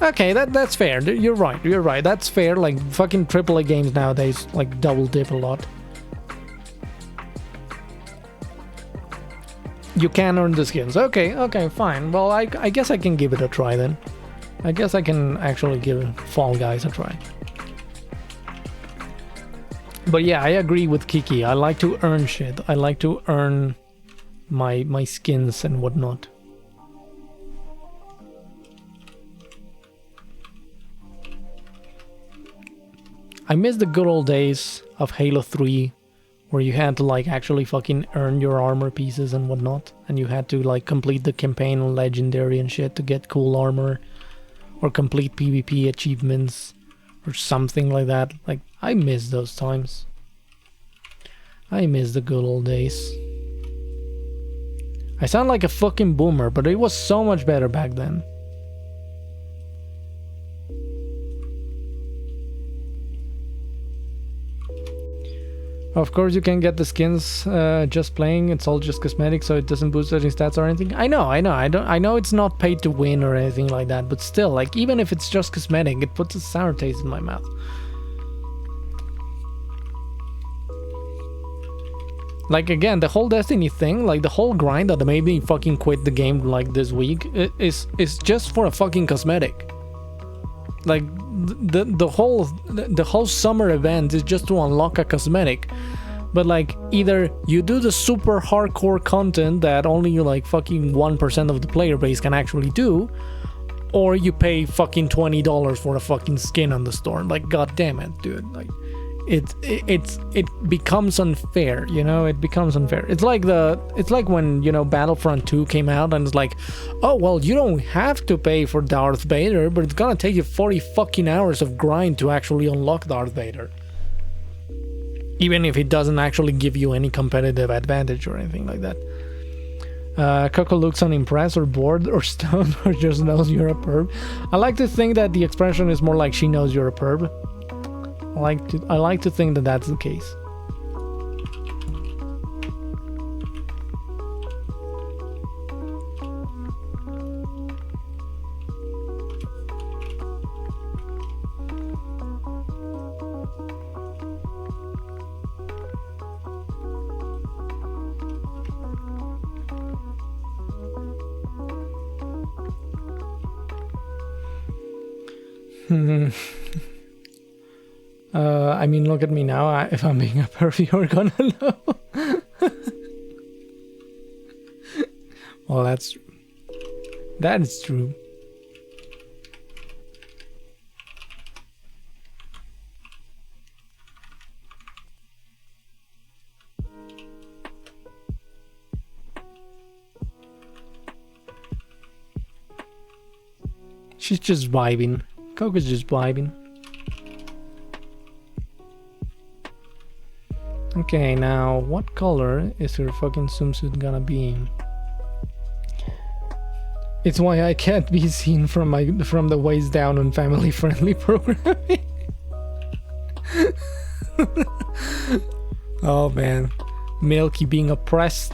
Okay, that's fair. You're right. That's fair. Like, fucking AAA games nowadays, like, double dip a lot. You can earn the skins. Okay, fine. Well, I guess I can give it a try then. I guess I can actually give Fall Guys a try. But yeah, I agree with Kiki. I like to earn shit. I like to earn my skins and whatnot. I miss the good old days of Halo 3 where you had to like actually fucking earn your armor pieces and whatnot, and you had to like complete the campaign on Legendary and shit to get cool armor or complete PvP achievements or something like that. Like, I miss those times. I miss the good old days. I sound like a fucking boomer, but it was so much better back then. Of course you can get the skins just playing. It's all just cosmetic, so it doesn't boost any stats or anything. I know it's not paid to win or anything like that, but still, like, even if it's just cosmetic, it puts a sour taste in my mouth. Like, again, the whole Destiny thing, like the whole grind that made me fucking quit the game like this week is just for a fucking cosmetic. Like, the whole summer event is just to unlock a cosmetic. But like, either you do the super hardcore content that only like fucking 1% of the player base can actually do, or you pay fucking $20 for a fucking skin on the store. Like, god damn it, dude. Like, it becomes unfair, you know. It becomes unfair. It's like when, you know, Battlefront 2 came out and it's like, oh well, you don't have to pay for Darth Vader, but it's gonna take you 40 fucking hours of grind to actually unlock Darth Vader, even if it doesn't actually give you any competitive advantage or anything like that. Coco looks unimpressed or bored or stoned or just knows you're a perv. I like to think that the expression is more like she knows you're a perv. I like to think that that's the case. I mean, look at me now. If I'm being a pervy, you're gonna know. Well, that is true. She's just vibing. Coco's just vibing. Okay, now what color is her fucking swimsuit gonna be? It's why I can't be seen from the waist down on family friendly programming. Oh man, Milky being oppressed.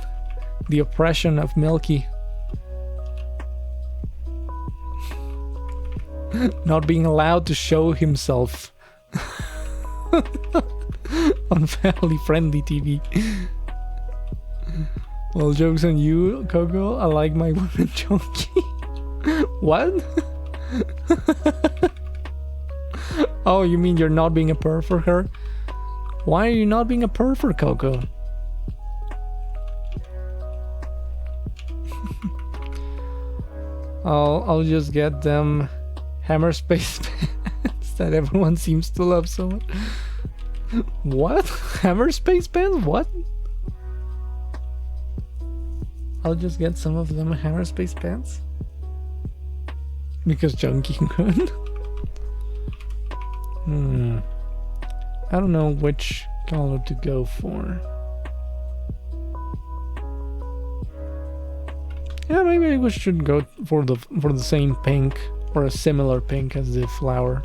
The oppression of Milky. Not being allowed to show himself on family-friendly TV. Well, joke's on you, Coco. I like my woman chunky. What? Oh, you mean you're not being a perv for her? Why are you not being a perv for Coco? I'll just get them hammer space pants that everyone seems to love so much. What? Hammer space pants? What? I'll just get some of them hammer space pants. Because Chunky could. I don't know which color to go for. Yeah, maybe we should go for the same pink or a similar pink as the flower.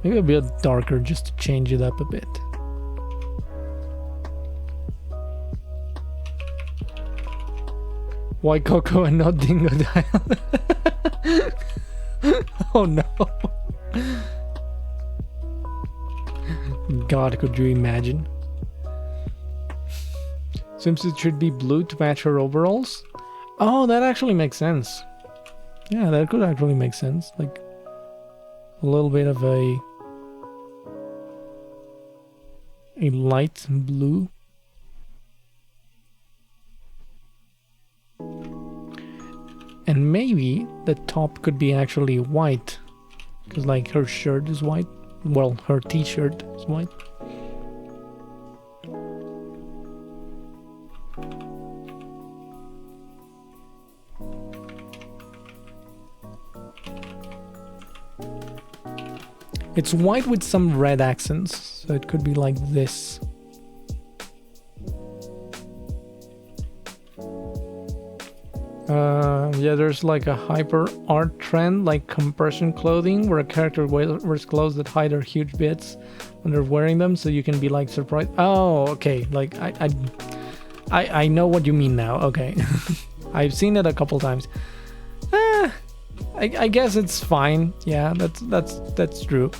Maybe a bit darker just to change it up a bit. Why Coco and not Dingodile? Oh no. God, could you imagine? Swimsuit should be blue to match her overalls? Oh, that actually makes sense. Yeah, that could actually make sense. Like a little bit of a light blue. And maybe the top could be actually white. Because like her shirt is white. Well, her t-shirt is white. It's white with some red accents, so it could be like this. Yeah, there's like a hyper art trend, like compression clothing, where a character wears clothes that hide their huge bits when they're wearing them, so you can be like surprised. Oh, okay. Like I know what you mean now. Okay, I've seen it a couple times. I guess it's fine. Yeah, that's true.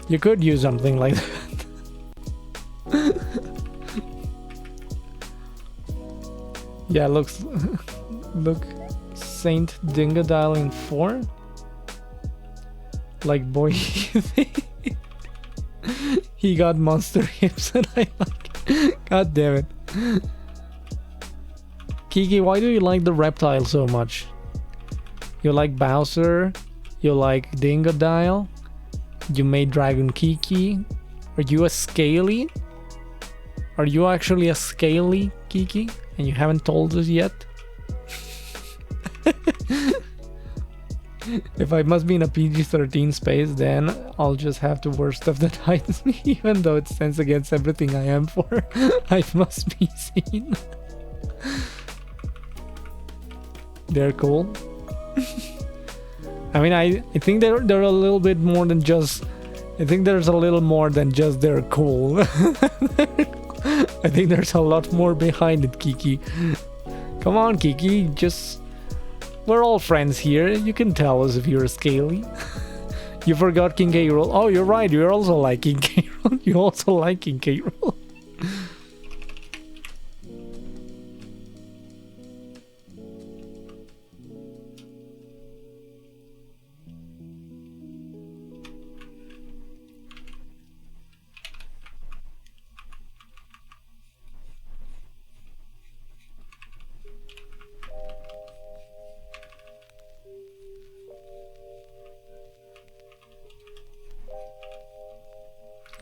You could use something like that. Yeah, look, Saint Dingodile in 4. Like, boy, he got monster hips, and I like it. God damn it, Kiki. Why do you like the reptile so much? You like Bowser, you like Dingodile, you made Dragon Kiki. Are you a Scaly? Are you actually a Scaly, Kiki? And you haven't told us yet? If I must be in a PG-13 space, then I'll just have to wear stuff that hides me, even though it stands against everything I am for. I must be seen. They're cool. I mean, I think they're a little bit more than just... I think there's a little more than just they're cool. I think there's a lot more behind it, Kiki. Come on, Kiki, just... We're all friends here. You can tell us if you're Scaly. You forgot King K. Rool. Oh, you're right. You're also like King K. Rool. You also like King K. Rool.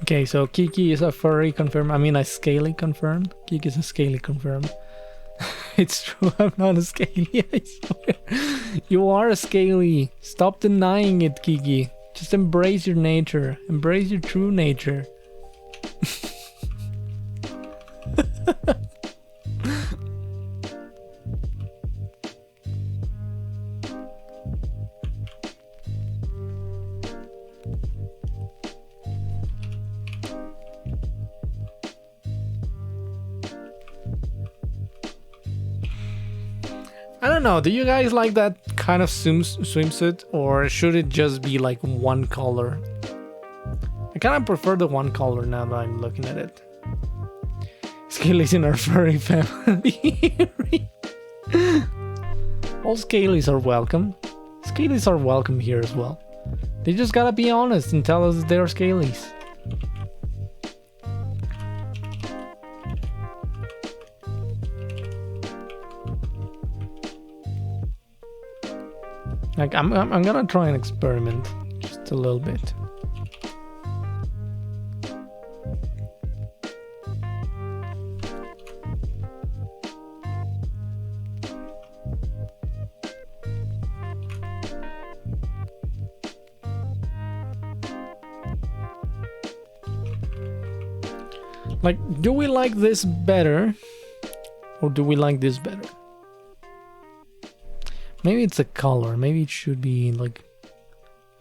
Okay, so Kiki is a furry confirmed. I mean, a scaly confirmed. Kiki is a scaly confirmed. It's true, I'm not a scaly, I swear. You are a scaly. Stop denying it, Kiki. Just embrace your nature. Embrace your true nature. I don't know, do you guys like that kind of swimsuit, or should it just be like one color? I kind of prefer the one color now that I'm looking at it. Scalies in our furry family. All scalies are welcome. Scalies are welcome here as well. They just gotta be honest and tell us they're scalies. Like I'm gonna try and experiment just a little bit. Like, do we like this better, or do we like this better? Maybe it's a color. Maybe it should be like...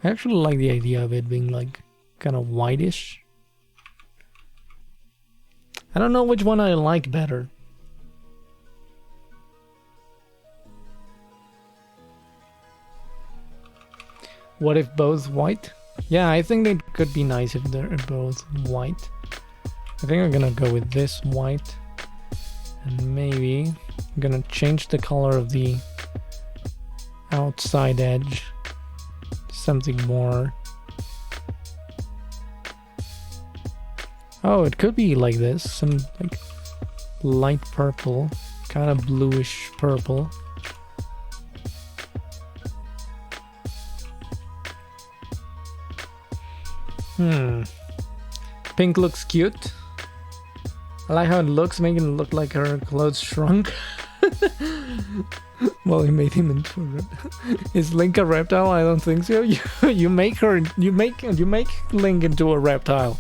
I actually like the idea of it being like kind of whitish. I don't know which one I like better. What if both white? Yeah, I think it could be nice if they're both white. I think I'm gonna go with this white. And maybe I'm gonna change the color of the outside edge to something more. Oh, it could be like this, some like light purple, kind of bluish purple. Pink looks cute. I like how it looks, making it look like her clothes shrunk. Well, he made him into a reptile. Is Link a reptile? I don't think so. You make Link into a reptile.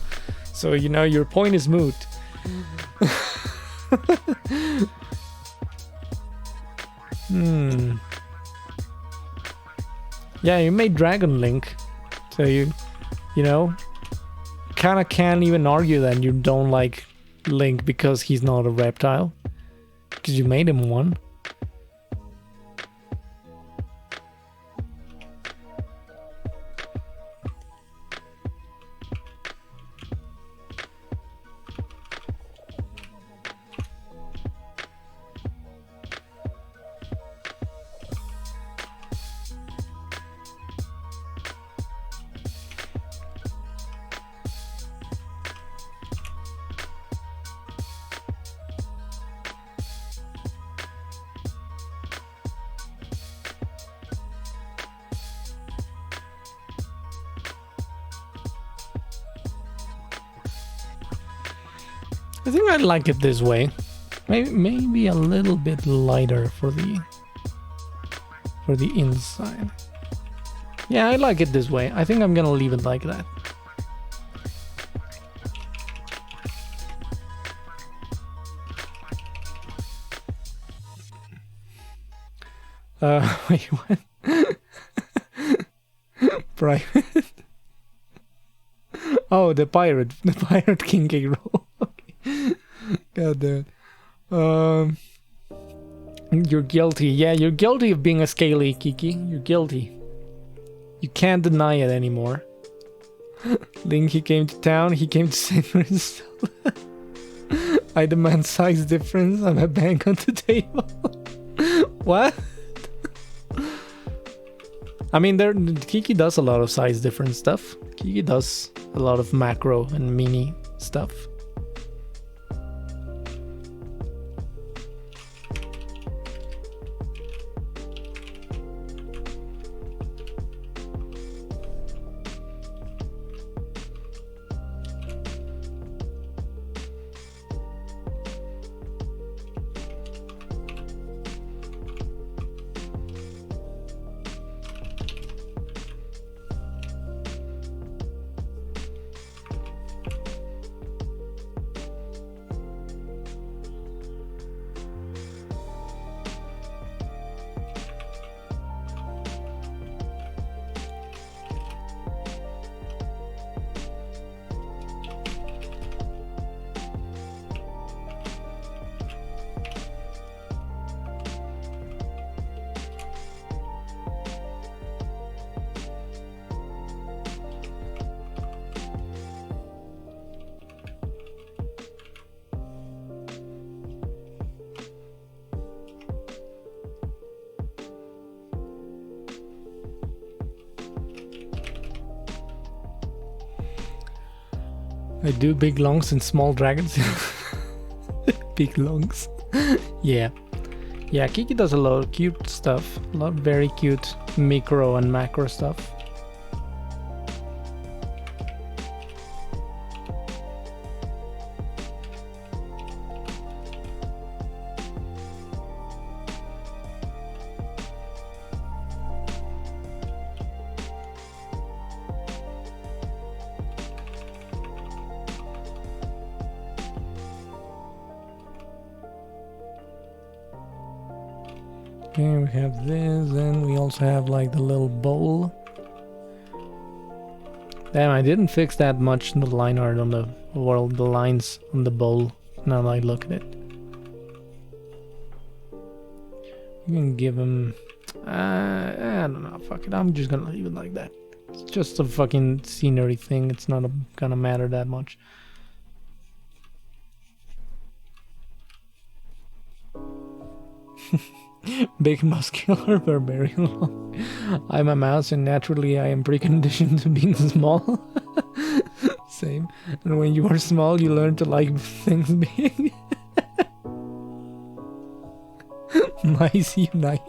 So you know your point is moot. Yeah, you made Dragon Link. So you know, kind of can't even argue that you don't like Link because he's not a reptile. Because you made him one. I think I like it this way. Maybe a little bit lighter for the inside. Yeah, I like it this way. I think I'm gonna leave it like that. Wait, what? Private? Oh, the pirate King K. Rool. God damn. You're guilty. Yeah, you're guilty of being a scaly, Kiki. You're guilty. You can't deny it anymore. Link, he came to town. He came to St. Louis. I demand size difference. I'm a bank on the table. What? I mean, Kiki does a lot of size difference stuff. Kiki does a lot of macro and mini stuff. I do big lungs and small dragons. Big lungs. Yeah. Yeah, Kiki does a lot of cute stuff. A lot of very cute micro and macro stuff. Okay, we have this, and we also have like the little bowl. Damn, I didn't fix that much in the line art on the world, the lines on the bowl. Now that I look at it. You can give him... I don't know, fuck it, I'm just gonna leave it like that. It's just a fucking scenery thing, it's not gonna matter that much. Big muscular barbarian. I'm a mouse and naturally I am preconditioned to being small. Same. And when you are small you learn to like things big. Mice unite.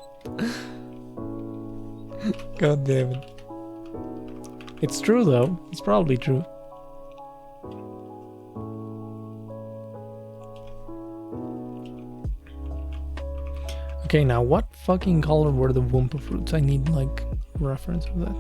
God damn it. It's true though. It's probably true. Okay, now what fucking color were the Wumpa fruits? I need like reference of that.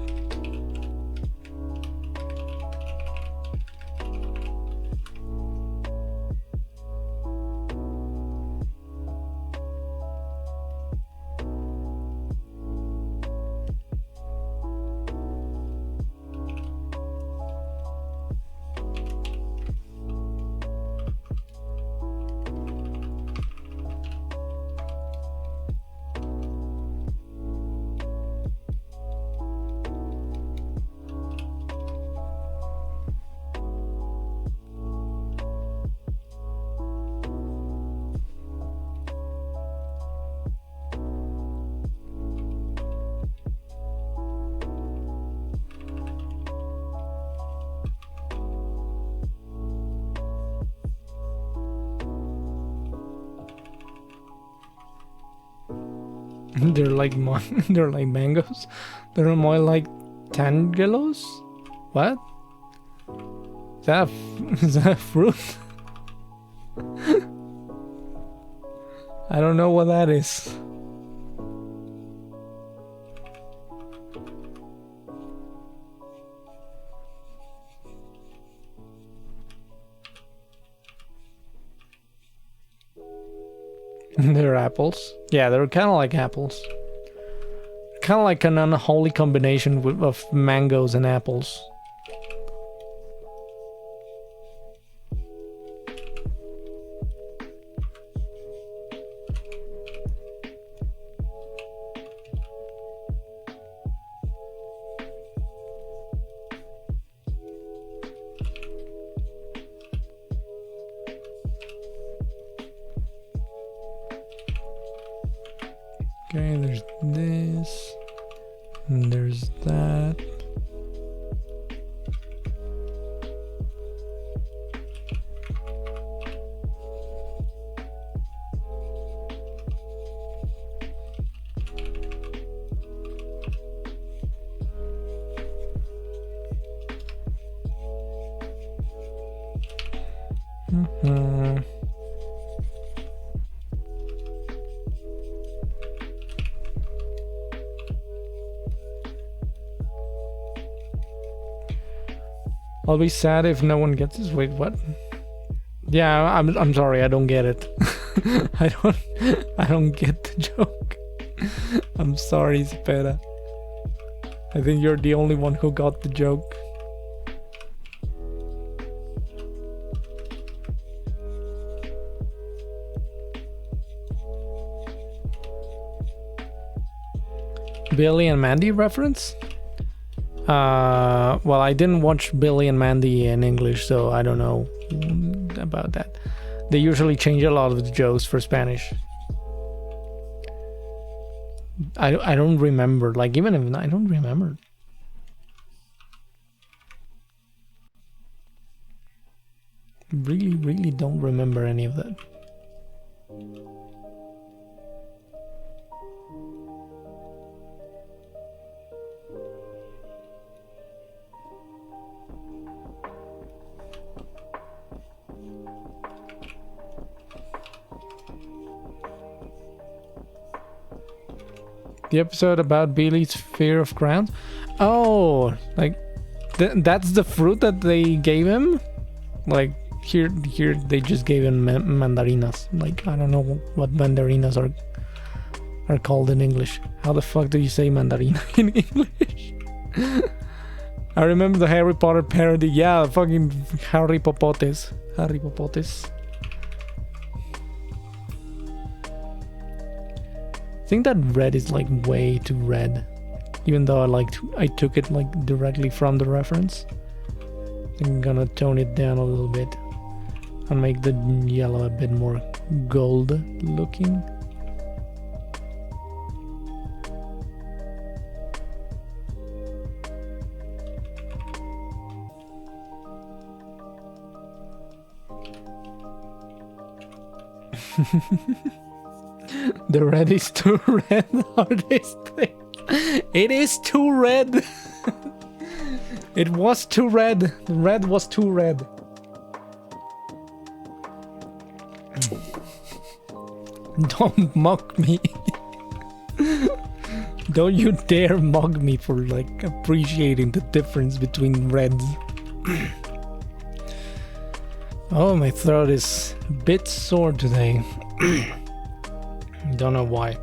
They're like they're like mangoes. They're more like tangelos. What? Is that a fruit? I don't know what that is. They're apples. Yeah, they're kind of like apples. Kind of like an unholy combination of mangoes and apples. Okay, there's this, and there's that. I'll be sad if no one gets this. Wait, what? Yeah, I'm sorry, I don't get it. I don't get the joke. I'm sorry, Spera. I think you're the only one who got the joke. Billy and Mandy reference? Well, I didn't watch Billy and Mandy in English, so I don't know about that. They usually change a lot of the jokes for Spanish. I don't remember, like even if I don't remember. really don't remember any of that. The episode about Billy's fear of crowns? Oh, like that's the fruit that they gave him? Like here they just gave him mandarinas. Like I don't know what mandarinas are called in English. How the fuck do you say mandarina in English? I remember the Harry Potter parody. Yeah, fucking Harry Popotes. Harry Popotes. I think that red is like way too red, even though I took it like directly from the reference. I think I'm gonna tone it down a little bit and make the yellow a bit more gold looking. The red is too red, artistic. It is too red. It was too red. The red was too red. Don't mock me. Don't you dare mock me for like appreciating the difference between reds. Oh, my throat is a bit sore today. Don't know why.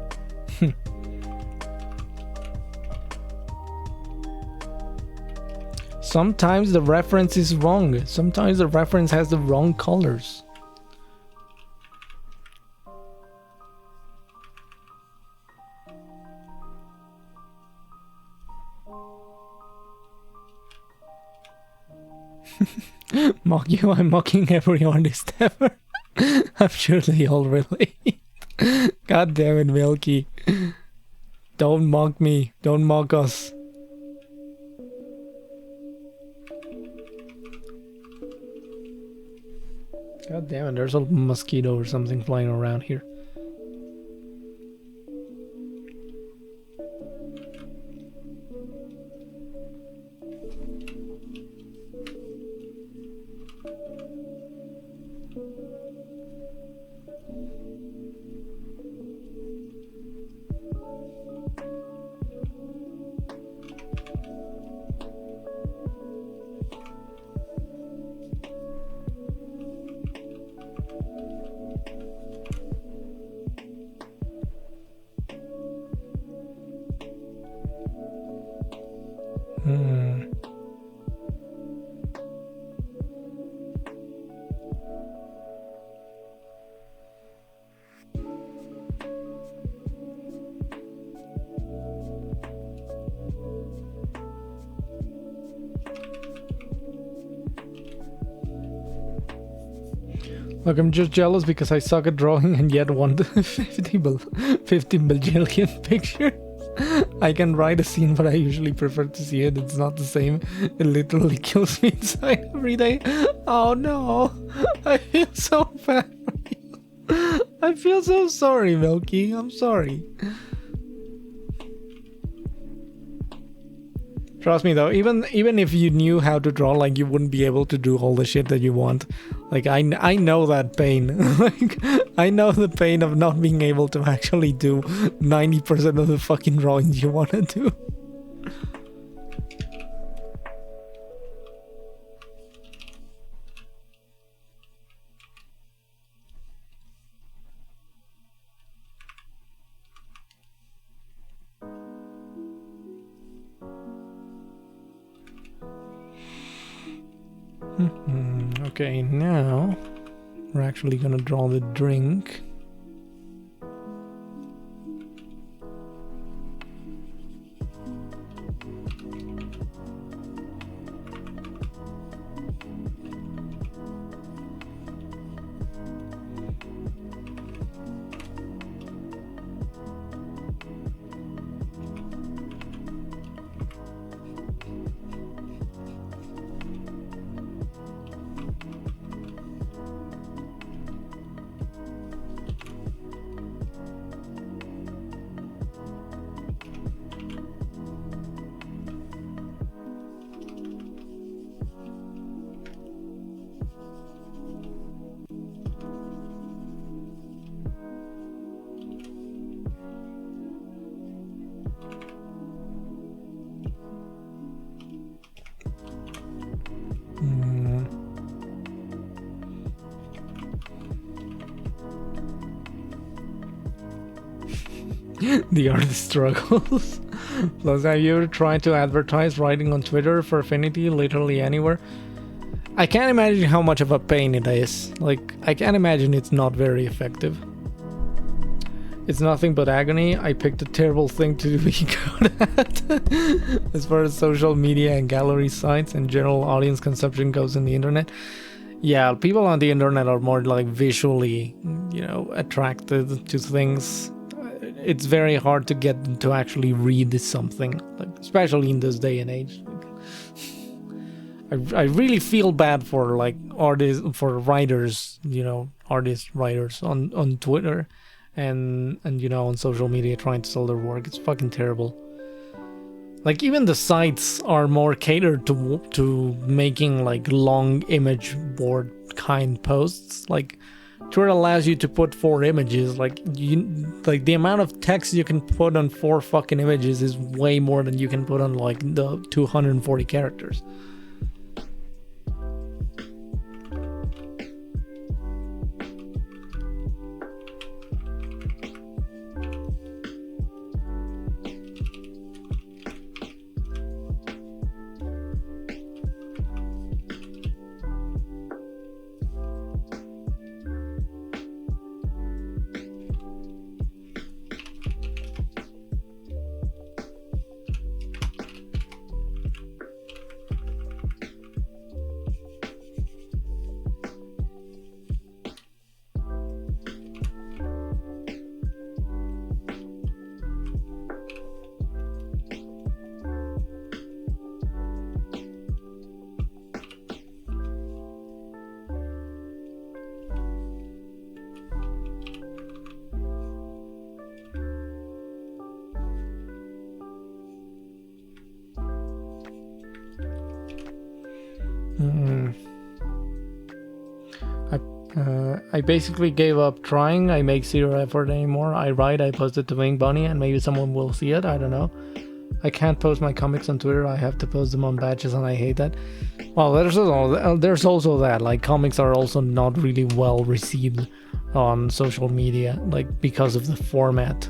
Sometimes the reference is wrong. Sometimes the reference has the wrong colors. Mock you? I'm mocking every artist ever. I'm sure they all relate. God damn it, Milky. Don't mock me. Don't mock us. God damn it, there's a mosquito or something flying around here. Look, I'm just jealous because I suck at drawing and yet want 50 bajillion pictures. I can write a scene, but I usually prefer to see it. It's not the same. It literally kills me inside every day. Oh no. I feel so bad for you. I feel so sorry, Milky. I'm sorry. Trust me though, even if you knew how to draw, like you wouldn't be able to do all the shit that you want. Like I know that pain. Like I know the pain of not being able to actually do 90% of the fucking drawings you want to do. Okay, now we're actually gonna draw the drink. The artist struggles. Plus, have you ever tried to advertise writing on Twitter for Affinity, literally anywhere? I can't imagine how much of a pain it is. Like, I can't imagine it's not very effective. It's nothing but agony. I picked a terrible thing to be good at. As far as social media and gallery sites and general audience consumption goes in the internet. Yeah, people on the internet are more like visually, attracted to things. It's very hard to get them to actually read something, like, especially in this day and age. I really feel bad for like artists, for writers, writers on Twitter and on social media trying to sell their work. It's fucking terrible. Like, even the sites are more catered to making like long image board kind posts. Like, Twitter allows you to put 4 images. Like the amount of text you can put on 4 fucking images is way more than you can put on like the 240 characters. I basically gave up trying. I make 0 effort anymore. I write, I post it to Wing Bunny, and maybe someone will see it. I don't know. I can't post my comics on Twitter. I have to post them on Batches, and I hate that. Well, there's also that. Like, comics are also not really well received on social media, like, because of the format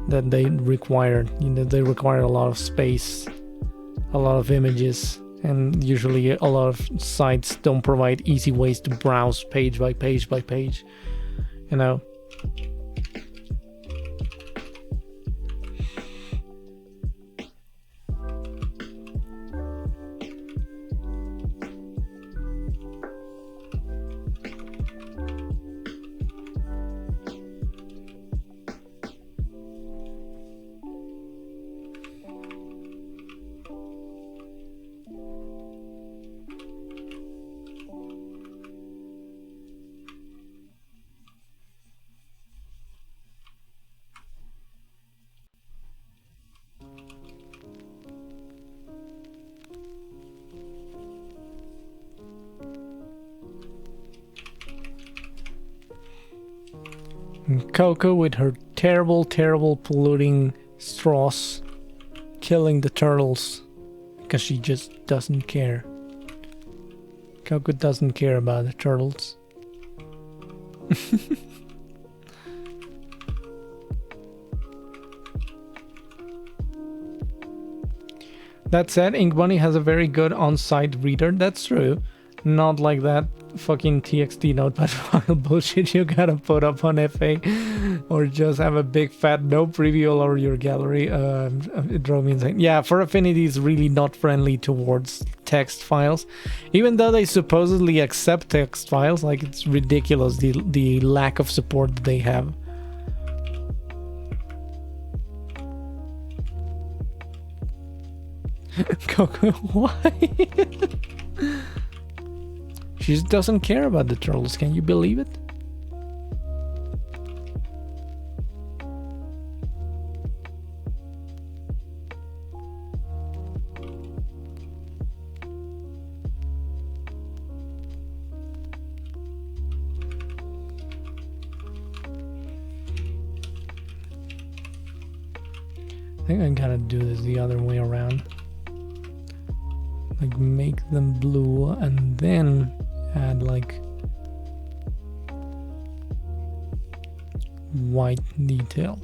that they require. They require a lot of space, a lot of images. And usually a lot of sites don't provide easy ways to browse page by page by page, Coco with her terrible polluting straws, killing the turtles because she just doesn't care. Coco doesn't care about the turtles. That said, Ink Bunny has a very good on-site reader. That's true. Not like that fucking TXT notepad file bullshit you gotta put up on FA, or just have a big fat no preview all over your gallery. It drove me insane. Yeah, for Affinity is really not friendly towards text files, even though they supposedly accept text files. Like, it's ridiculous the lack of support that they have. Coco, why? She just doesn't care about the turtles. Can you believe it? I think I gotta do this the other way around. Like, make them blue and then add like white detail.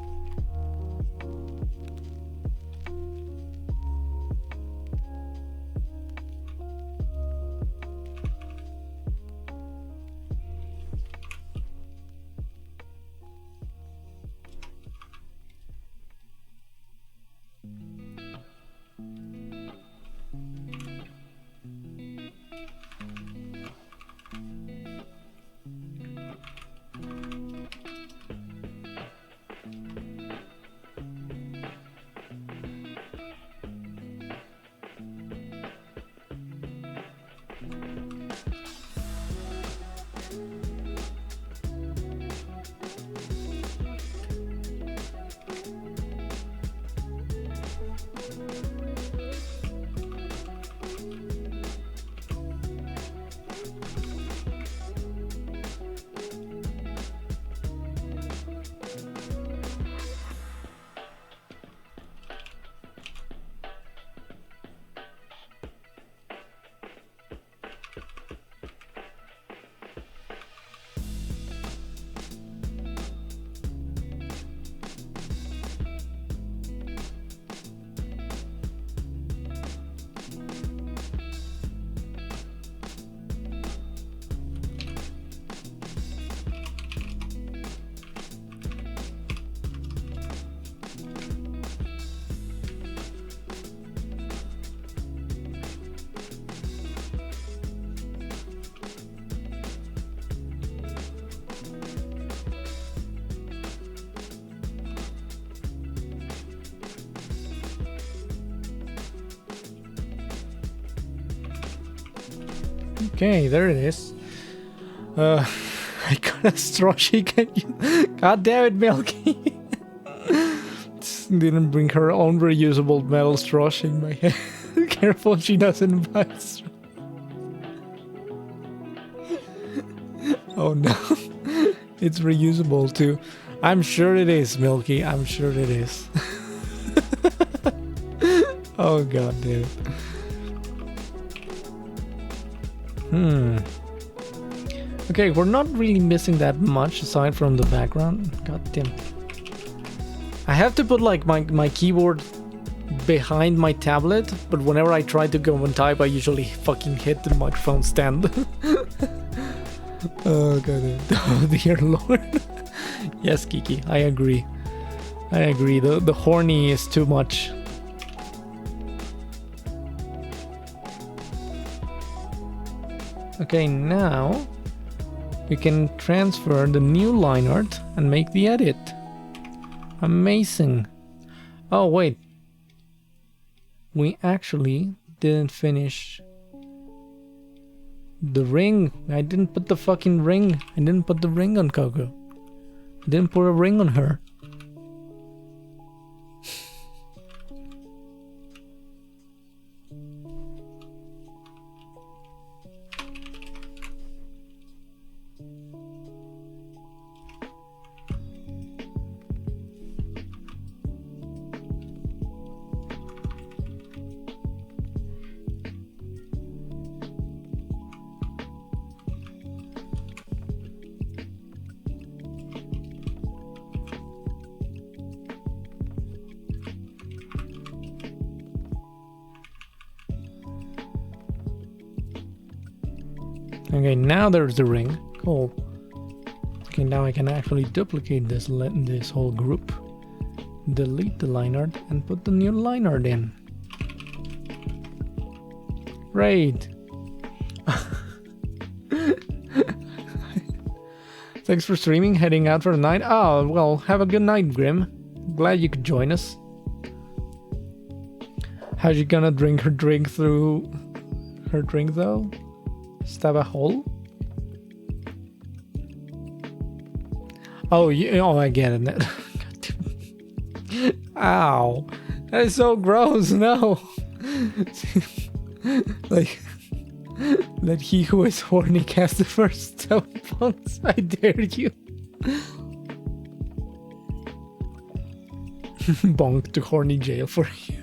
Okay, there it is. I got a straw shaker. God damn it, Milky. Didn't bring her own reusable metal straw in my head. Careful she doesn't buy a straw. Oh no. It's reusable too. I'm sure it is, Milky. I'm sure it is. Oh god damn it. Okay, we're not really missing that much aside from the background. God damn. I have to put like my keyboard behind my tablet, but whenever I try to go and type, I usually fucking hit the microphone stand. Oh god. Oh dear lord. Yes, Kiki, I agree. I agree. The horny is too much. Okay, now we can transfer the new line art and make the edit. Amazing. Oh wait, we actually didn't finish the ring. I didn't put the fucking ring. I didn't put the ring on Coco. I didn't put a ring on her. Okay, now there's the ring. Cool. Okay, now I can actually duplicate this whole group. Delete the line art and put the new line art in. Great. Thanks for streaming. Heading out for the night. Oh, well, have a good night, Grim. Glad you could join us. How's she gonna drink her drink through her drink though? Stab a hole? Oh, oh, I get it. Ow. That is so gross, no. Like, let he who is horny cast the first stone once. I dare you. Bonk to horny jail for you.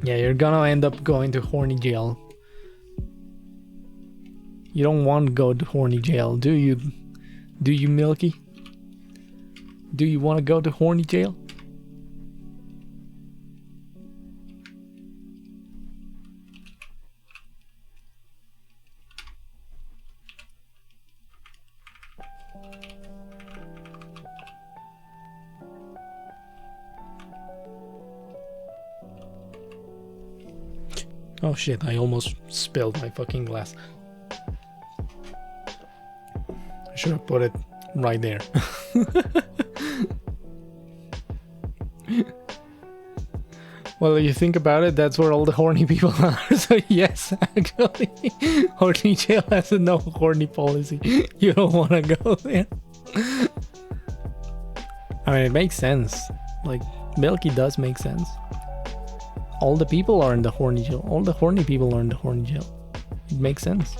Yeah, you're gonna end up going to horny jail. You don't want to go to horny jail, do you? Do you, Milky? Do you want to go to horny jail? Oh shit, I almost spilled my fucking glass. I should have put it right there. Well, if you think about it, that's where all the horny people are. So yes, actually, horny jail has a no horny policy. You don't want to go there. I mean, it makes sense. Like, Milky does make sense. All the people are in the horny jail. All the horny people are in the horny jail. It makes sense.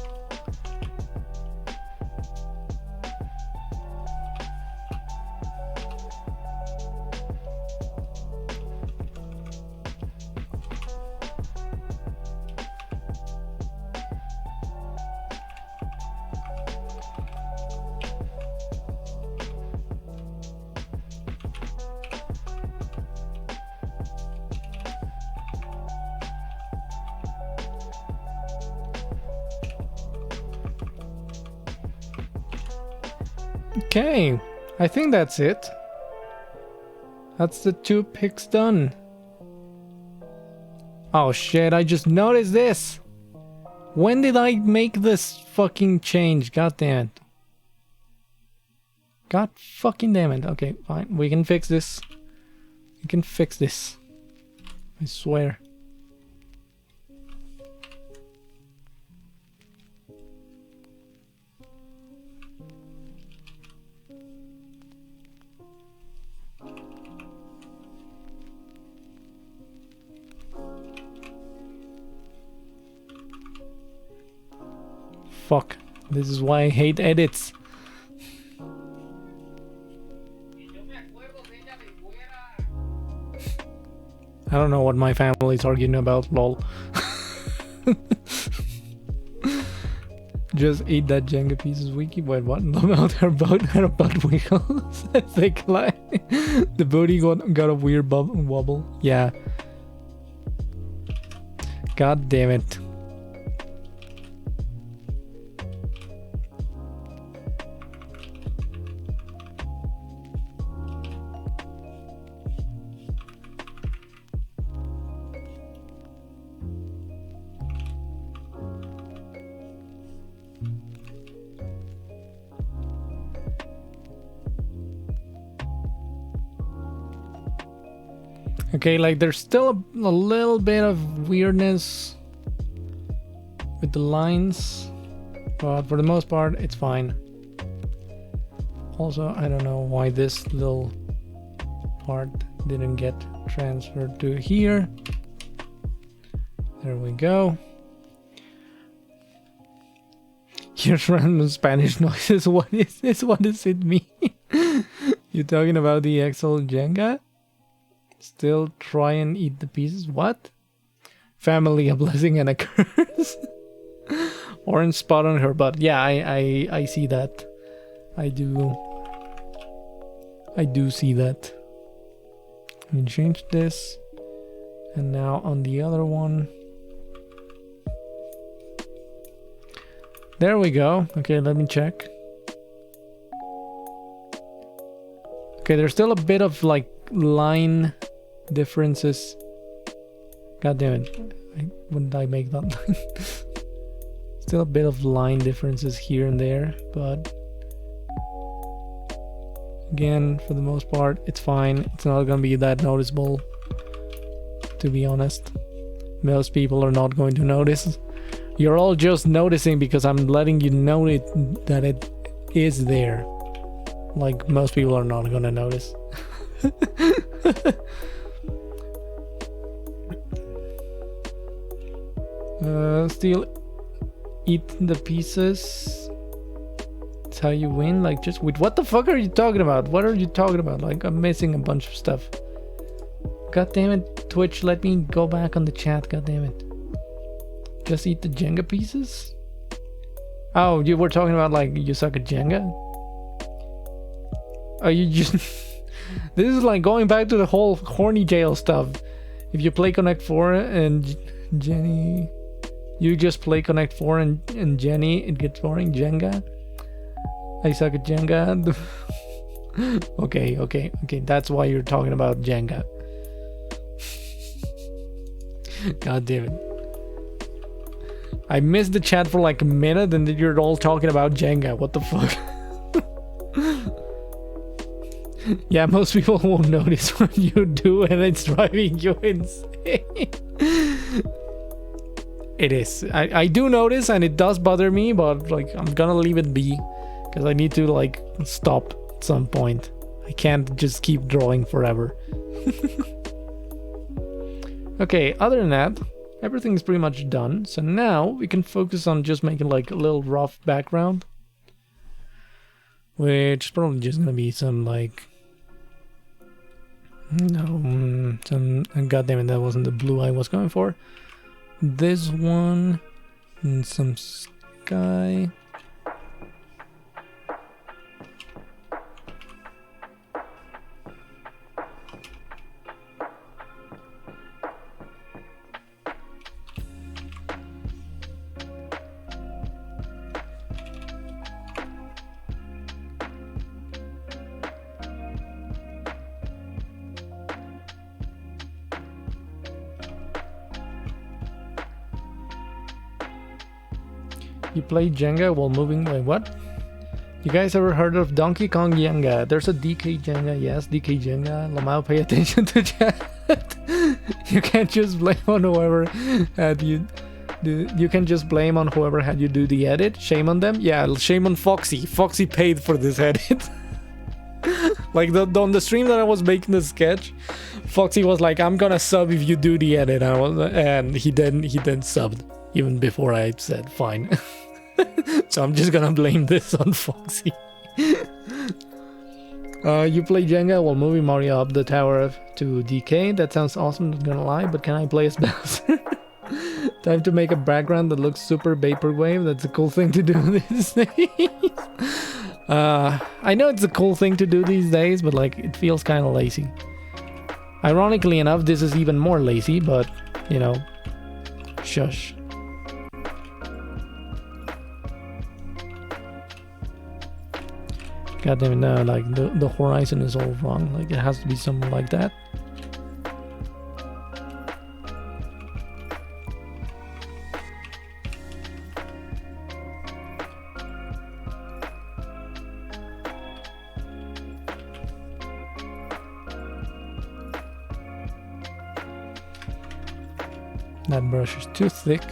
Okay, I think that's it. That's the 2 pics done. Oh shit, I just noticed this. When did I make this fucking change? God damn it. God fucking damn it. Okay, fine. We can fix this. We can fix this. I swear. fuck. This is why I hate edits. I don't know what my family's arguing about, lol. Just eat that Jenga pieces, Wiki. Wait, what? No, they're about wiggles. They climb. The booty got a weird wobble. Yeah. God damn it. Okay, like there's still a little bit of weirdness with the lines, but for the most part it's fine. Also, I don't know why this little part didn't get transferred to here. There we go. Here's random Spanish noises. What is this? What does it mean? You talking about the Excel Jenga? Still try and eat the pieces? What? Family, a blessing and a curse. Orange spot on her butt. Yeah, I see that. I do see that. Let me change this. And now on the other one. There we go. Okay, let me check. Okay, there's still a bit of like line differences. God damn it. Wouldn't I make that line? Still a bit of line differences here and there, but again, for the most part, it's fine. It's not gonna be that noticeable, to be honest. Most people are not going to notice. You're all just noticing because I'm letting you know that it is there. Like, most people are not gonna notice. Still eat the pieces. That's how you win. Like, just wait, what the fuck are you talking about? What are you talking about? Like, I'm missing a bunch of stuff. God damn it, Twitch, let me go back on the chat. God damn it. Just eat the Jenga pieces? Oh, you were talking about like you suck at Jenga? Oh, you just this is like going back to the whole horny jail stuff. If you play Connect 4 and Jenny, you just play Connect 4 and Jenny, it gets boring. Jenga? I suck at Jenga. Okay, that's why you're talking about Jenga. God damn it. I missed the chat for like a minute and then you're all talking about Jenga. What the fuck? Yeah, most people won't notice when you do and it's driving you insane. It is. I do notice and it does bother me, but like I'm gonna leave it be because I need to like stop at some point. I can't just keep drawing forever. Okay, other than that, everything's pretty much done. So now we can focus on just making like a little rough background. Which is probably just gonna be some like... No, some... God damn it, that wasn't the blue I was going for. This one, and some sky. You play Jenga while moving. Wait, what? You guys ever heard of Donkey Kong Jenga? There's a DK Jenga. Yes, DK Jenga. Lamau, pay attention to chat. You can't just blame on whoever had you. You can just blame on whoever had you do the edit. Shame on them. Yeah, shame on Foxy. Foxy paid for this edit. Like on the stream that I was making the sketch, Foxy was like, "I'm gonna sub if you do the edit," and he then subbed even before I said fine. So I'm just gonna blame this on Foxy. You play Jenga while moving Mario up the tower to DK. That sounds awesome, not gonna lie, but can I play as Bowser? Time to make a background that looks super vaporwave. That's a cool thing to do these days. I know it's a cool thing to do these days, but like it feels kind of lazy. Ironically enough, this is even more lazy, but you know, shush. God damn it, no, like the horizon is all wrong. Like it has to be something like that. That brush is too thick.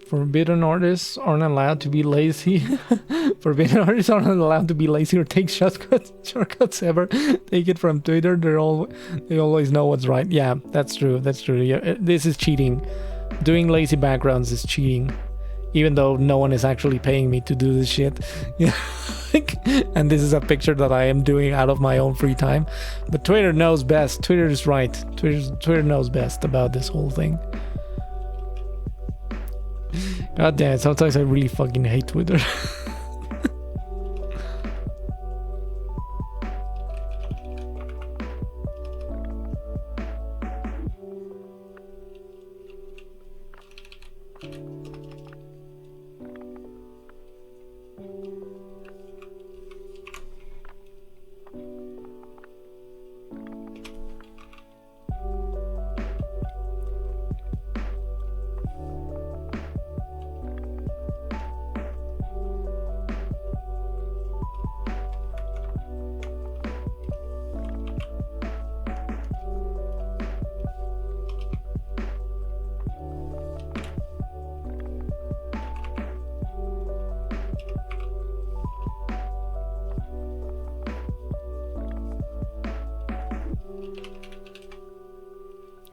Forbidden artists aren't allowed to be lazy. Forbidden artists aren't allowed to be lazy or take shortcuts ever. Take it from Twitter. They always know what's right. Yeah, that's true. That's true. Yeah, this is cheating. Doing lazy backgrounds is cheating, even though no one is actually paying me to do this shit. Yeah, and this is a picture that I am doing out of my own free time. But Twitter knows best. Twitter is right. Twitter knows best about this whole thing. God damn, sometimes I really fucking hate Twitter.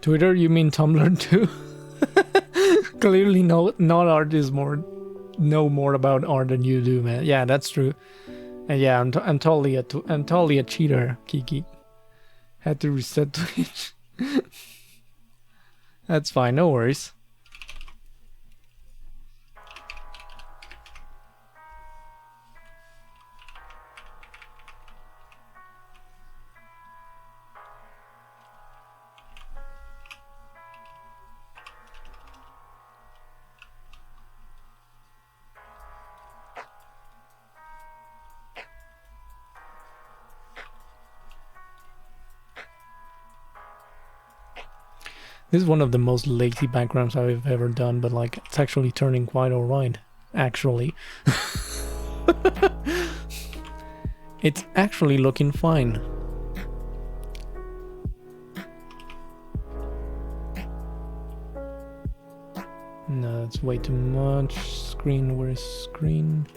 Twitter, you mean Tumblr too? Clearly not artists know more about art than you do, man. Yeah, that's true. And yeah, I'm totally a cheater, Kiki. Had to reset Twitch. That's fine, no worries. This is one of the most lazy backgrounds I've ever done, but like it's actually turning quite alright. Actually. It's actually looking fine. No, that's way too much. Screen, where is screen?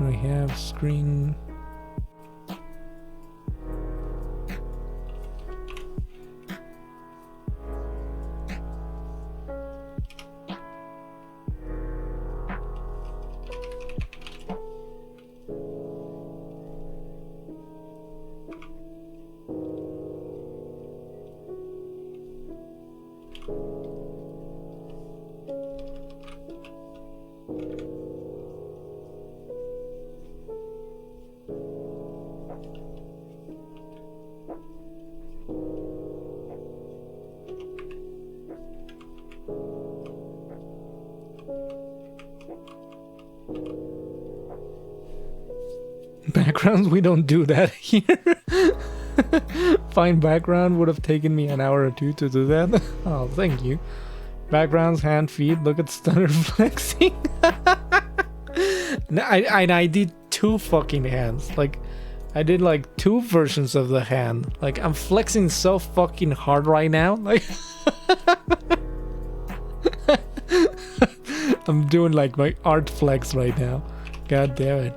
We have screen. Backgrounds, we don't do that here. Find background would have taken me an hour or two to do that. Oh, thank you. Backgrounds, hand, feet. Look at Stunner flexing. I did 2 fucking hands. Like, I did like 2 versions of the hand. Like, I'm flexing so fucking hard right now. Like, I'm doing like my art flex right now. God damn it.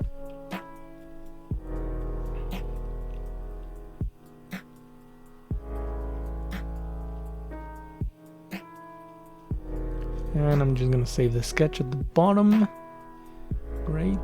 And I'm just gonna save the sketch at the bottom. Great.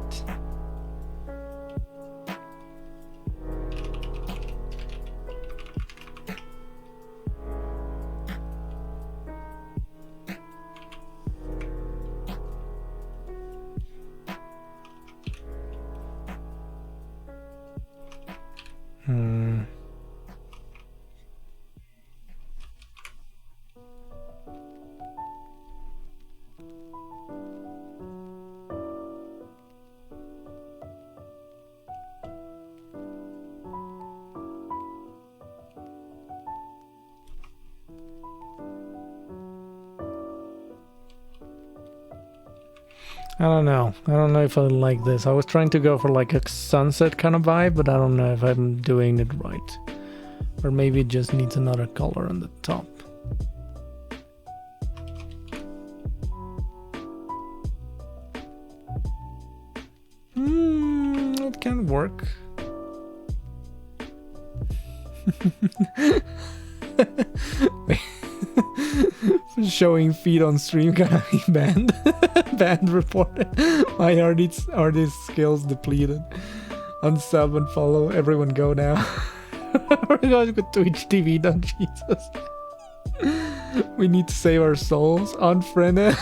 I don't know. I don't know if I like this. I was trying to go for like a sunset kind of vibe, but I don't know if I'm doing it right. Or maybe it just needs another color on the top. It can work. Showing feet on stream gonna be banned. Banned reported. My artist skills depleted. Unsub and follow. Everyone go now. We're going to Twitch TV, don't Jesus. We need to save our souls. Unfriended.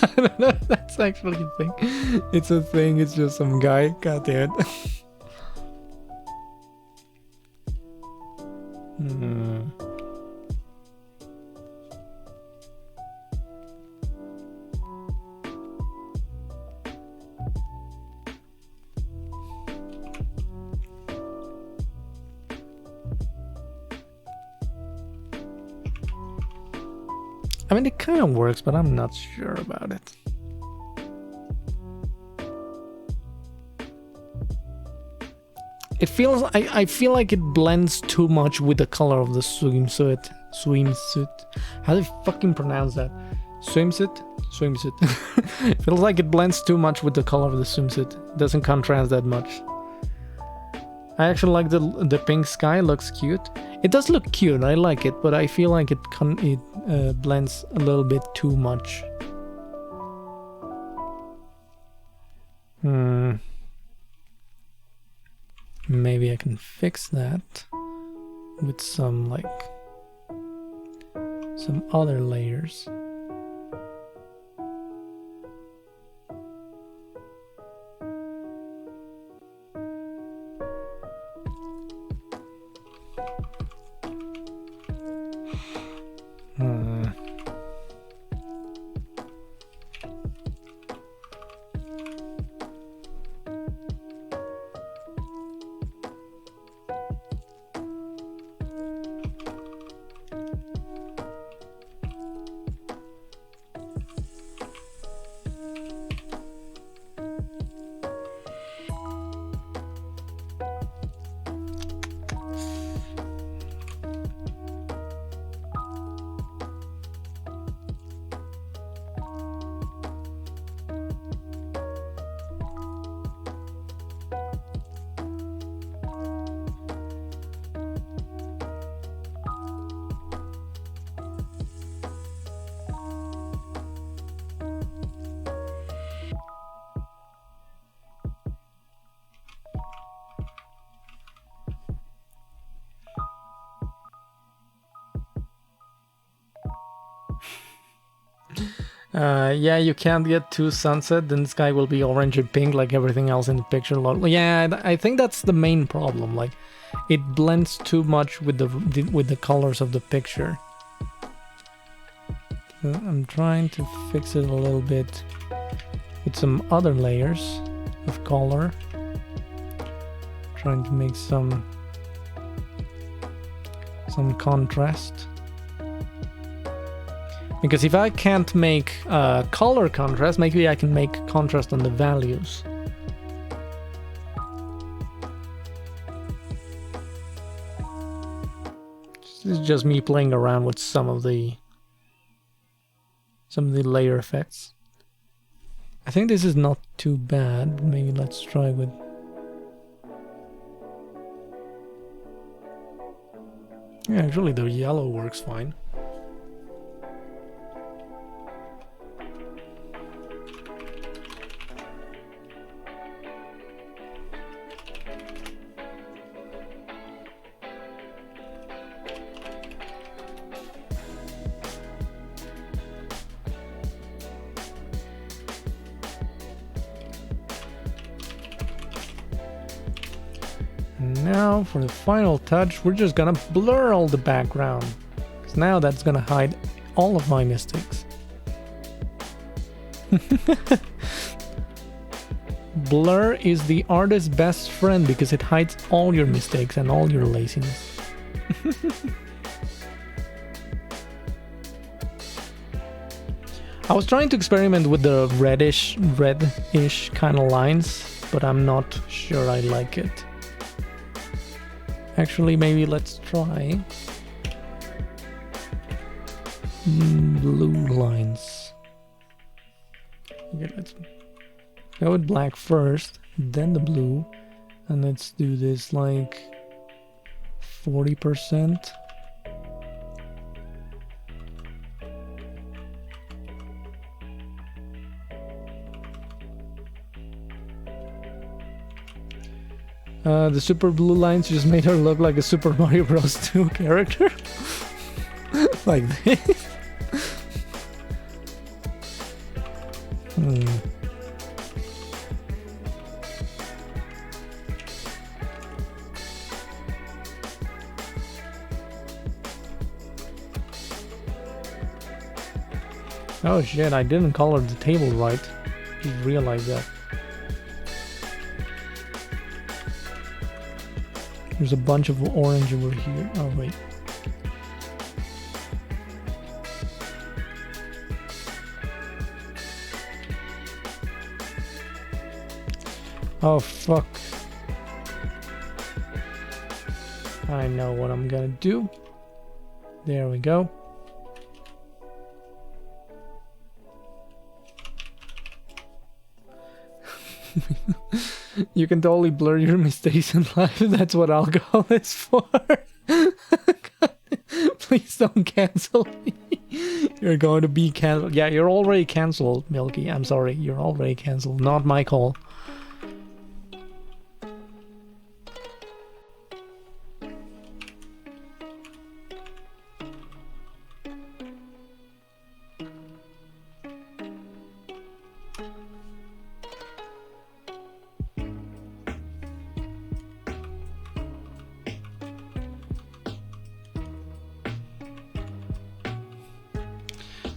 I don't know if that's actually a thing. It's a thing, it's just some guy. God damn it. I mean, it kind of works, but I'm not sure about it. It feels, I feel like it blends too much with the color of the swimsuit. How do you fucking pronounce that? Swimsuit? Swimsuit. Feels like it blends too much with the color of the swimsuit. It doesn't contrast that much. I actually like the pink sky, looks cute. It does look cute, I like it, but I feel like it blends a little bit too much. Maybe I can fix that with some other layers. Yeah, you can't get too sunset, then the sky will be orange and pink like everything else in the picture. Yeah, I think that's the main problem. Like, it blends too much with the colors of the picture. I'm trying to fix it a little bit with some other layers of color. Trying to make some some contrast. Because if I can't make color contrast, maybe I can make contrast on the values. This is just me playing around with some of the layer effects. I think this is not too bad. Maybe let's try with... Yeah, actually the yellow works fine. Now for the final touch, we're just gonna blur all the background, because now that's gonna hide all of my mistakes. Blur is the artist's best friend because it hides all your mistakes and all your laziness. I was trying to experiment with the reddish kind of lines, but I'm not sure I like it. Actually, maybe let's try blue lines. Okay, let's go with black first, then the blue, and let's do this like 40%. The super blue lines just made her look like a Super Mario Bros. 2 character. Like this. Oh shit, I didn't color the table right. Just realized that. There's a bunch of orange over here. Oh, wait. Oh, fuck. I know what I'm gonna do. There we go. You can totally blur your mistakes in life. That's what alcohol is for. Please don't cancel me. You're going to be cancelled. Yeah, you're already cancelled, Milky. I'm sorry. You're already cancelled. Not my call.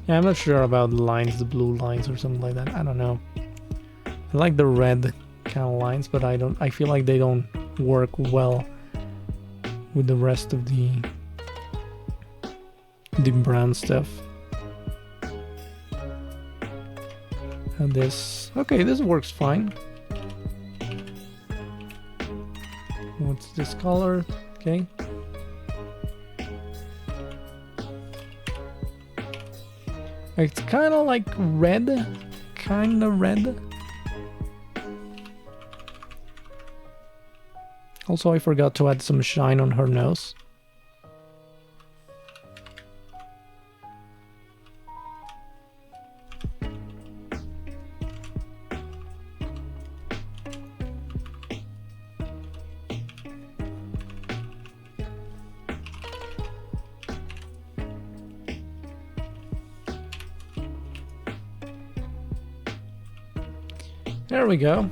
Yeah, I'm not sure about the lines, the blue lines or something like that. I don't know. I like the red kind of lines, but I feel like they don't work well with the rest of the brown stuff. And this, okay, this works fine. What's this color? Okay. It's kind of like red, kind of red. Also, I forgot to add some shine on her nose. There we go.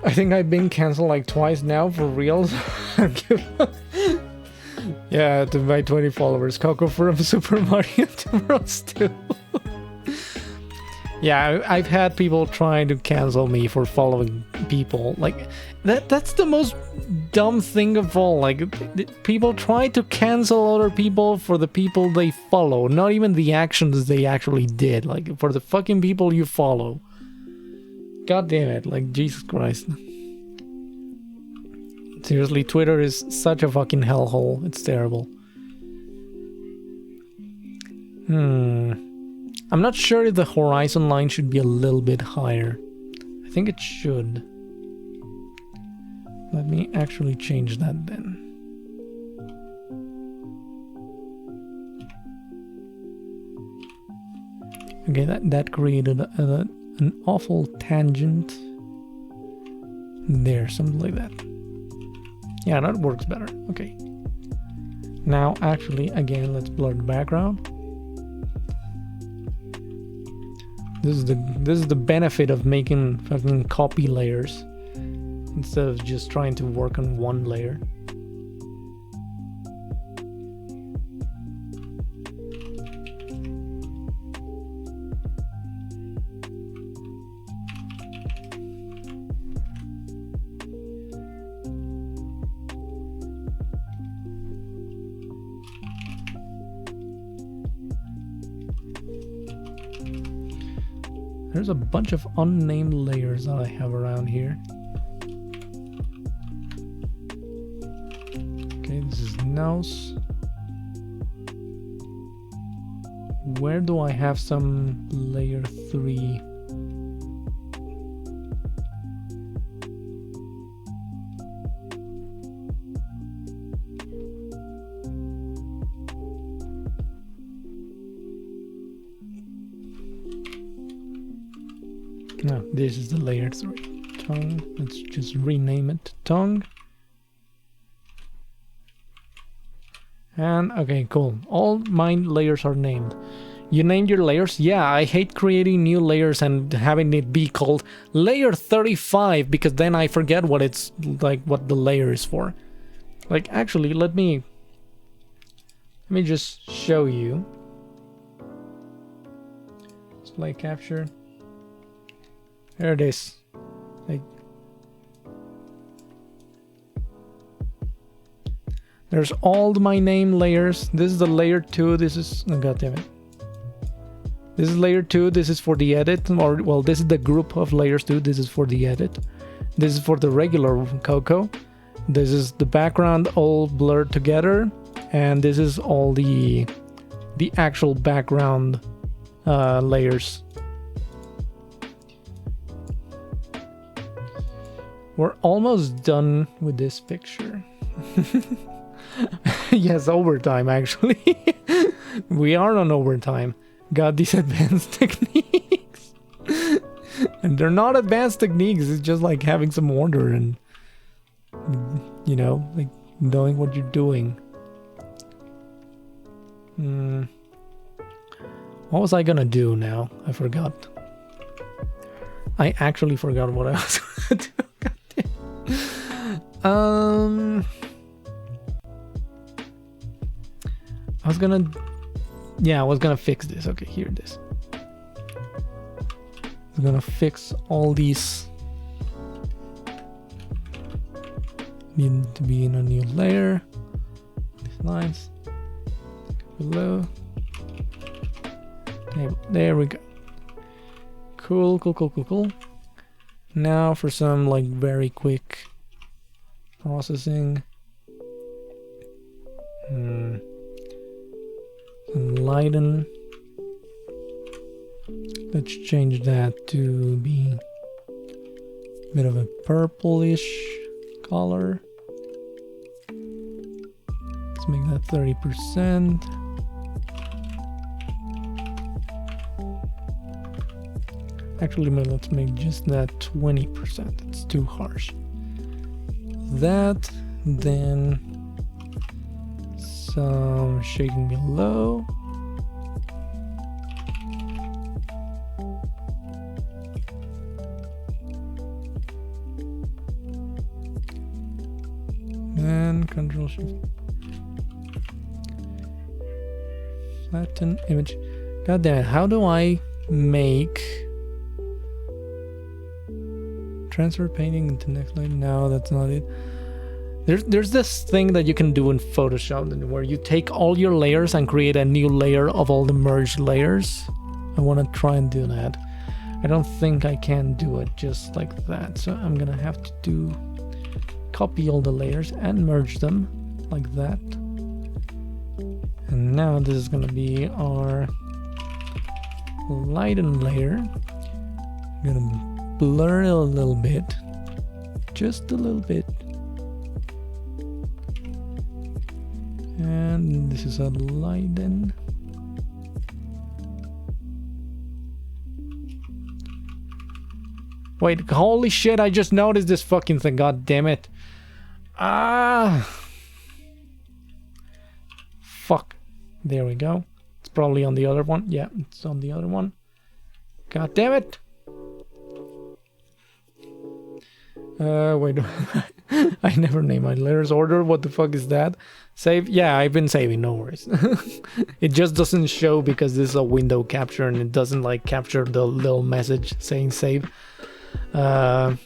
I think I've been cancelled like twice now for real. Yeah, to my 20 followers. Coco from Super Mario Bros. 2. Yeah, I've had people trying to cancel me for following people. Like, that's the most dumb thing of all. Like, people try to cancel other people for the people they follow, not even the actions they actually did. Like, for the fucking people you follow. God damn it, like, Jesus Christ. Seriously, Twitter is such a fucking hellhole. It's terrible. I'm not sure if the horizon line should be a little bit higher. I think it should. Let me actually change that then. Okay, that created an awful tangent. There, something like that. Yeah, that works better. Okay. Now, actually, again, let's blur the background. This is the benefit of making fucking copy layers instead of just trying to work on one layer. There's a bunch of unnamed layers that I have around here. Okay, this is nose. Where do I have some layer 3? No, this is the layer 3. Tongue. Let's just rename it tongue. And okay, cool. All my layers are named. You named your layers? Yeah, I hate creating new layers and having it be called layer 35 because then I forget what it's like, what the layer is for. Like, actually, let me just show you. Display capture. There it is. Like, there's all my name layers. This is the layer 2. This is, oh, god damn it. This is layer 2. This is for the edit, or well, this is the group of layers 2. This is for the edit. This is for the regular Coco. This is the background all blurred together, and this is all the actual background layers. We're almost done with this picture. Yes, overtime actually. We are on overtime. Got these advanced techniques. And they're not advanced techniques, it's just like having some order and, you know, like knowing what you're doing. What was I gonna do now? I forgot. I actually forgot what I was gonna do. I was gonna fix this. Okay, here it is. I'm gonna fix all these. Need to be in a new layer. These lines below. Okay, there we go. Cool. Now for some like very quick processing. Lighten. Let's change that to be a bit of a purplish color. Let's make that 30%. Actually, let's make just that 20%. It's too harsh. That, then some shading below. And Control Shift. Flatten image. God damn it, how do I make Transfer painting into next line. No, that's not it. There's this thing that you can do in Photoshop where you take all your layers and create a new layer of all the merged layers. I want to try and do that. I don't think I can do it just like that, so I'm gonna have to copy all the layers and merge them like that. And now this is gonna be our lighten layer. I'm gonna blur it a little bit, just a little bit. And this is a lighten. Wait, holy shit, I just noticed this fucking thing, god damn it. Ah! Fuck. There we go. It's probably on the other one. Yeah, it's on the other one. God damn it! Wait. I never name my letters order. What the fuck is that? Save? Yeah, I've been saving, no worries. It just doesn't show because this is a window capture and it doesn't like capture the little message saying save. God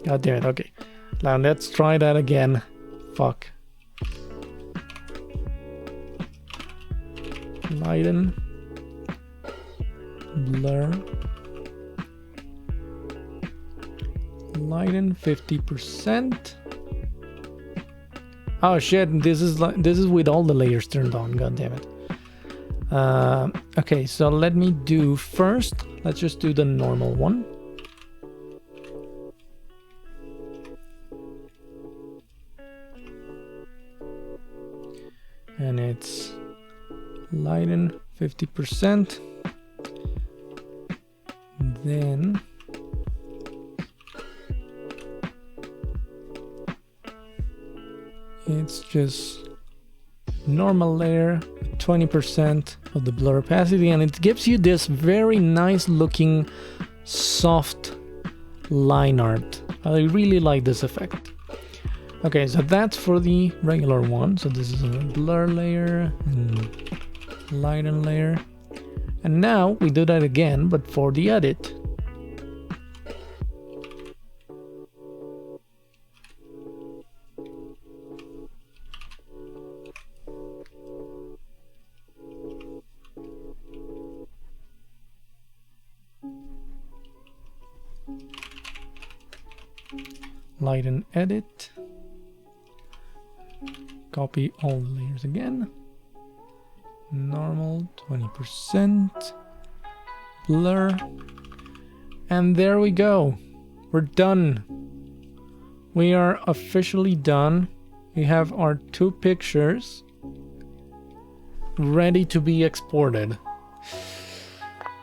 damn it, okay. Now let's try that again. Fuck. Lighten. Blur. Lighten 50%. Oh shit, this is with all the layers turned on, god damn it. Okay, so let me do first, let's just do the normal one. And it's lighten 50%. Then it's just normal layer, 20% of the blur opacity, and it gives you this very nice looking soft line art. I really like this effect. Okay, so that's for the regular one. So this is a blur layer and lighten layer. And now we do that again, but for the edit. Lighten edit. Copy all the layers again. Normal 20%. Blur. And there we go. We're done. We are officially done. We have our 2 pictures ready to be exported.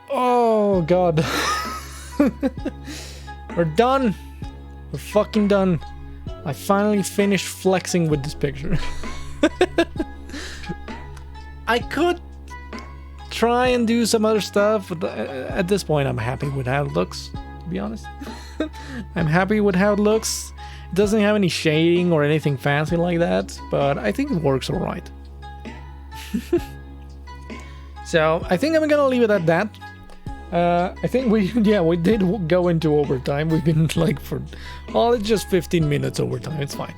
Oh god. We're done. We're fucking done. I finally finished flexing with this picture. I could try and do some other stuff, but at this point I'm happy with how it looks, to be honest. I'm happy with how it looks. It doesn't have any shading or anything fancy like that, but I think it works alright. So I think I'm gonna leave it at that. I think we did go into overtime. We've been like it's just 15 minutes overtime. It's fine.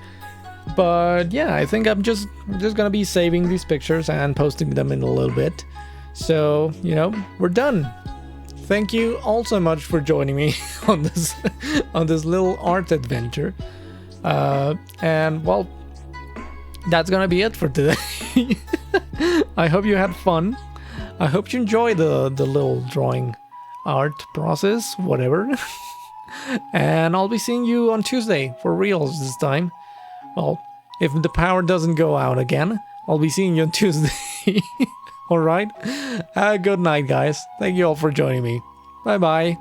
But yeah, I think I'm just gonna be saving these pictures and posting them in a little bit. So, you know, we're done. Thank you all so much for joining me on this little art adventure. And well, that's gonna be it for today. I hope you had fun. I hope you enjoy the little drawing art process, whatever. And I'll be seeing you on Tuesday for reals this time. Well, if the power doesn't go out again, I'll be seeing you on Tuesday. Alright? Good night, guys. Thank you all for joining me. Bye-bye.